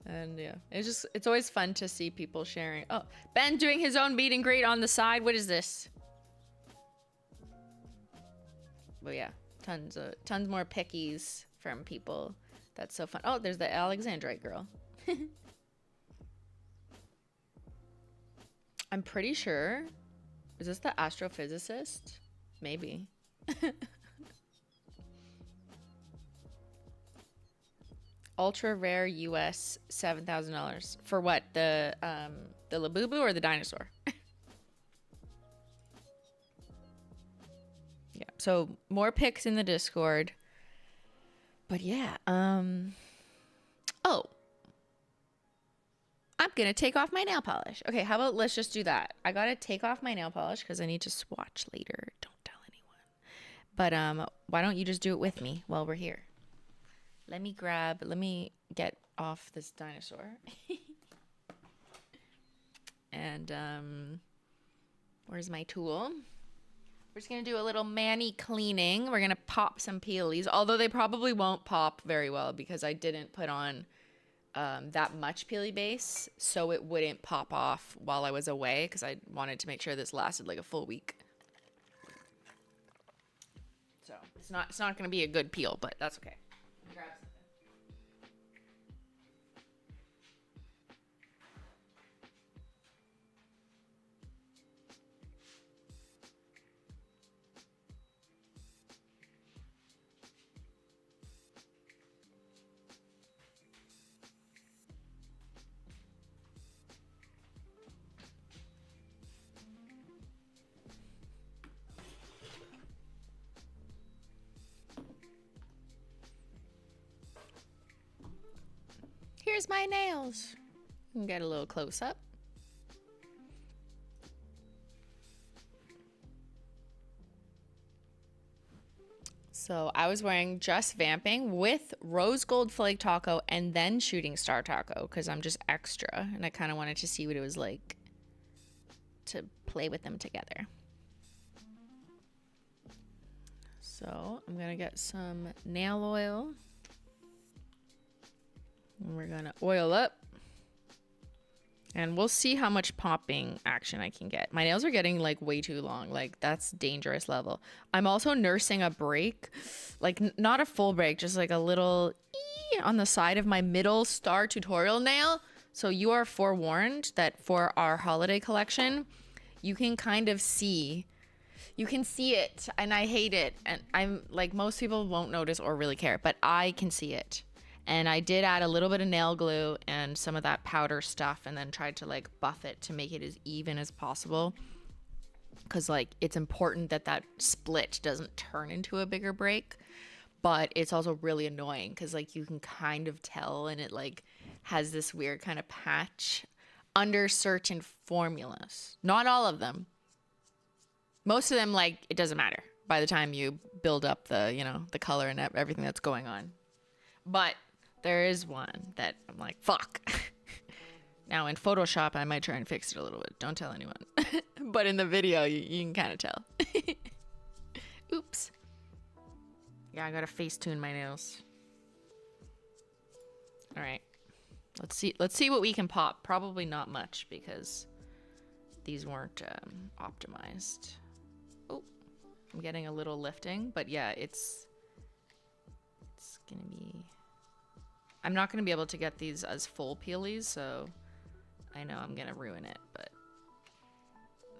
And yeah, it's always fun to see people sharing. Oh, Ben doing his own meet and greet on the side. What is this? But yeah, tons more pickies from people. That's so fun. Oh, there's the Alexandrite girl. I'm pretty sure. Is this the astrophysicist? Maybe. Ultra rare US $7,000 for what? The Labubu or the dinosaur? Yeah. So more pics in the Discord. But yeah. Oh. I'm gonna take off my nail polish. Okay, how about let's just do that. I gotta take off my nail polish because I need to swatch later. Don't tell anyone. But why don't you just do it with me while we're here? Let me get off this dinosaur. And where's my tool? We're just gonna do a little mani cleaning. We're gonna pop some peelies, although they probably won't pop very well because I didn't put on that much peely base, so it wouldn't pop off while I was away because I wanted to make sure this lasted like a full week. So it's not gonna be a good peel, but that's okay. Grab something. Here's my nails. You can get a little close up. So I was wearing just vamping with rose gold flake taco and then shooting star taco because I'm just extra and I kind of wanted to see what it was like to play with them together. So I'm gonna get some nail oil and we're gonna oil up and we'll see how much popping action I can get. My nails are getting like way too long. Like that's dangerous level. I'm also nursing a break, like not a full break, just like a little on the side of my middle star tutorial nail. So you are forewarned that for our holiday collection, you can kind of see, you can see it and I hate it. And I'm like, most people won't notice or really care, but I can see it. And I did add a little bit of nail glue and some of that powder stuff and then tried to like buff it to make it as even as possible. Cause like it's important that that split doesn't turn into a bigger break, but it's also really annoying cause like you can kind of tell and it like has this weird kind of patch under certain formulas. Not all of them. Most of them, like, it doesn't matter by the time you build up the, you know, the color and everything that's going on. But there is one that I'm like, fuck. Now in Photoshop, I might try and fix it a little bit. Don't tell anyone. But in the video, you can kind of tell. Oops. Yeah, I gotta Facetune my nails. All right. Let's see what we can pop. Probably not much because these weren't optimized. Oh, I'm getting a little lifting, but yeah, it's gonna be. I'm not gonna be able to get these as full peelies, so I know I'm gonna ruin it, but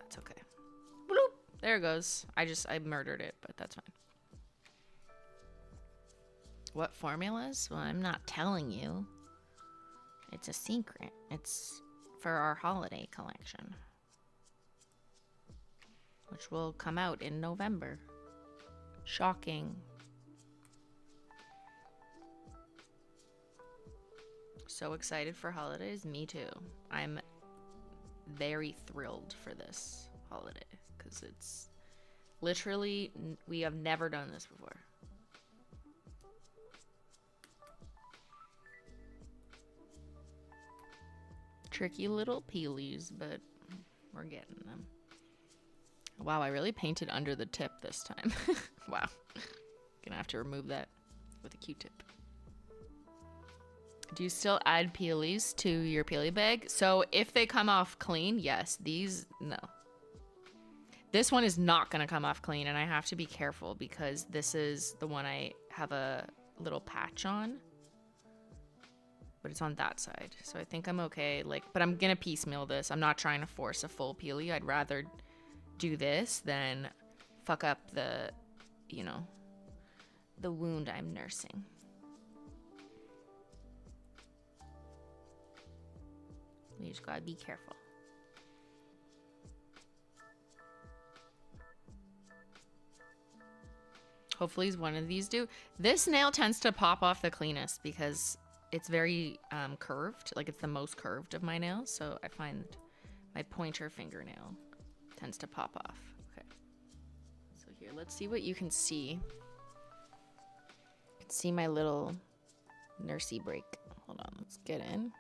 that's okay. Bloop! There it goes. I murdered it, but that's fine. What formulas? Well, I'm not telling you. It's a secret. It's for our holiday collection, which will come out in November. Shocking. So excited for holidays. Me too. I'm very thrilled for this holiday because it's literally, we have never done this before. Tricky little peelies, but we're getting them. Wow, I really painted under the tip this time. Wow. Gonna have to remove that with a Q-tip. Do you still add peelies to your peely bag? So if they come off clean, yes. These, no. This one is not gonna come off clean, and I have to be careful because this is the one I have a little patch on. But it's on that side, so I think I'm okay. Like, but I'm gonna piecemeal this. I'm not trying to force a full peely. I'd rather do this than fuck up the, you know, the wound I'm nursing. You just gotta be careful. Hopefully one of these do. This nail tends to pop off the cleanest because it's very curved. Like it's the most curved of my nails. So I find my pointer fingernail tends to pop off. Okay. So here, let's see what you can see. You can see my little nursey break. Hold on, let's get in.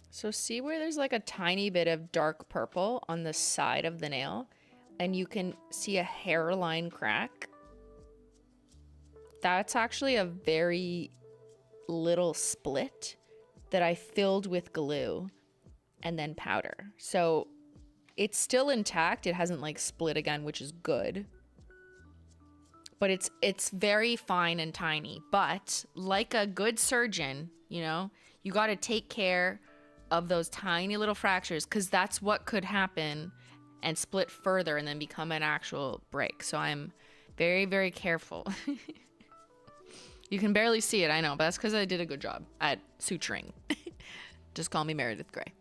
So see where there's like a tiny bit of dark purple on the side of the nail, and you can see a hairline crack. That's actually a very little split that I filled with glue and then powder. So it's still intact. It hasn't like split again, which is good. But it's very fine and tiny. But like a good surgeon, you know, you got to take care of those tiny little fractures because that's what could happen and split further and then become an actual break. So I'm very, very careful. You can barely see it, I know, but that's because I did a good job at suturing. Just call me Meredith Grey.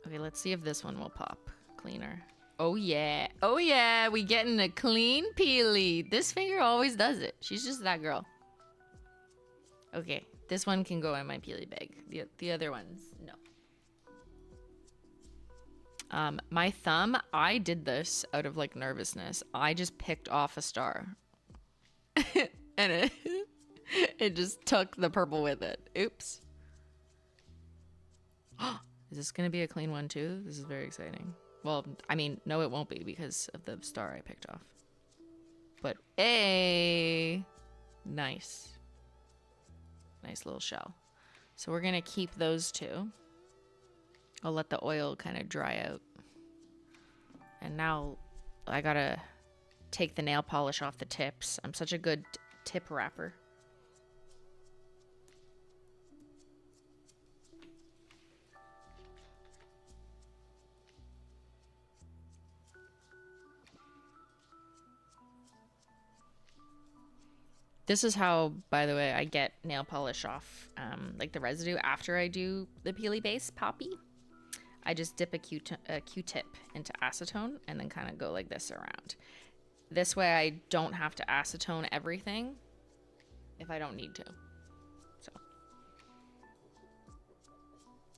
Okay, let's see if this one will pop cleaner. Oh yeah. Oh yeah, we getting a clean peely. This finger always does it. She's just that girl. Okay, this one can go in my peely bag. The other ones, no. My thumb, I did this out of like nervousness. I just picked off a star. And it just took the purple with it. Oops. Is this gonna be a clean one too? This is very exciting. Well, I mean, no, it won't be because of the star I picked off. But nice. Nice little shell. So we're gonna keep those two. I'll let the oil kind of dry out. And now I gotta take the nail polish off the tips. I'm such a good tip wrapper. This is how, by the way, I get nail polish off, like the residue after I do the peely base poppy. I just dip a Q-tip into acetone and then kind of go like this around. This way I don't have to acetone everything if I don't need to. So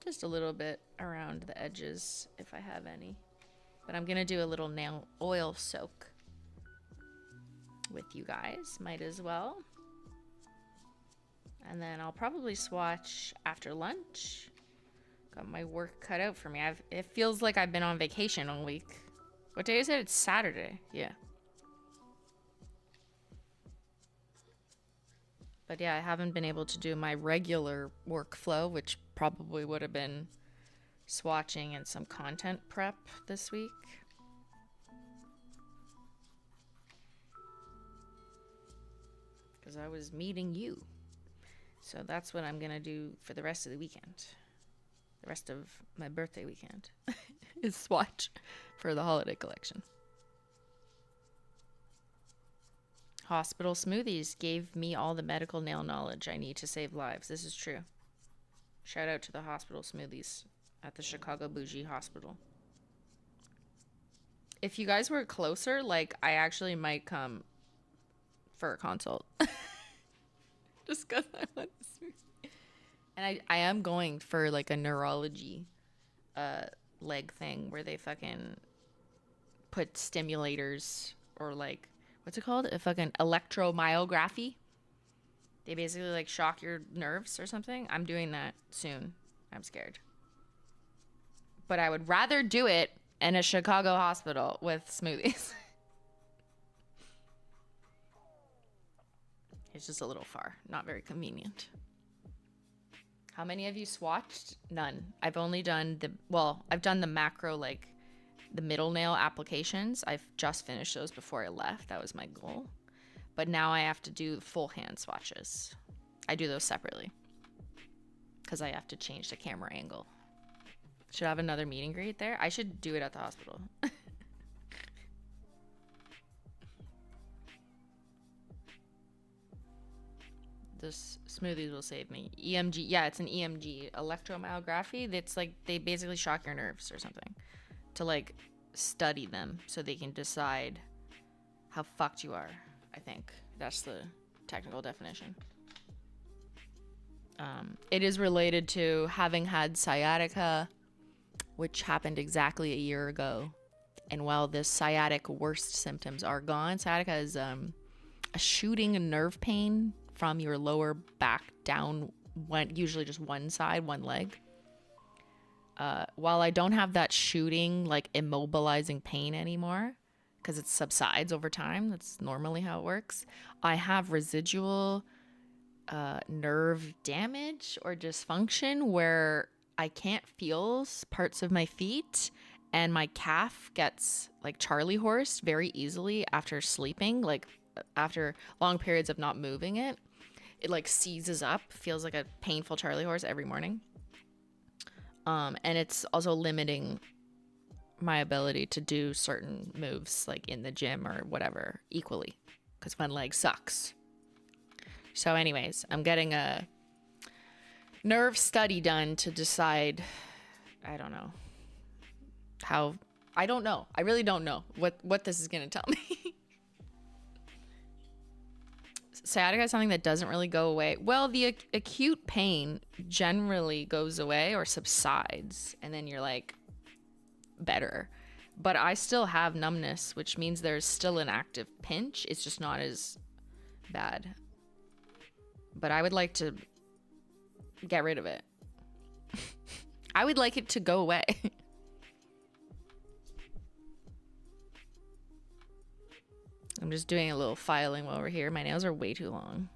just a little bit around the edges if I have any. But I'm gonna do a little nail oil soak with you guys, might as well. And then I'll probably swatch after lunch. Got my work cut out for me. It feels like I've been on vacation all week. What day is it? It's Saturday. Yeah. But yeah, I haven't been able to do my regular workflow, which probably would have been swatching and some content prep this week. Because I was meeting you. So that's what I'm going to do for the rest of the weekend. The rest of my birthday weekend is swatch for the holiday collection. Hospital smoothies gave me all the medical nail knowledge I need to save lives. This is true. Shout out to the hospital smoothies at the Chicago Bougie Hospital. If you guys were closer, like, I actually might come for a consult. Just because I want a smoothie. And I am going for like a neurology leg thing where they fucking put stimulators or like, what's it called? A fucking electromyography. They basically like shock your nerves or something. I'm doing that soon. I'm scared. But I would rather do it in a Chicago hospital with smoothies. It's just a little far. Not very convenient. How many of you swatched? None. I've only done I've done the macro, like the middle nail applications. I've just finished those before I left. That was my goal. But now I have to do full hand swatches. I do those separately because I have to change the camera angle. Should I have another meet and greet there? I should do it at the hospital. This smoothies will save me. EMG, yeah, it's an EMG, electromyography. That's like they basically shock your nerves or something to like study them so they can decide how fucked you are. I think that's the technical definition. It is related to having had sciatica, which happened exactly a year ago. And while the sciatic worst symptoms are gone, sciatica is a shooting nerve pain from your lower back down, usually just one side, one leg. While I don't have that shooting, like immobilizing pain anymore, because it subsides over time, that's normally how it works, I have residual nerve damage or dysfunction where I can't feel parts of my feet, and my calf gets like Charlie horse very easily after sleeping, like after long periods of not moving it. It like seizes up, feels like a painful Charlie horse every morning. And it's also limiting my ability to do certain moves like in the gym or whatever equally because one leg sucks. So anyways, I'm getting a nerve study done to decide, I don't know, how I don't know. I really don't know what this is going to tell me. Sciatica is something that doesn't really go away. Well, the acute pain generally goes away or subsides, and then you're like better. But I still have numbness, which means there's still an active pinch. It's just not as bad. But I would like to get rid of it. I would like it to go away. I'm just doing a little filing while we're here. My nails are way too long.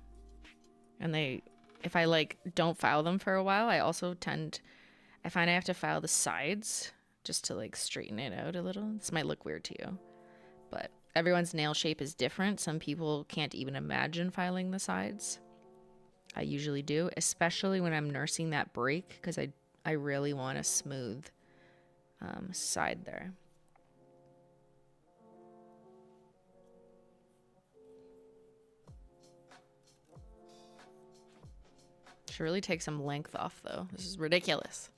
And if I like don't file them for a while, I find I have to file the sides just to like straighten it out a little. This might look weird to you, but everyone's nail shape is different. Some people can't even imagine filing the sides. I usually do, especially when I'm nursing that break, because I really want a smooth side there. Should really take some length off though. This is ridiculous.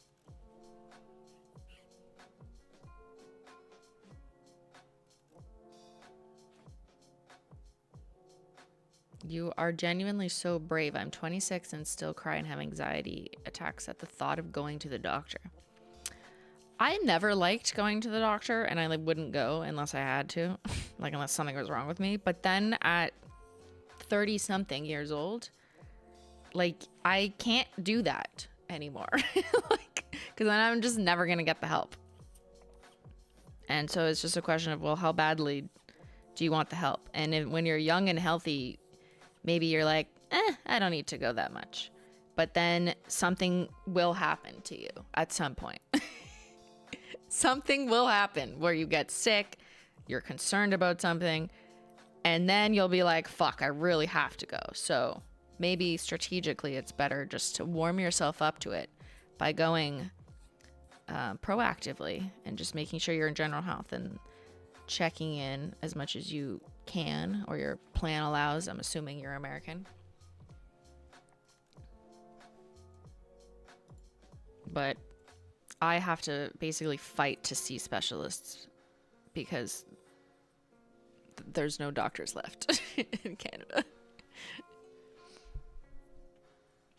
You are genuinely so brave. I'm 26 and still cry and have anxiety attacks at the thought of going to the doctor. I never liked going to the doctor, and I wouldn't go unless I had to, like unless something was wrong with me. But then at 30 something years old, like I can't do that anymore. Like, because then I'm just never gonna get the help. And so it's just a question of, well, how badly do you want the help? And when you're young and healthy, maybe you're like, I don't need to go that much. But then something will happen to you at some point. Something will happen where you get sick, you're concerned about something, and then you'll be like, fuck, I really have to go. So maybe strategically it's better just to warm yourself up to it by going proactively and just making sure you're in general health and checking in as much as you can, or your plan allows. I'm assuming you're American. But I have to basically fight to see specialists because there's no doctors left in Canada.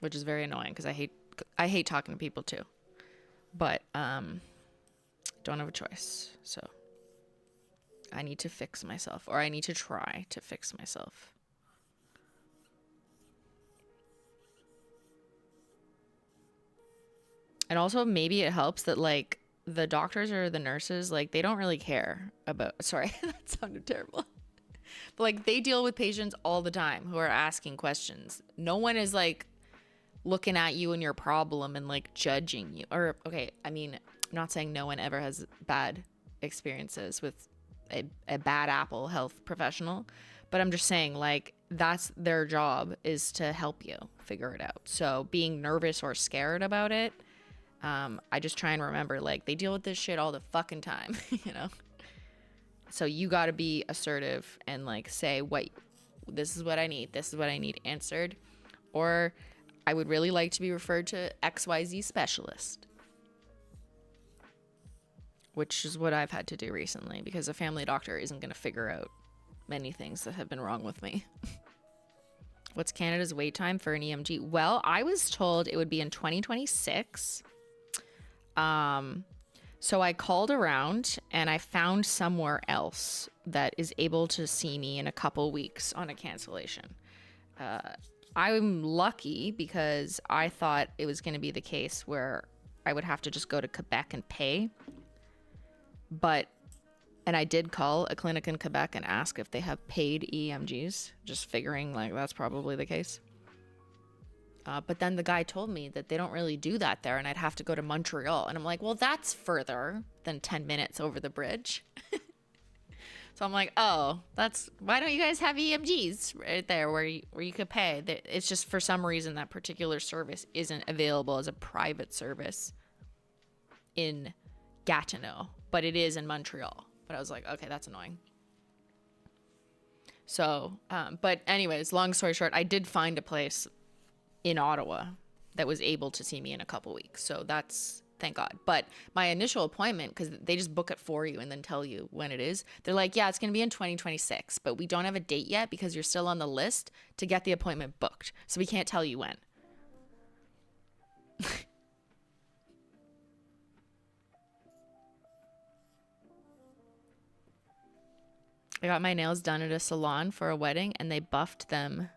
Which is very annoying because I hate talking to people too. But don't have a choice. So I need to fix myself, or I need to try to fix myself. And also maybe it helps that like the doctors or the nurses, like they don't really care about, sorry, that sounded terrible. But like they deal with patients all the time who are asking questions. No one is like looking at you and your problem and like judging you. Or okay, I mean, I'm not saying no one ever has bad experiences with a bad apple health professional, but I'm just saying like that's their job, is to help you figure it out. So being nervous or scared about it, I just try and remember like they deal with this shit all the fucking time, you know? So you got to be assertive and like say, this is what I need answered, or I would really like to be referred to XYZ specialist. Which is what I've had to do recently because a family doctor isn't going to figure out many things that have been wrong with me. What's Canada's wait time for an EMG? Well, I was told it would be in 2026. So I called around and I found somewhere else that is able to see me in a couple weeks on a cancellation. I'm lucky because I thought it was going to be the case where I would have to just go to Quebec and pay. And I did call a clinic in Quebec and ask if they have paid EMGs, just figuring like that's probably the case. But then the guy told me that they don't really do that there and I'd have to go to Montreal. And I'm like, well, that's further than 10 minutes over the bridge. So I'm like, oh, why don't you guys have EMGs right there where you could pay? It's just for some reason that particular service isn't available as a private service in Gatineau, but it is in Montreal. But I was like, okay, that's annoying. So, but anyways, long story short, I did find a place in Ottawa that was able to see me in a couple weeks. So that's thank God. But my initial appointment, because they just book it for you and then tell you when it is, they're like, yeah, it's going to be in 2026, but we don't have a date yet because you're still on the list to get the appointment booked. So we can't tell you when. I got my nails done at a salon for a wedding and they buffed them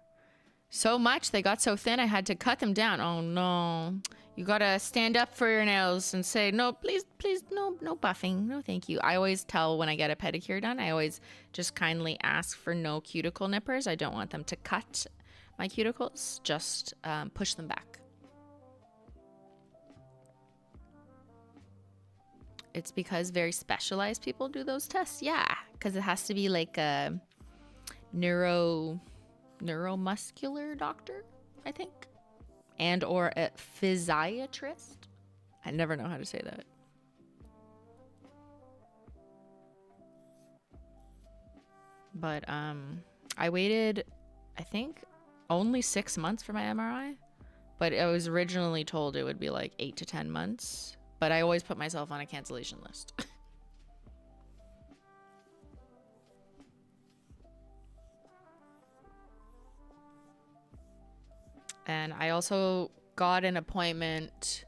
so much. They got so thin I had to cut them down. Oh no. You gotta stand up for your nails and say, no, please, no buffing. No, thank you. I always tell when I get a pedicure done, I always just kindly ask for no cuticle nippers. I don't want them to cut my cuticles, just push them back. It's because very specialized people do those tests. Yeah, because it has to be like a neuromuscular doctor, I think, and or a physiatrist. I never know how to say that. But I waited, I think, only 6 months for my MRI, but I was originally told it would be like 8 to 10 months. But I always put myself on a cancellation list. And I also got an appointment.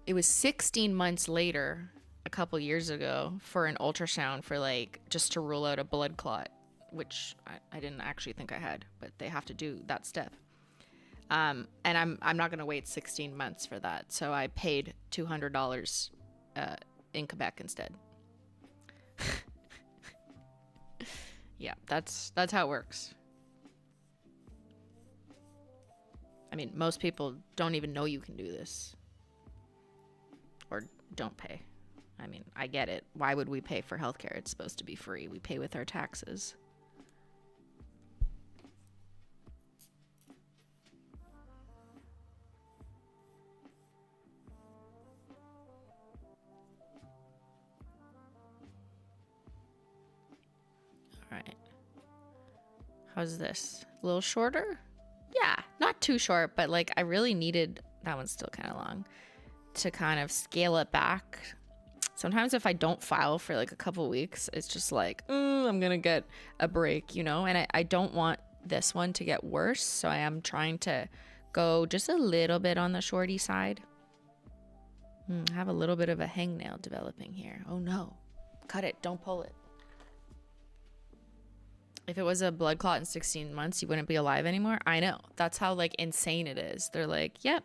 It was 16 months later, a couple years ago, for an ultrasound for like just to rule out a blood clot, which I didn't actually think I had, but they have to do that step. And I'm not gonna wait 16 months for that, so I paid $200 in Quebec instead. Yeah, that's how it works. I mean, most people don't even know you can do this, or don't pay. I mean, I get it. Why would we pay for healthcare? It's supposed to be free. We pay with our taxes. Alright. How's this? A little shorter? Yeah, not too short, but like I really needed, that one's still kind of long, to kind of scale it back. Sometimes if I don't file for like a couple weeks, it's just like, I'm gonna get a break, you know? And I don't want this one to get worse, so I am trying to go just a little bit on the shorty side. I have a little bit of a hangnail developing here. Oh no, cut it, don't pull it. If it was a blood clot in 16 months, you wouldn't be alive anymore. I know. That's how like insane it is. They're like, yep,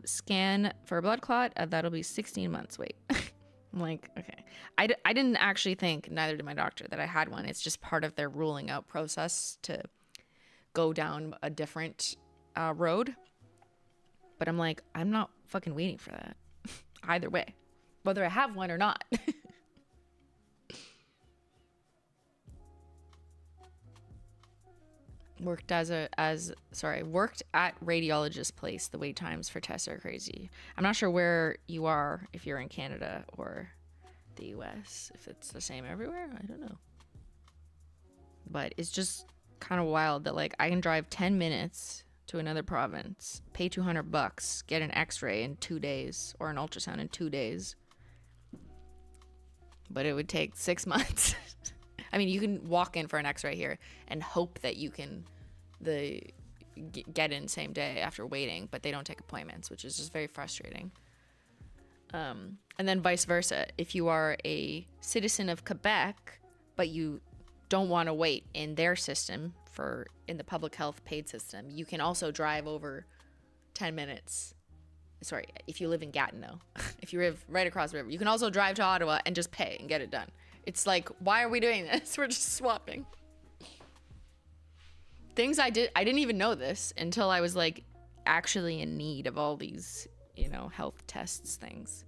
scan for a blood clot. That'll be 16 months. Wait. I'm like, okay. I didn't actually think, neither did my doctor, that I had one. It's just part of their ruling out process to go down a different road. But I'm like, I'm not fucking waiting for that. Either way, whether I have one or not. Worked worked at radiologist place. The wait times for tests are crazy. I'm not sure where you are, if you're in Canada or the US, if it's the same everywhere. I don't know. But it's just kind of wild that like I can drive 10 minutes to another province, pay $200, get an x-ray in 2 days or an ultrasound in 2 days. But it would take 6 months. I mean, you can walk in for an x-ray here and hope that you can get in same day after waiting, but they don't take appointments, which is just very frustrating. And then vice versa. If you are a citizen of Quebec, but you don't want to wait in their system in the public health paid system, you can also drive over 10 minutes. Sorry, if you live in Gatineau, if you live right across the river, you can also drive to Ottawa and just pay and get it done. It's like, why are we doing this? We're just swapping. Things I didn't even know this until I was like actually in need of all these, health tests things.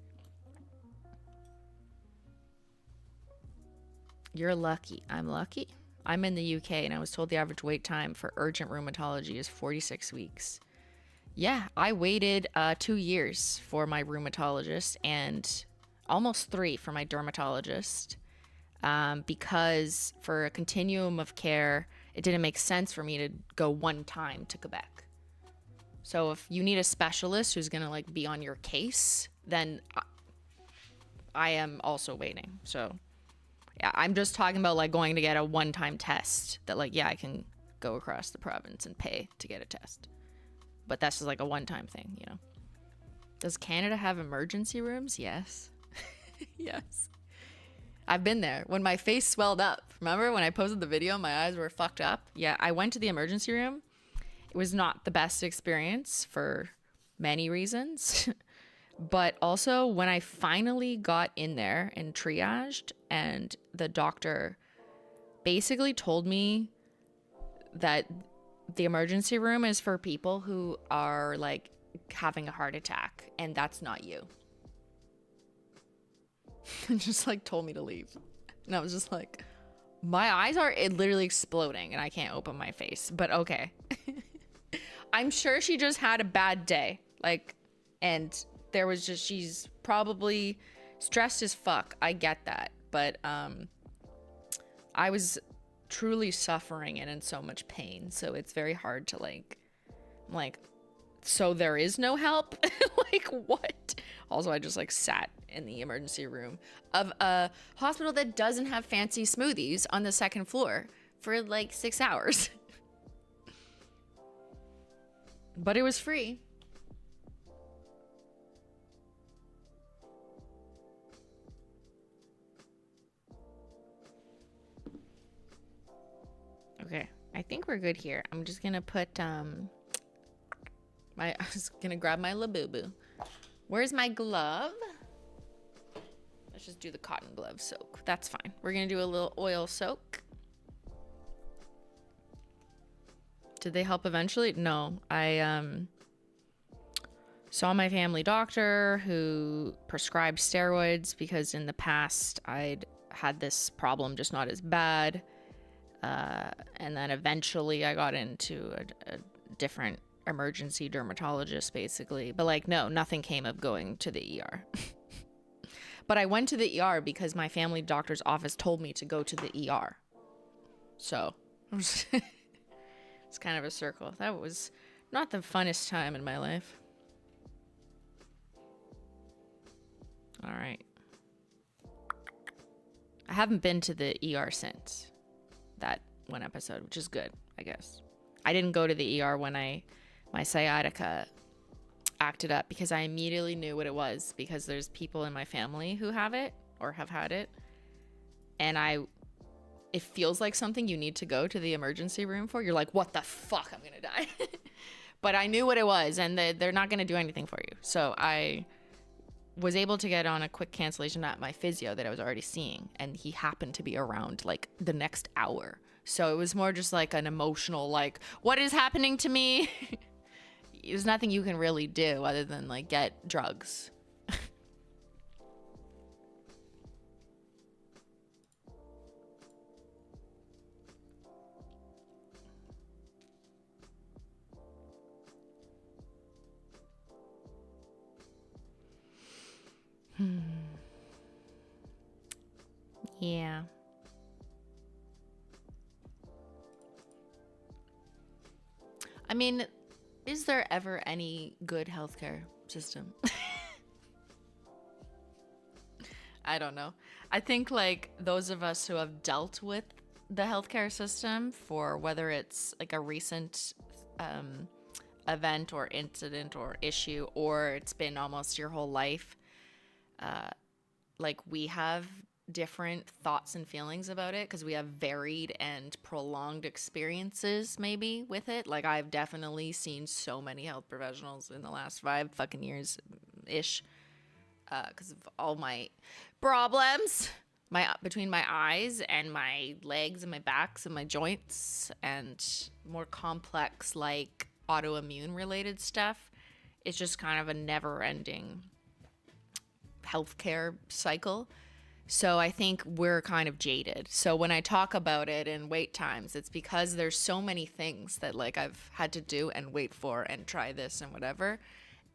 You're lucky. I'm lucky. I'm in the UK and I was told the average wait time for urgent rheumatology is 46 weeks. Yeah, I waited 2 years for my rheumatologist and almost 3 for my dermatologist. Because for a continuum of care, it didn't make sense for me to go one time to Quebec. So if you need a specialist who's gonna like be on your case, then I am also waiting. So yeah, I'm just talking about like going to get a one-time test that like, yeah, I can go across the province and pay to get a test. But that's just like a one-time thing, you know. Does Canada have emergency rooms? Yes. Yes. I've been there. When my face swelled up, remember when I posted the video, my eyes were fucked up? Yeah, I went to the emergency room. It was not the best experience for many reasons. But also when I finally got in there and triaged, and the doctor basically told me that the emergency room is for people who are like having a heart attack, and that's not you. And just like told me to leave. And I was just like, my eyes are literally exploding and I can't open my face, but okay. I'm sure she just had a bad day. Like, and there was just, she's probably stressed as fuck. I get that. But I was truly suffering and in so much pain. So it's very hard to like, so there is no help? Like, what? Also, I just like sat in the emergency room of a hospital that doesn't have fancy smoothies on the second floor for like 6 hours. But it was free. Okay, I think we're good here. I'm just gonna put I was gonna grab my labubu. Where's my glove? Let's just do the cotton glove soak. That's fine. We're gonna do a little oil soak. Did they help eventually? No. I saw my family doctor who prescribed steroids because in the past I'd had this problem, just not as bad. And then eventually I got into a different emergency dermatologist basically, but like no, nothing came of going to the ER. But I went to the ER because my family doctor's office told me to go to the ER. So it's kind of a circle. That was not the funnest time in my life. All right, I haven't been to the ER since that one episode, which is good, I guess. I didn't go to the ER when my sciatica acted up because I immediately knew what it was, because there's people in my family who have it or have had it, and it feels like something you need to go to the emergency room for. You're like, what the fuck, I'm gonna die. But I knew what it was, and they're not gonna do anything for you. So I was able to get on a quick cancellation at my physio that I was already seeing, and he happened to be around like the next hour. So it was more just like an emotional, like, what is happening to me? There's nothing you can really do other than like get drugs. Yeah. I mean, is there ever any good healthcare system? I don't know. I think like those of us who have dealt with the healthcare system, for whether it's like a recent event or incident or issue, or it's been almost your whole life, like we have different thoughts and feelings about it because we have varied and prolonged experiences maybe with it. Like I've definitely seen so many health professionals in the last 5 fucking years ish because of all my problems between my eyes and my legs and my backs and my joints and more complex like autoimmune related stuff. It's just kind of a never ending healthcare cycle. So I think we're kind of jaded. So when I talk about it in wait times, it's because there's so many things that like I've had to do and wait for and try this and whatever.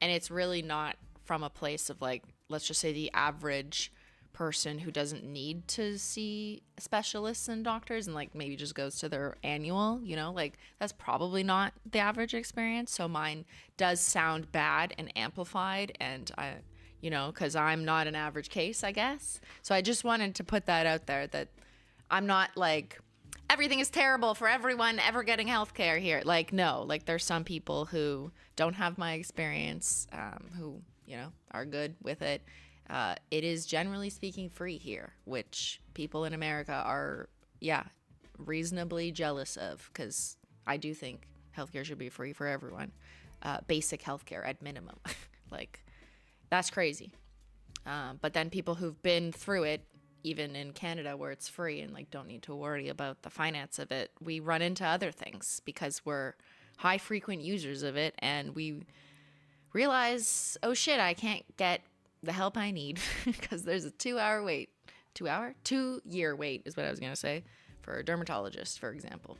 And it's really not from a place of like, let's just say the average person who doesn't need to see specialists and doctors and like maybe just goes to their annual, you know, like that's probably not the average experience. So mine does sound bad and amplified, and I, you know, because I'm not an average case, I guess. So I just wanted to put that out there, that I'm not like everything is terrible for everyone ever getting healthcare here. Like, no, like there's some people who don't have my experience, who, you know, are good with it. It is generally speaking free here, which people in America are, yeah, reasonably jealous of, because I do think healthcare should be free for everyone. Basic healthcare at minimum. Like, that's crazy. But then people who've been through it, even in Canada where it's free and like don't need to worry about the finance of it, we run into other things because we're high frequent users of it, and we realize, oh shit, I can't get the help I need because there's a 2-hour wait. 2-year wait is what I was going to say for a dermatologist, for example,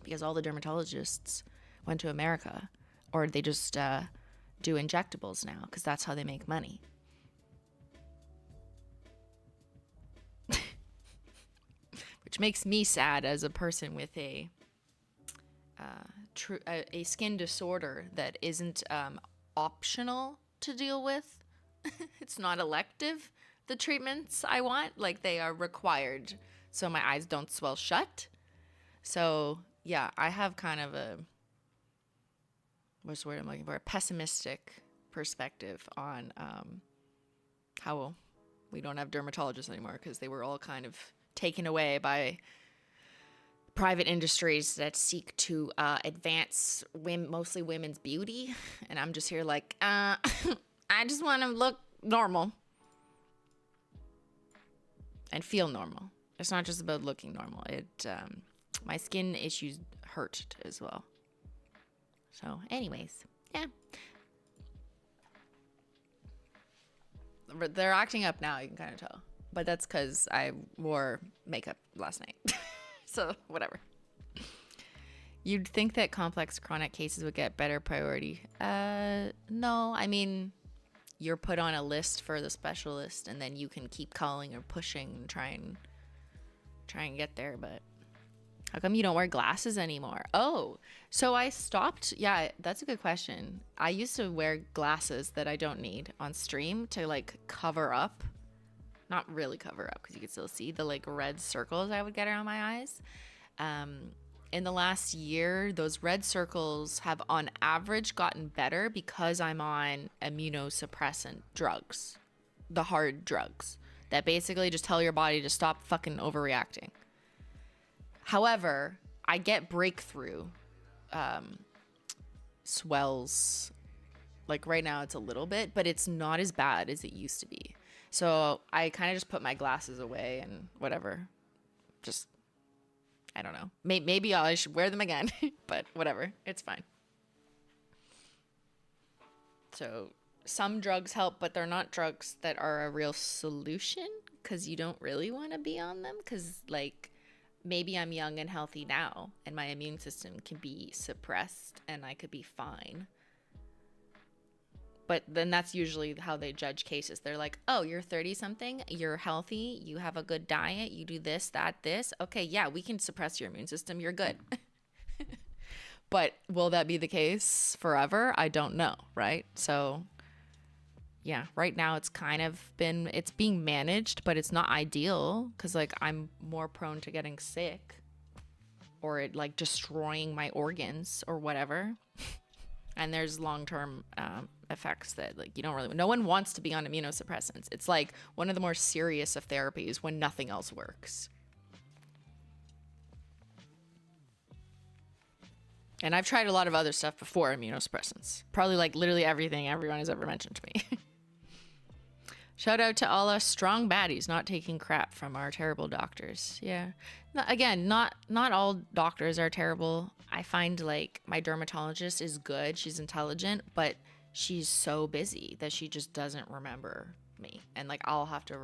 because all the dermatologists went to America, or they just do injectables now because that's how they make money. Which makes me sad as a person with a skin disorder that isn't optional to deal with. It's not elective, the treatments I want. Like, they are required so my eyes don't swell shut. So, yeah, I have kind of a, what's the word I'm looking for? A pessimistic perspective on how we don't have dermatologists anymore, because they were all kind of taken away by private industries that seek to advance mostly women's beauty. And I'm just here like, I just want to look normal and feel normal. It's not just about looking normal. My skin issues hurt as well. So anyways, yeah. They're acting up now, you can kind of tell. But that's because I wore makeup last night. So whatever. You'd think that complex chronic cases would get better priority. No, I mean, you're put on a list for the specialist, and then you can keep calling or pushing and try and get there. But how come you don't wear glasses anymore? Oh, so I stopped. Yeah, that's a good question. I used to wear glasses that I don't need on stream to like cover up. Not really cover up because you could still see the like red circles I would get around my eyes. In the last year, those red circles have on average gotten better because I'm on immunosuppressant drugs, the hard drugs that basically just tell your body to stop fucking overreacting. However, I get breakthrough swells. Like right now it's a little bit, but it's not as bad as it used to be. So I kind of just put my glasses away and whatever. Just, I don't know. Maybe I should wear them again, but whatever. It's fine. So some drugs help, but they're not drugs that are a real solution because you don't really want to be on them because, like, maybe I'm young and healthy now and my immune system can be suppressed and I could be fine. But then that's usually how they judge cases. They're like, oh, you're 30-something, you're healthy, you have a good diet, you do this, that, this. Okay, yeah, we can suppress your immune system. You're good. But will that be the case forever? I don't know, right? So, yeah, right now it's being managed, but it's not ideal because, like, I'm more prone to getting sick or it, like, destroying my organs or whatever. And there's long-term effects that, like, no one wants to be on immunosuppressants. It's like one of the more serious of therapies when nothing else works. And I've tried a lot of other stuff before immunosuppressants. Probably like literally everything everyone has ever mentioned to me. Shout out to all us strong baddies not taking crap from our terrible doctors. Yeah. Again, not all doctors are terrible. I find like my dermatologist is good. She's intelligent, but she's so busy that she just doesn't remember me. And like I'll have to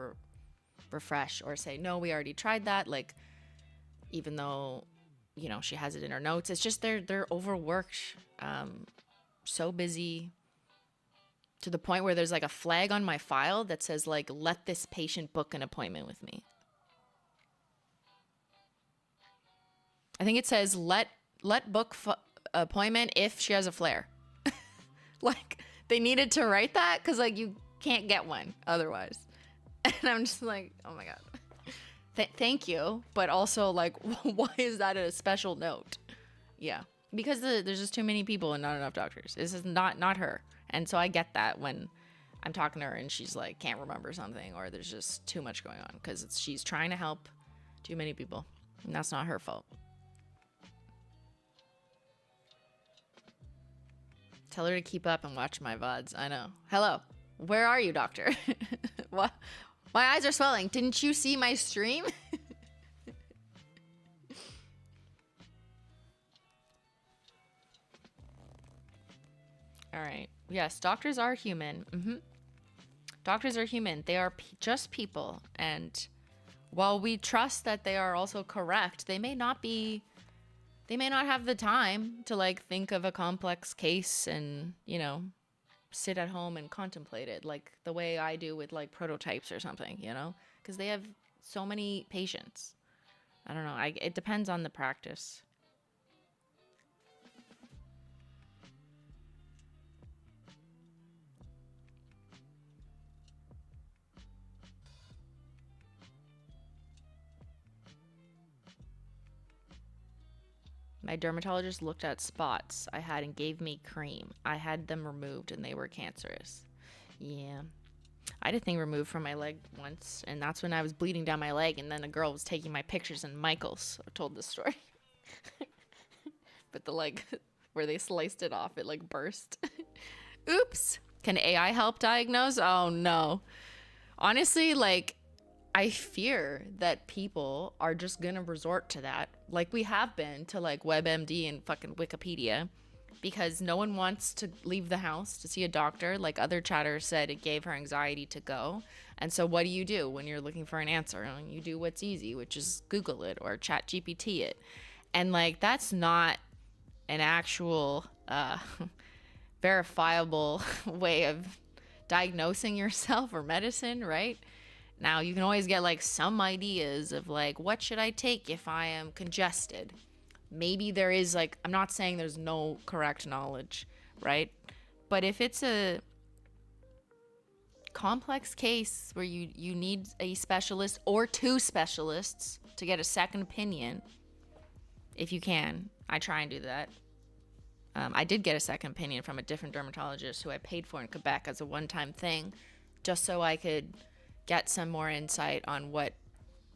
refresh or say, no, we already tried that. Like, even though, you know, she has it in her notes, it's just they're overworked, so busy. to the point where there's like a flag on my file that says like, let this patient book an appointment with me. I think it says let book appointment if she has a flare. Like they needed to write that because like you can't get one otherwise. And I'm just like, oh my God. Thank you. But also like, why is that a special note? Yeah. Because there's just too many people and not enough doctors. This is not her. And so I get that when I'm talking to her and she's like, can't remember something, or there's just too much going on because she's trying to help too many people. And that's not her fault. Tell her to keep up and watch my VODs. I know. Hello. Where are you, doctor? What? My eyes are swelling. Didn't you see my stream? All right. Yes, doctors are human. Doctors are human. They are just people. And while we trust that they are also correct, they may not have the time to like think of a complex case and, you know, sit at home and contemplate it like the way I do with like prototypes or something, you know, because they have so many patients. I don't know. It depends on the practice. My dermatologist looked at spots I had and gave me cream. I had them removed and they were cancerous. Yeah. I had a thing removed from my leg once, and that's when I was bleeding down my leg, and then a girl was taking my pictures, and Michael's told the story. But the leg where they sliced it off, it like burst. Oops. Can AI help diagnose? Oh no. Honestly, like, I fear that people are just gonna resort to that, like we have been to like WebMD and fucking Wikipedia, because no one wants to leave the house to see a doctor. Like other chatters said, it gave her anxiety to go. And so what do you do when you're looking for an answer? And you do what's easy, which is Google it or Chat GPT it. And like, that's not an actual verifiable way of diagnosing yourself or medicine, right? Now, you can always get like some ideas of like, what should I take if I am congested? Maybe there is like, I'm not saying there's no correct knowledge, right? But if it's a complex case where you need a specialist or two specialists to get a second opinion, if you can, I try and do that. I did get a second opinion from a different dermatologist who I paid for in Quebec as a one-time thing, just so I could get some more insight on what,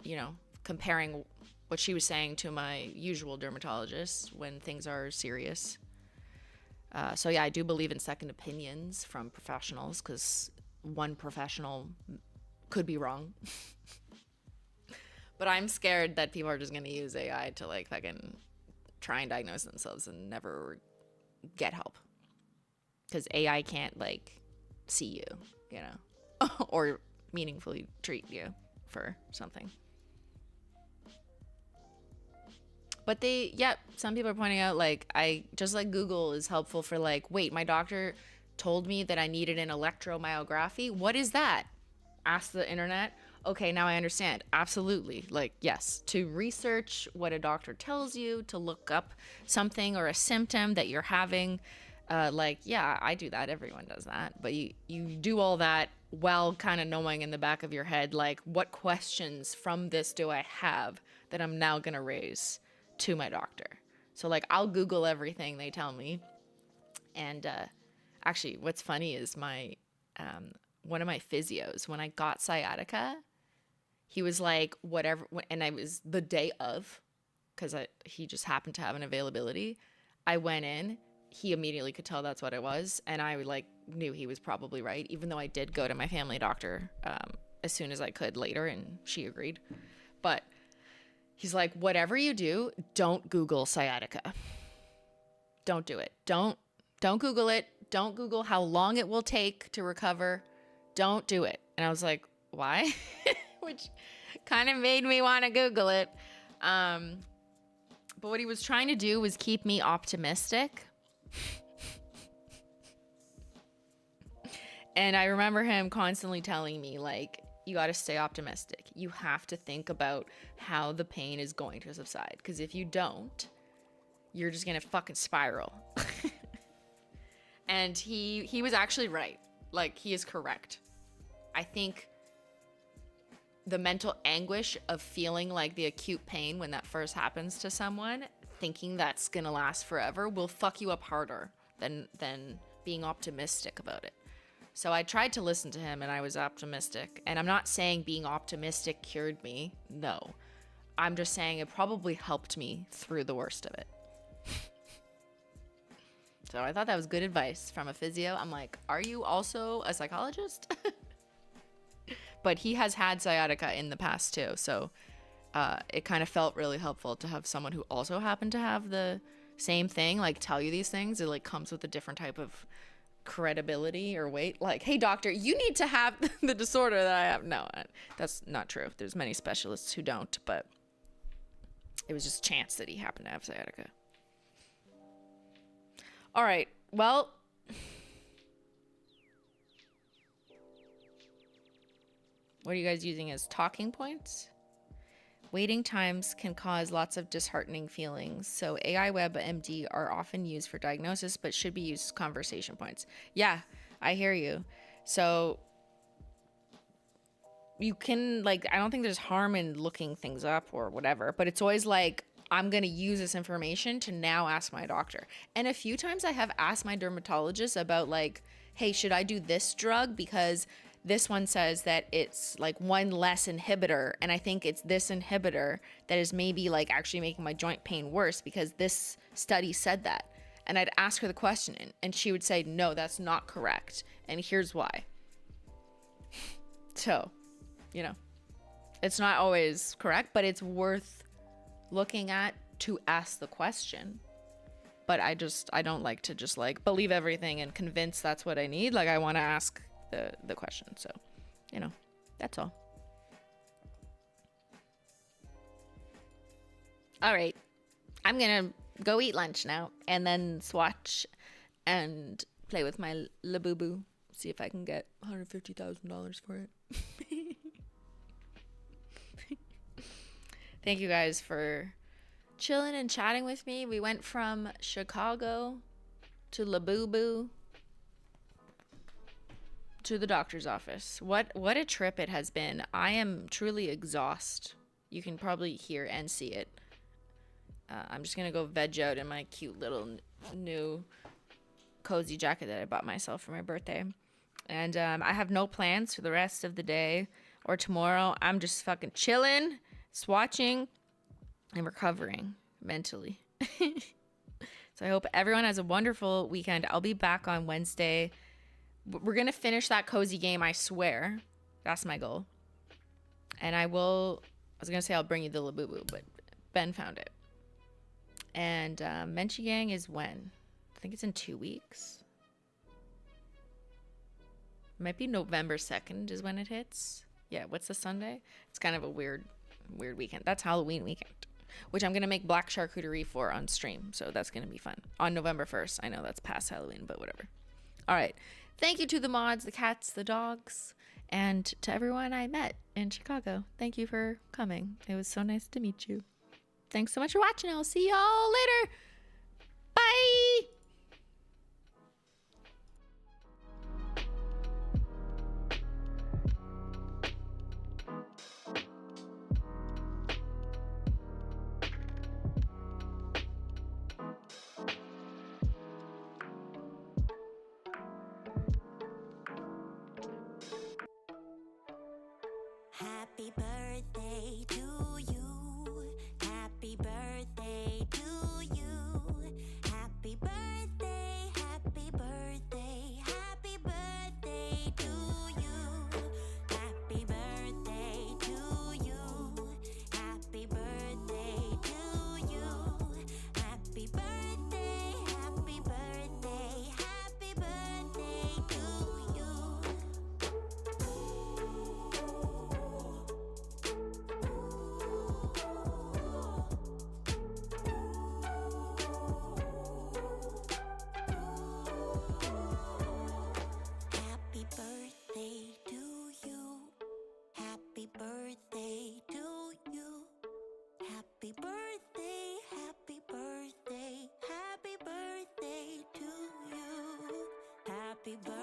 you know, comparing what she was saying to my usual dermatologist when things are serious. So yeah, I do believe in second opinions from professionals, because one professional could be wrong. But I'm scared that people are just going to use AI to like fucking try and diagnose themselves and never get help. Because AI can't like see you, you know, or meaningfully treat you for something. But some people are pointing out like, just like Google is helpful for like, wait, my doctor told me that I needed an electromyography. What is that? Ask the internet. Okay, now I understand. Absolutely. Like, yes, to research what a doctor tells you, to look up something or a symptom that you're having. Like, yeah, I do that. Everyone does that. But you do all that while kind of knowing in the back of your head, like, what questions from this do I have that I'm now going to raise to my doctor? So, like, I'll Google everything they tell me. And actually, what's funny is my one of my physios, when I got sciatica, he was like, whatever, and I was the day of, because he just happened to have an availability. I went in. He immediately could tell that's what it was, and I like knew he was probably right, even though I did go to my family doctor as soon as I could later, and she agreed. But he's like, whatever you do, don't Google sciatica. Don't do it. Don't Google it. Don't Google how long it will take to recover. Don't do it. And I was like, why? Which kind of made me want to Google it. But what he was trying to do was keep me optimistic. And I remember him constantly telling me, like, you got to stay optimistic. You have to think about how the pain is going to subside. Because if you don't, you're just going to fucking spiral. And he was actually right. Like, he is correct. I think the mental anguish of feeling like the acute pain when that first happens to someone, thinking that's going to last forever, will fuck you up harder than being optimistic about it. So I tried to listen to him and I was optimistic. And I'm not saying being optimistic cured me. No. I'm just saying it probably helped me through the worst of it. So I thought that was good advice from a physio. I'm like, are you also a psychologist? But he has had sciatica in the past too. So it kind of felt really helpful to have someone who also happened to have the same thing, like tell you these things. It like comes with a different type of credibility or weight. Like, hey doctor, you need to have the disorder that I have. No, that's not true. There's many specialists who don't, but it was just chance that he happened to have sciatica. All right, well, what are you guys using as talking points? Waiting times can cause lots of disheartening feelings, so AI WebMD are often used for diagnosis, but should be used as conversation points. Yeah, I hear you. So you can, like, I don't think there's harm in looking things up or whatever, but it's always like, I'm going to use this information to now ask my doctor. And a few times I have asked my dermatologist about, like, hey, should I do this drug? Because this one says that it's like one less inhibitor, and I think it's this inhibitor that is maybe like actually making my joint pain worse because this study said that. And I'd ask her the question and she would say, no, that's not correct. And here's why. So, you know, it's not always correct, but it's worth looking at to ask the question. But I don't like to just like believe everything and convince that's what I need. Like, I want to ask the question. So, you know, that's all. All right, I'm gonna go eat lunch now and then swatch and play with my labubu, see if I can get $150,000 for it. Thank you guys for chilling and chatting with me. We went from Chicago to labubu to the doctor's office. What a trip it has been. I am truly exhausted. You can probably hear and see it. I'm just gonna go veg out in my cute little new cozy jacket that I bought myself for my birthday. And I have no plans for the rest of the day or tomorrow. I'm just fucking chilling, swatching, and recovering mentally. So I hope everyone has a wonderful weekend. I'll be back on Wednesday. We're going to finish that cozy game, I swear. That's my goal. And I was going to say I'll bring you the labubu, but Ben found it. And Menchie Gang is when? I think it's in 2 weeks. It might be November 2nd is when it hits. Yeah, what's the Sunday? It's kind of a weird weekend. That's Halloween weekend, which I'm going to make black charcuterie for on stream. So that's going to be fun. On November 1st. I know that's past Halloween, but whatever. All right. Thank you to the mods, the cats, the dogs, and to everyone I met in Chicago. Thank you for coming. It was so nice to meet you. Thanks so much for watching. I'll see y'all later. Bye. Happy birthday to you. Happy birthday to you. Happy birthday, happy birthday, happy birthday to you. Happy birthday to you. Happy birthday to you. Happy birthday, happy birthday, happy birthday to you. happy birthday.